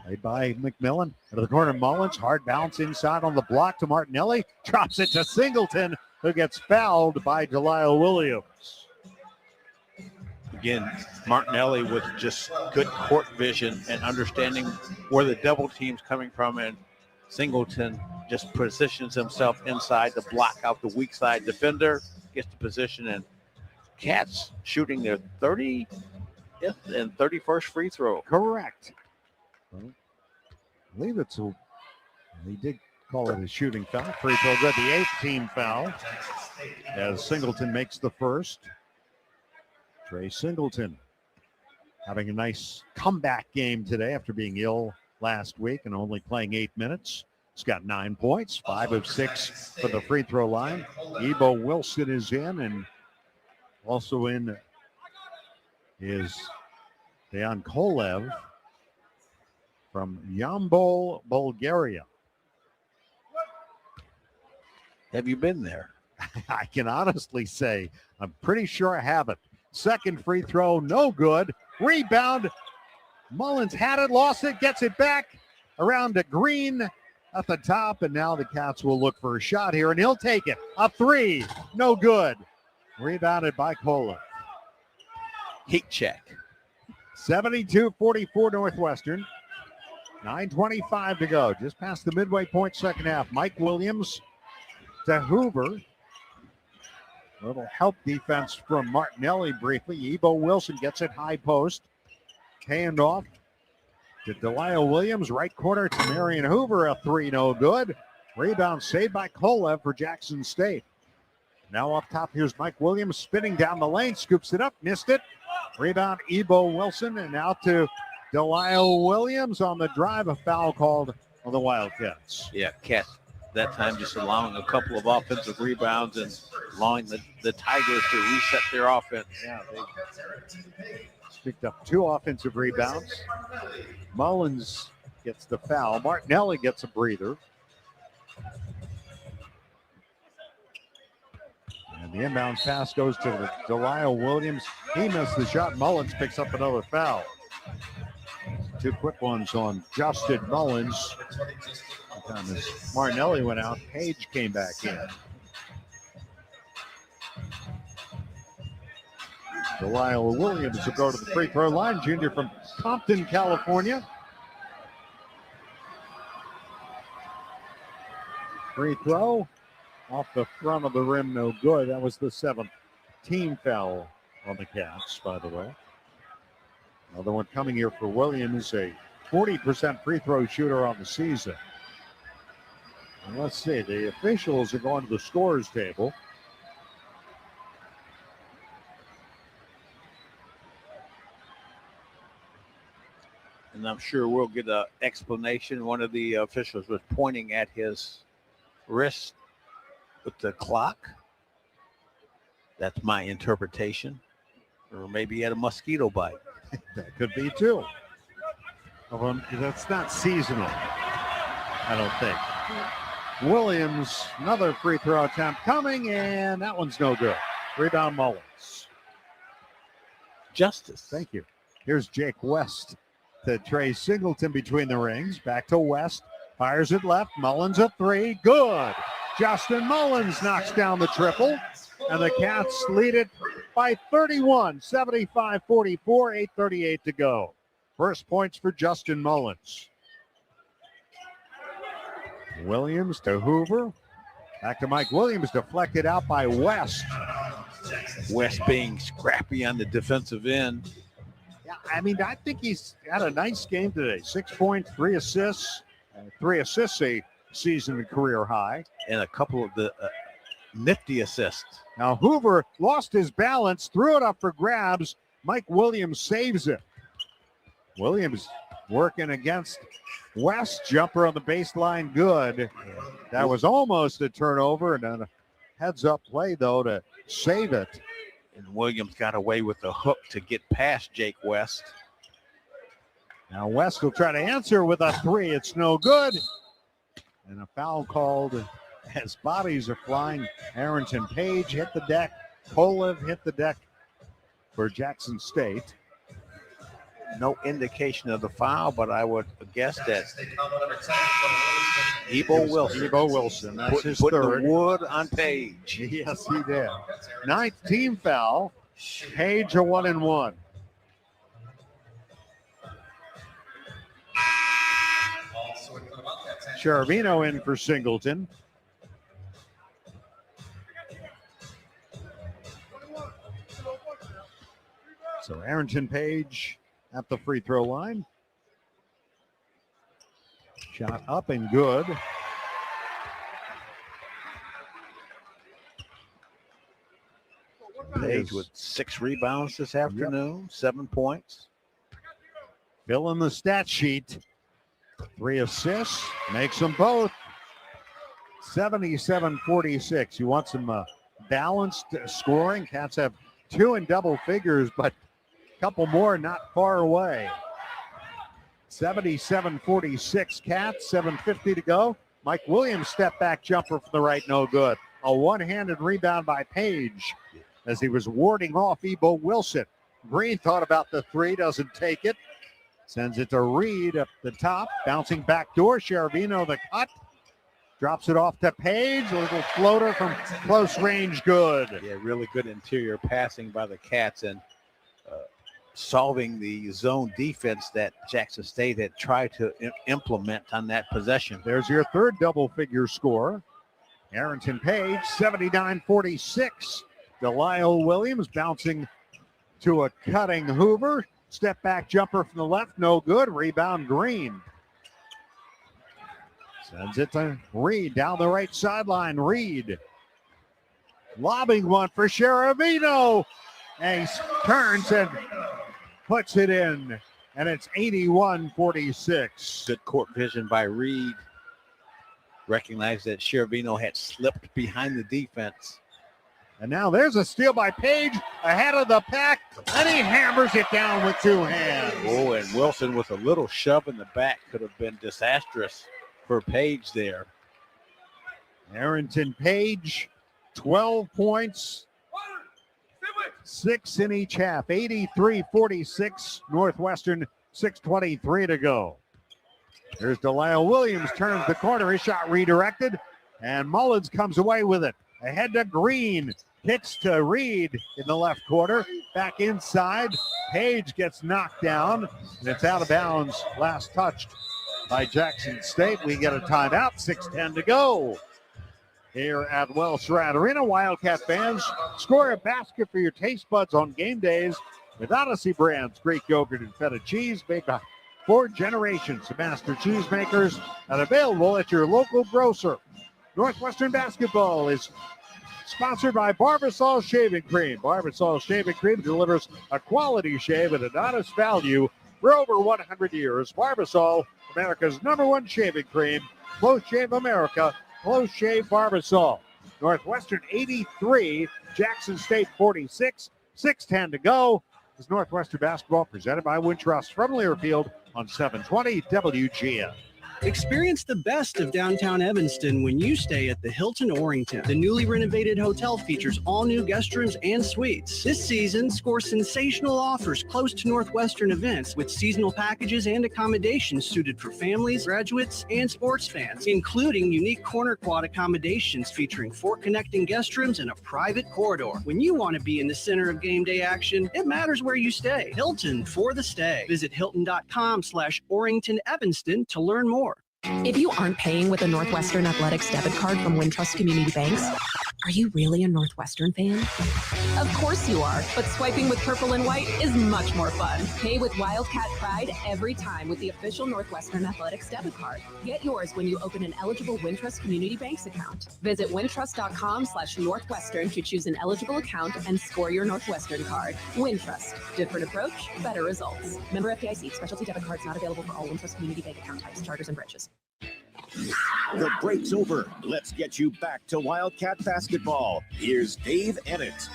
Played by McMillan. Into the corner, Mullins. Hard bounce inside on the block to Martinelli. Drops it to Singleton, who gets fouled by Delisle Williams. Again, Martinelli with just good court vision and understanding where the double team's coming from, and Singleton just positions himself inside to block out the weak side defender, gets the position, and Cats shooting their 30th and 31st free throw. Correct. Well, I believe he did call it a shooting foul. Free throw good. The 8th team foul as Singleton makes the first. Trey Singleton having a nice comeback game today after being ill last week and only playing 8 minutes. He's got 9 points, 5 of 6 for the free throw line. Ebo Wilson is in, and also in is Dejan Kolev from Yambol, Bulgaria. Have you been there? I can honestly say I'm pretty sure I haven't. Second free throw, no good. Rebound. Mullins had it, lost it, gets it back around to Green at the top, and now the Cats will look for a shot here, and he'll take it. A 3, no good. Rebounded by Kolev. Heat check. 72-44 Northwestern. 9:25 to go. Just past the midway point, second half. Mike Williams to Hoover. A little help defense from Martinelli briefly. Ebo Wilson gets it high post. Hand off to Delisle Williams. Right corner to Marion Hoover. A 3, no good. Rebound saved by Kolev for Jackson State. Now up top, here's Mike Williams spinning down the lane. Scoops it up, missed it. Rebound Ebo Wilson, and out to Delisle Williams on the drive. A foul called on the Wildcats. Yeah, Cats that time just allowing a couple of offensive rebounds and allowing the Tigers to reset their offense. Yeah, they picked up 2 offensive rebounds. Mullins gets the foul. Martinelli gets a breather. And the inbound pass goes to Delisle Williams. He missed the shot. Mullins picks up another foul. 2 quick ones on Justin Mullins. As Martinelli went out, Page came back in. Delisle Williams will go to the free throw line. Junior from Compton, California. Free throw off the front of the rim, no good. That was the 7th team foul on the Cats, by the way. Another one coming here for Williams, a 40% free throw shooter on the season. And let's see, the officials are going to the scorers table. And I'm sure we'll get an explanation. One of the officials was pointing at his wrist with the clock. That's my interpretation. Or maybe he had a mosquito bite. That could be too. Well, that's not seasonal, I don't think. Williams, another free throw attempt coming, and that one's no good. Rebound Mullins. Justice. Thank you. Here's Jake West to Trey Singleton between the rings. Back to West. Fires it left. Mullins a three. Good. Justin Mullins knocks down the triple. And the Cats lead it by 31, 75-44, 8:38 to go. First points for Justin Mullins. Williams to Hoover. Back to Mike Williams, deflected out by West. West being scrappy on the defensive end. Yeah, I mean, I think he's had a nice game today. 6 points, 3 assists. 3 assists a season career high. And a couple of the nifty assists. Now Hoover lost his balance, threw it up for grabs. Mike Williams saves it. Williams working against West. Jumper on the baseline, good. That was almost a turnover, and then a heads-up play, though, to save it. And Williams got away with the hook to get past Jake West. Now West will try to answer with a three. It's no good. And a foul called as bodies are flying. Arrington Page hit the deck. Kolev hit the deck for Jackson State. No indication of the foul, but I would guess that Ebo Wilson. That's his put third. The wood on Page. Yes, he did. Ninth team foul. Page a 1-and-1. Cheravino in for Singleton. So Arrington Page at the free throw line. Shot up and good. Page with 6 rebounds this afternoon, 7 points. Fill in the stat sheet. 3 assists, makes them both. 77-46. You want some balanced scoring. Cats have 2 in double figures, but a couple more not far away. 77-46 Cats, 7:50 to go. Mike Williams step back jumper from the right, no good. A one-handed rebound by Page as he was warding off Ebo Wilson. Green thought about the three, doesn't take it. Sends it to Reed up the top, bouncing back door. Cheravino the cut. Drops it off to Page. A little floater from close range, good. Yeah, really good interior passing by the Cats and solving the zone defense that Jackson State had tried to implement on that possession. There's your third double-figure score. Arrington Page, 79-46. Delisle Williams bouncing to a cutting Hoover. Step back jumper from the left, no good. Rebound Green. Sends it to Reed down the right sideline. Reed lobbing one for Cheravino. And he turns and puts it in. And it's 81-46. Good court vision by Reed. Recognized that Cheravino had slipped behind the defense. And now there's a steal by Page ahead of the pack, and he hammers it down with 2 hands. Oh, and Wilson with a little shove in the back could have been disastrous for Page there. Arrington Page, 12 points, 6 in each half, 83-46. Northwestern, 6:23 to go. There's Delisle Williams, turns the corner, his shot redirected, and Mullins comes away with it. Ahead to Green, kicks to Reed in the left corner, back inside. Page gets knocked down, and it's out of bounds. Last touched by Jackson State. We get a timeout, 6:10 to go. Here at Wells Surratt Arena, Wildcat fans, score a basket for your taste buds on game days with Odyssey Brands, Greek yogurt and feta cheese, made by 4 generations of master cheesemakers, and available at your local grocer. Northwestern basketball is sponsored by Barbasol Shaving Cream. Barbasol Shaving Cream delivers a quality shave at an honest value for over 100 years. Barbasol, America's #1 shaving cream. Close Shave America, Close Shave Barbasol. Northwestern 83, Jackson State 46, 6:10 to go. This is Northwestern basketball presented by Wintrust from Learfield on 720 WGN. Experience the best of downtown Evanston when you stay at the Hilton Orrington. The newly renovated hotel features all new guest rooms and suites. This season, score sensational offers close to Northwestern events with seasonal packages and accommodations suited for families, graduates, and sports fans, including unique corner quad accommodations featuring 4 connecting guest rooms and a private corridor. When you want to be in the center of game day action, it matters where you stay. Hilton for the stay. Visit hilton.com/Orrington Evanston to learn more. If you aren't paying with a Northwestern Athletics debit card from Wintrust Community Banks, are you really a Northwestern fan? Of course you are, but swiping with purple and white is much more fun. Pay with Wildcat Pride every time with the official Northwestern Athletics debit card. Get yours when you open an eligible Wintrust Community Banks account. Visit wintrust.com/Northwestern to choose an eligible account and score your Northwestern card. Wintrust. Different approach, better results. Member FDIC. Specialty debit cards not available for all Wintrust Community Bank account types, charters, and branches. The break's over. Let's get you back to Wildcat basketball. Here's Dave Ennett.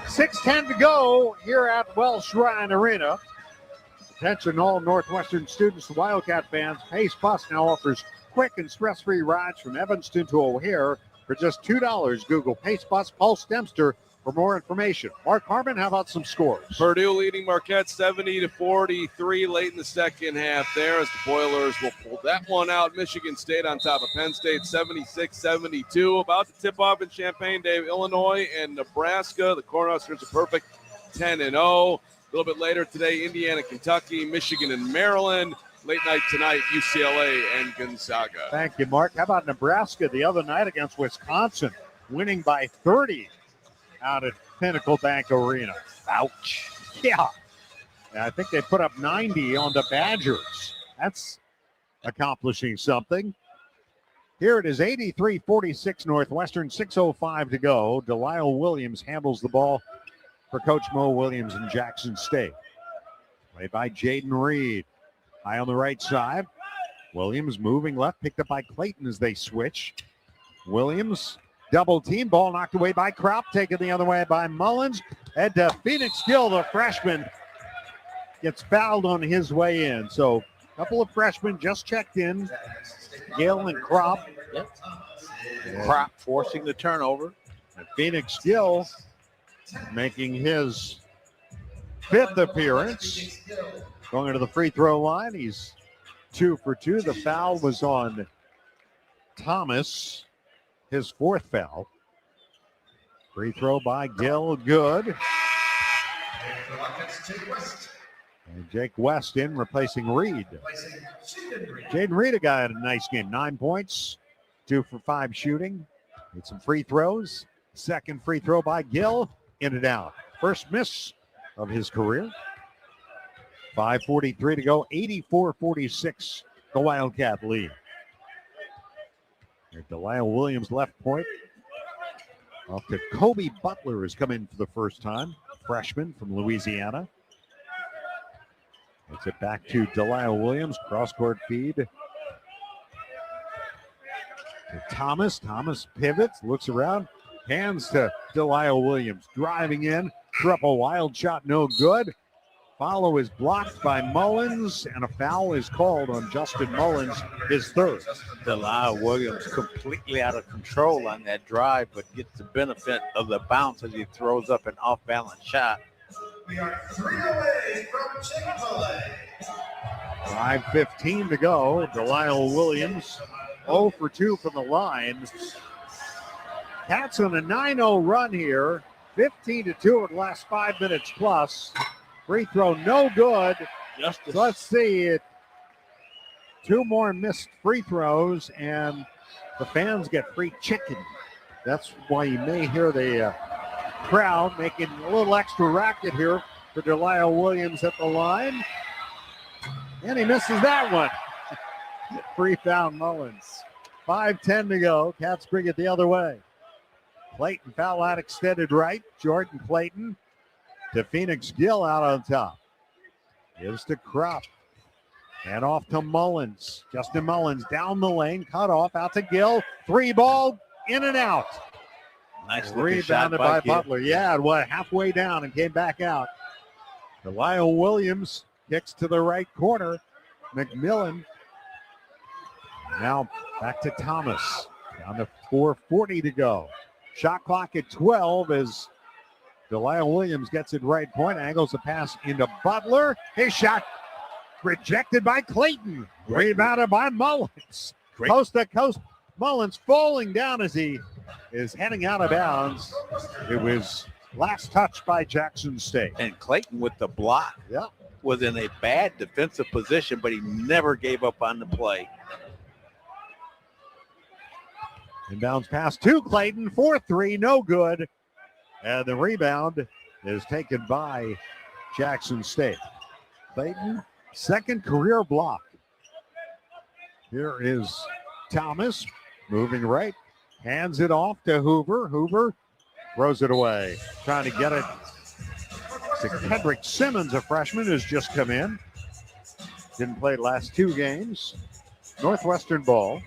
6:10 to go here at Welsh Ryan Arena. Attention all Northwestern students and Wildcat fans. Pace Bus now offers quick and stress-free rides from Evanston to O'Hare for just $2. Google Pace Bus Pulse Dempster for more information. Mark Harmon, how about some scores? Purdue leading Marquette 70-43 late in the second half there as the Boilers will pull that one out. Michigan State on top of Penn State 76-72. About to tip off in Champaign, Dave. Illinois and Nebraska. The Cornhuskers are perfect 10-0. A little bit later today, Indiana, Kentucky, Michigan, and Maryland. Late night tonight, UCLA and Gonzaga. Thank you, Mark. How about Nebraska the other night against Wisconsin, winning by 30 out at Pinnacle Bank Arena. Ouch. Yeah. I think they put up 90 on the Badgers. That's accomplishing something. Here it is, 83-46 Northwestern, 6:05 to go. Delisle Williams handles the ball for Coach Mo Williams in Jackson State. Played by Jaden Reed. High on the right side. Williams moving left, picked up by Clayton as they switch. Williams, double team, ball knocked away by Kropp, taken the other way by Mullins. And Phoenix Gill, the freshman, gets fouled on his way in. So a couple of freshmen just checked in. Gill and Kropp. Yep. Kropp forcing the turnover. And Phoenix Gill making his 5th appearance. Going to the free throw line. He's 2 for 2. The foul was on Thomas. His 4th foul. Free throw by Gill, good. And Jake West in, replacing Reed. Jaden Reed got a nice game. 9 points, 2 for 5 shooting. Made some free throws. Second free throw by Gill, in and out. First miss of his career. 5:43 to go, 84-46, the Wildcat lead. Delisle Williams left point. Off to Kobe Butler has come in for the first time. Freshman from Louisiana. It's it back to Delisle Williams. Cross-court feed to Thomas. Thomas pivots, looks around, hands to Delisle Williams. Driving in, threw up a wild shot, no good. Follow is blocked by Mullins, and a foul is called on Justin Mullins, his 3rd. Delisle Williams completely out of control on that drive, but gets the benefit of the bounce as he throws up an off-balance shot. We are 3 away from Chick-fil-A. 5:15 to go. Delisle Williams 0 for 2 from the line. Cats on a 9-0 run here. 15-2 in the last 5 minutes plus. Free throw no good. So let's see. 2 more missed free throws, and the fans get free chicken. That's why you may hear the crowd making a little extra racket here for Delisle Williams at the line. And he misses that one. Free foul Mullins. 5:10 to go. Cats bring it the other way. Clayton foul out extended right. Jordan Clayton to Phoenix Gill out on top. Gives to Kropp. And off to Mullins. Justin Mullins down the lane. Cut off out to Gill. 3 ball in and out. Nice rebounded by Butler. Yeah, halfway down and came back out. Delisle Williams kicks to the right corner. McMillan. Now back to Thomas. Down to 4:40 to go. Shot clock at 12 as Delisle Williams gets it right point. Angles the pass into Butler. His shot rejected by Clayton. Rebounded by Mullins. Coast to coast. Mullins falling down as he is heading out of bounds. It was last touch by Jackson State. And Clayton with the block. Yeah. Was in a bad defensive position, but he never gave up on the play. Inbounds pass to Clayton. 4-3, no good. And the rebound is taken by Jackson State. Clayton, second career block. Here is Thomas moving right. Hands it off to Hoover. Hoover throws it away. Trying to get it to Kendrick Simmons, a freshman who's just come in. Didn't play the last 2 games. Northwestern ball.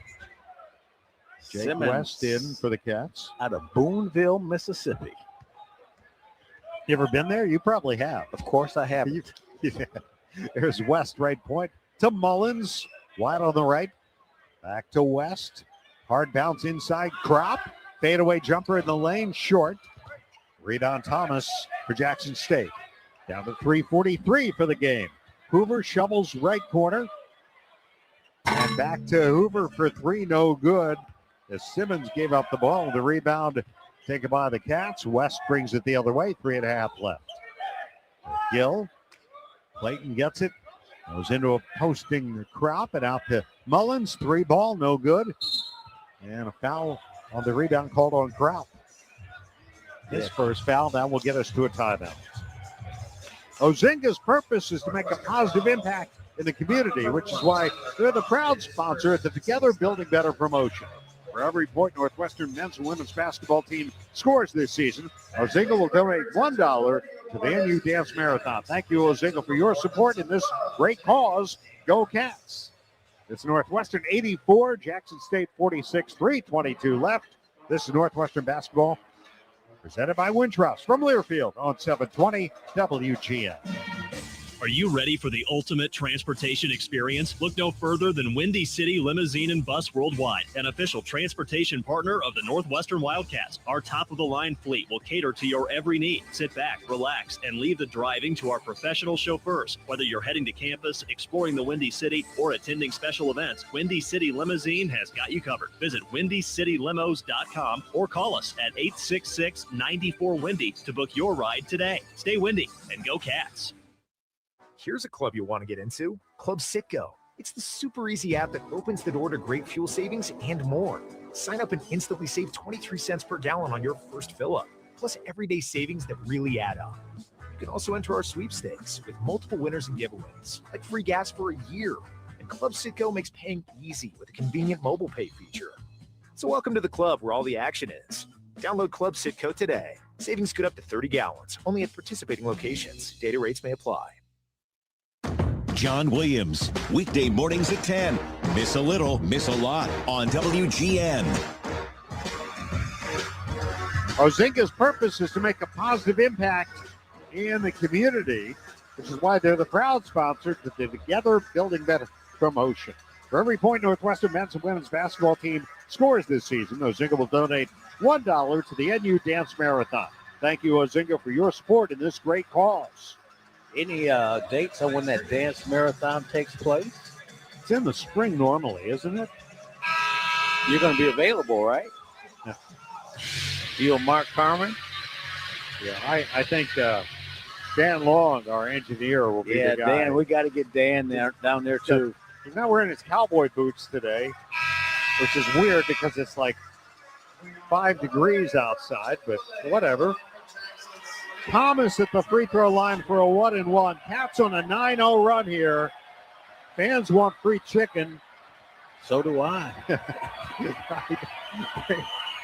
Jake Simmons West in for the Cats. Out of Boonville, Mississippi. You ever been there? You probably have. Of course I have. Yeah. There's West, right point to Mullins. Wide on the right. Back to West. Hard bounce inside. Crop. Fadeaway jumper in the lane. Short. Rebound Thomas for Jackson State. Down to 3:43 for the game. Hoover shovels right corner. And back to Hoover for 3. No good. As Simmons gave up the ball. The rebound taken by the Cats. West brings it the other way. 3.5 left. Gill. Clayton gets it. Goes into a posting Crop and out to Mullins. 3 ball. No good. And a foul on the rebound called on Crop. His first foul. That will get us to a timeout. Ozinga's purpose is to make a positive impact in the community, which is why they're the proud sponsor at the Together Building Better promotion. For every point Northwestern men's and women's basketball team scores this season, Ozinga will donate $1 to the NU Dance Marathon. Thank you, Ozinga, for your support in this great cause. Go Cats. It's Northwestern 84, Jackson State 46, 3:22 left. This is Northwestern basketball presented by Wintrust from Learfield on 720 WGN. Are you ready for the ultimate transportation experience? Look no further than Windy City Limousine and Bus Worldwide, an official transportation partner of the Northwestern Wildcats. Our top-of-the-line fleet will cater to your every need. Sit back, relax, and leave the driving to our professional chauffeurs. Whether you're heading to campus, exploring the Windy City, or attending special events, Windy City Limousine has got you covered. Visit WindyCityLimos.com or call us at 866-94-WINDY to book your ride today. Stay windy and go Cats. Here's a club you want to get into, Club Citgo. It's the super easy app that opens the door to great fuel savings and more. Sign up and instantly save 23 cents per gallon on your first fill up, plus everyday savings that really add up. You can also enter our sweepstakes with multiple winners and giveaways, like free gas for a year. And Club Citgo makes paying easy with a convenient mobile pay feature. So welcome to the club where all the action is. Download Club Citgo today. Savings good up to 30 gallons, only at participating locations. Data rates may apply. John Williams, weekday mornings at 10. Miss a little, miss a lot on WGN. Ozinga's purpose is to make a positive impact in the community, which is why they're the proud sponsor to the Together Building Better promotion. For every point Northwestern men's and women's basketball team scores this season, Ozinga will donate $1 to the NU Dance Marathon. Thank you, Ozinga, for your support in this great cause. Any dates on when that dance marathon takes place? It's in the spring normally, isn't it? You're going to be available, right? Yeah. You and Mark Carmen? Yeah, I think Dan Long, our engineer, will be the guy. Dan, we got to get Dan down there too. He's not wearing his cowboy boots today, which is weird because it's like 5 degrees outside, but whatever. Thomas at the free throw line for a 1-and-1. Cats on a 9-0 run here. Fans want free chicken. So do I.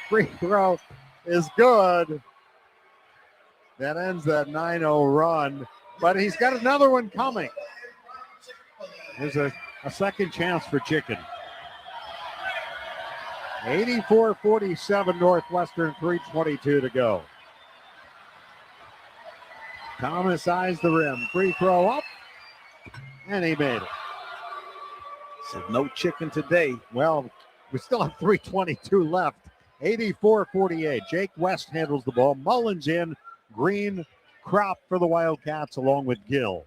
Free throw is good. That ends that 9-0 run. But he's got another one coming. There's a second chance for chicken. 84-47 Northwestern, 3:22 to go. Thomas eyes the rim. Free throw up. And he made it. So no chicken today. Well, we still have 3:22 left. 84-48. Jake West handles the ball. Mullins in. Green, Crop for the Wildcats along with Gill.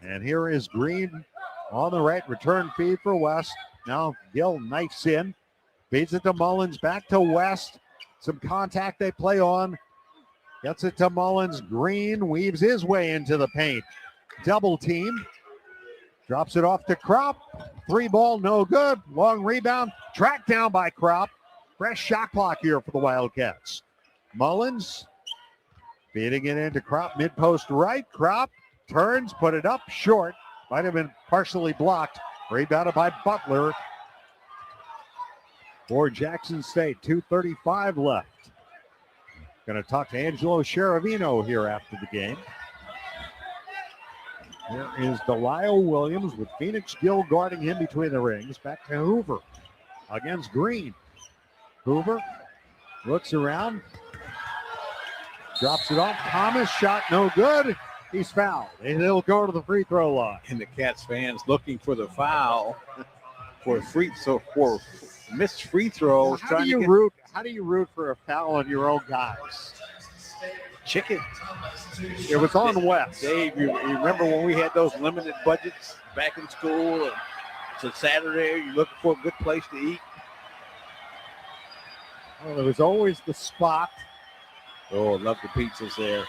And here is Green on the right. Return feed for West. Now Gill knifes in. Feeds it to Mullins. Back to West. Some contact they play on. Gets it to Mullins. Green weaves his way into the paint. Double team. Drops it off to Crop. 3-ball, no good. Long rebound. Tracked down by Crop. Fresh shot clock here for the Wildcats. Mullins feeding it into Crop. Mid-post right. Crop turns, put it up short. Might have been partially blocked. Rebounded by Butler for Jackson State. 2:35 left. Going to talk to Angelo Cheravino here after the game. Here is Delisle Williams with Phoenix Gill guarding him between the rings. Back to Hoover against Green. Hoover looks around. Drops it off. Thomas shot no good. He's fouled. And he'll go to the free throw line. And the Cats fans looking for the foul for missed free throws. How do you root for a foul on your own guys? Chicken. It was on West. Dave, you remember when we had those limited budgets back in school? And it's a Saturday. You're looking for a good place to eat. Well, there was always the spot. Oh, love the pizzas there.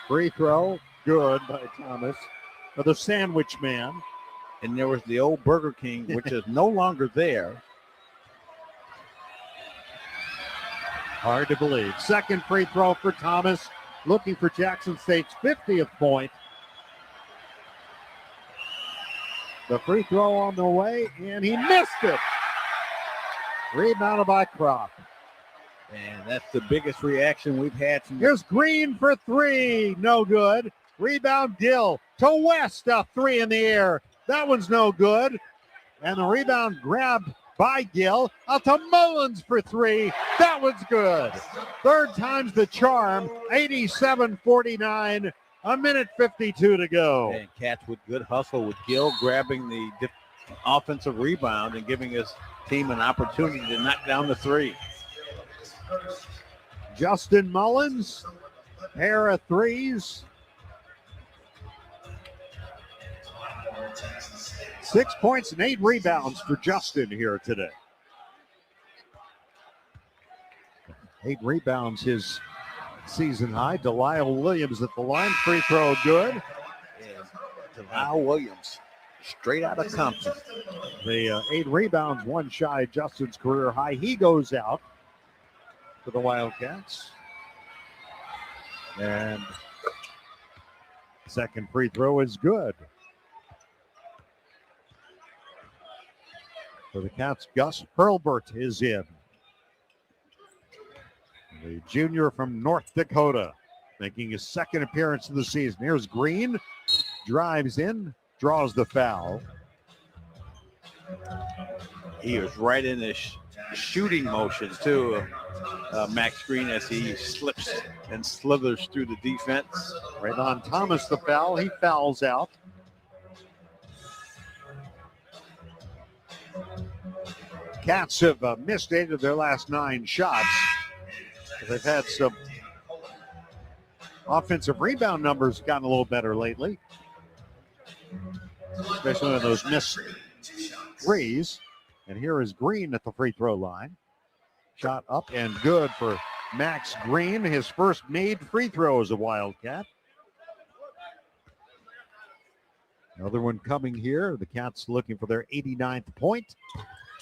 Free throw, good by Thomas. For the sandwich man. And there was the old Burger King, which is no longer there. Hard to believe. Second free throw for Thomas. Looking for Jackson State's 50th point. The free throw on the way, and he missed it. Rebounded by Crop. And that's the biggest reaction we've had from Here's Green for three. No good. Rebound Gill to West. A three in the air. That one's no good. And the rebound grabbed by Gill. Out to Mullins for three. That one's good. Third time's the charm. 87-49. A minute 52 to go. And Cats with good hustle with Gill grabbing the offensive rebound and giving his team an opportunity to knock down the three. Justin Mullins, pair of threes. 6 points and 8 rebounds for Justin here today. 8 rebounds, his season high. Delisle Williams at the line. Free throw good. Delisle Williams, straight out of Compton. The 8 rebounds, one shy of Justin's career high. He goes out for the Wildcats. And second free throw is good. For the Cats, Gus Hurlbert is in. The junior from North Dakota, making his second appearance of the season. Here's Green, drives in, draws the foul. He was right in the shooting motion, too, Max Green, as he slips and slithers through the defense. Right on Thomas, the foul. He fouls out. Cats have missed 8 of their last 9 shots. They've had some offensive rebound numbers gotten a little better lately, especially on those missed threes. And here is Green at the free throw line. Shot up and good for Max Green. His first made free throw as a Wildcat. Another one coming here. The Cats looking for their 89th point.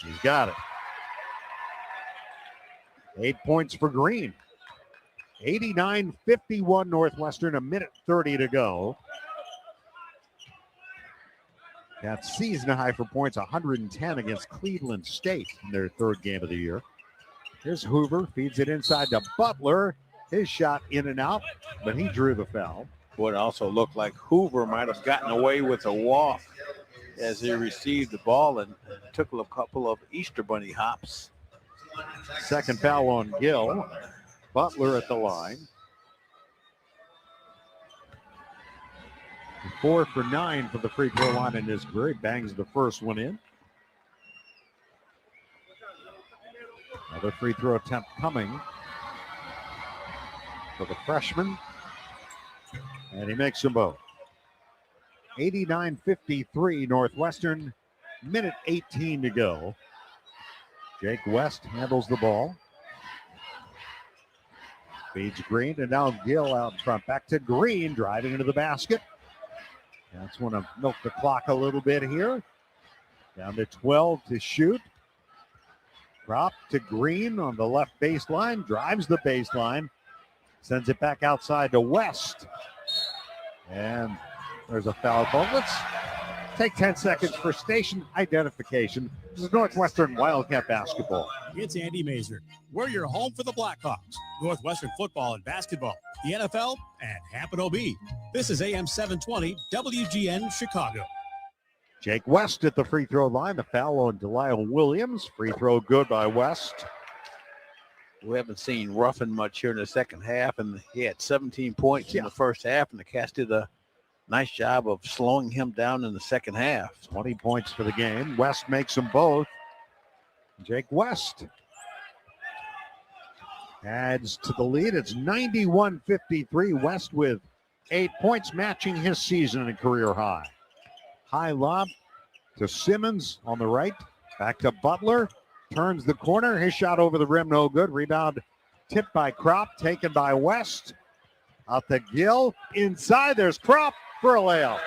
He's got it. 8 points for Green. 89-51 Northwestern, a minute 30 to go. Cats season high for points, 110 against Cleveland State in their third game of the year. Here's Hoover, feeds it inside to Butler. His shot in and out, but he drew the foul. Would also look like Hoover might have gotten away with a walk as he received the ball and took a couple of Easter Bunny hops. Second foul on Gill. Butler at the line. 4 for 9 for the free throw line in his career. He bangs the first one in. Another free throw attempt coming for the freshman. And he makes them both. 89-53 Northwestern, minute 18 to go. Jake West handles the ball. Feeds Green, and now Gill out in front. Back to Green, driving into the basket. That's want to milk the clock a little bit here. Down to 12 to shoot. Drop to Green on the left baseline, drives the baseline, sends it back outside to West. And there's a foul call. Let's take 10 seconds for station identification. This is Northwestern Wildcat basketball. It's Andy Mazer. We're your home for the Blackhawks, Northwestern football and basketball, the NFL, and Hampton OB. This is AM 720 WGN Chicago. Jake West at the free throw line. The foul on Delisle Williams. Free throw good by West. We haven't seen Ruffin much here in the second half, and he had 17 points in the first half, and the Cats did a nice job of slowing him down in the second half. 20 points for the game. West makes them both. Jake West adds to the lead. It's 91-53. West with 8 points, matching his season and career high. High lob to Simmons on the right. Back to Butler. Turns the corner. His shot over the rim, no good. Rebound tipped by Kropp, taken by West. Out to Gill. Inside, there's Kropp for a layup.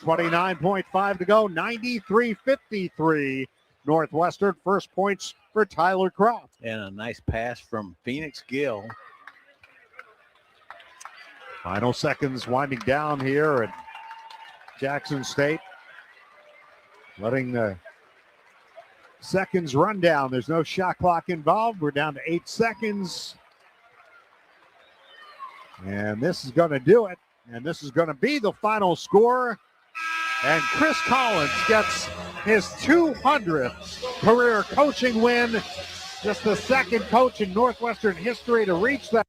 29.5 to go. 93-53. Northwestern. First points for Tyler Kropp. And a nice pass from Phoenix Gill. Final seconds winding down here at Jackson State. Letting the seconds run down. There's no shot clock involved. We're down to 8 seconds. And this is going to do it. And this is going to be the final score. And Chris Collins gets his 200th career coaching win. Just the second coach in Northwestern history to reach that.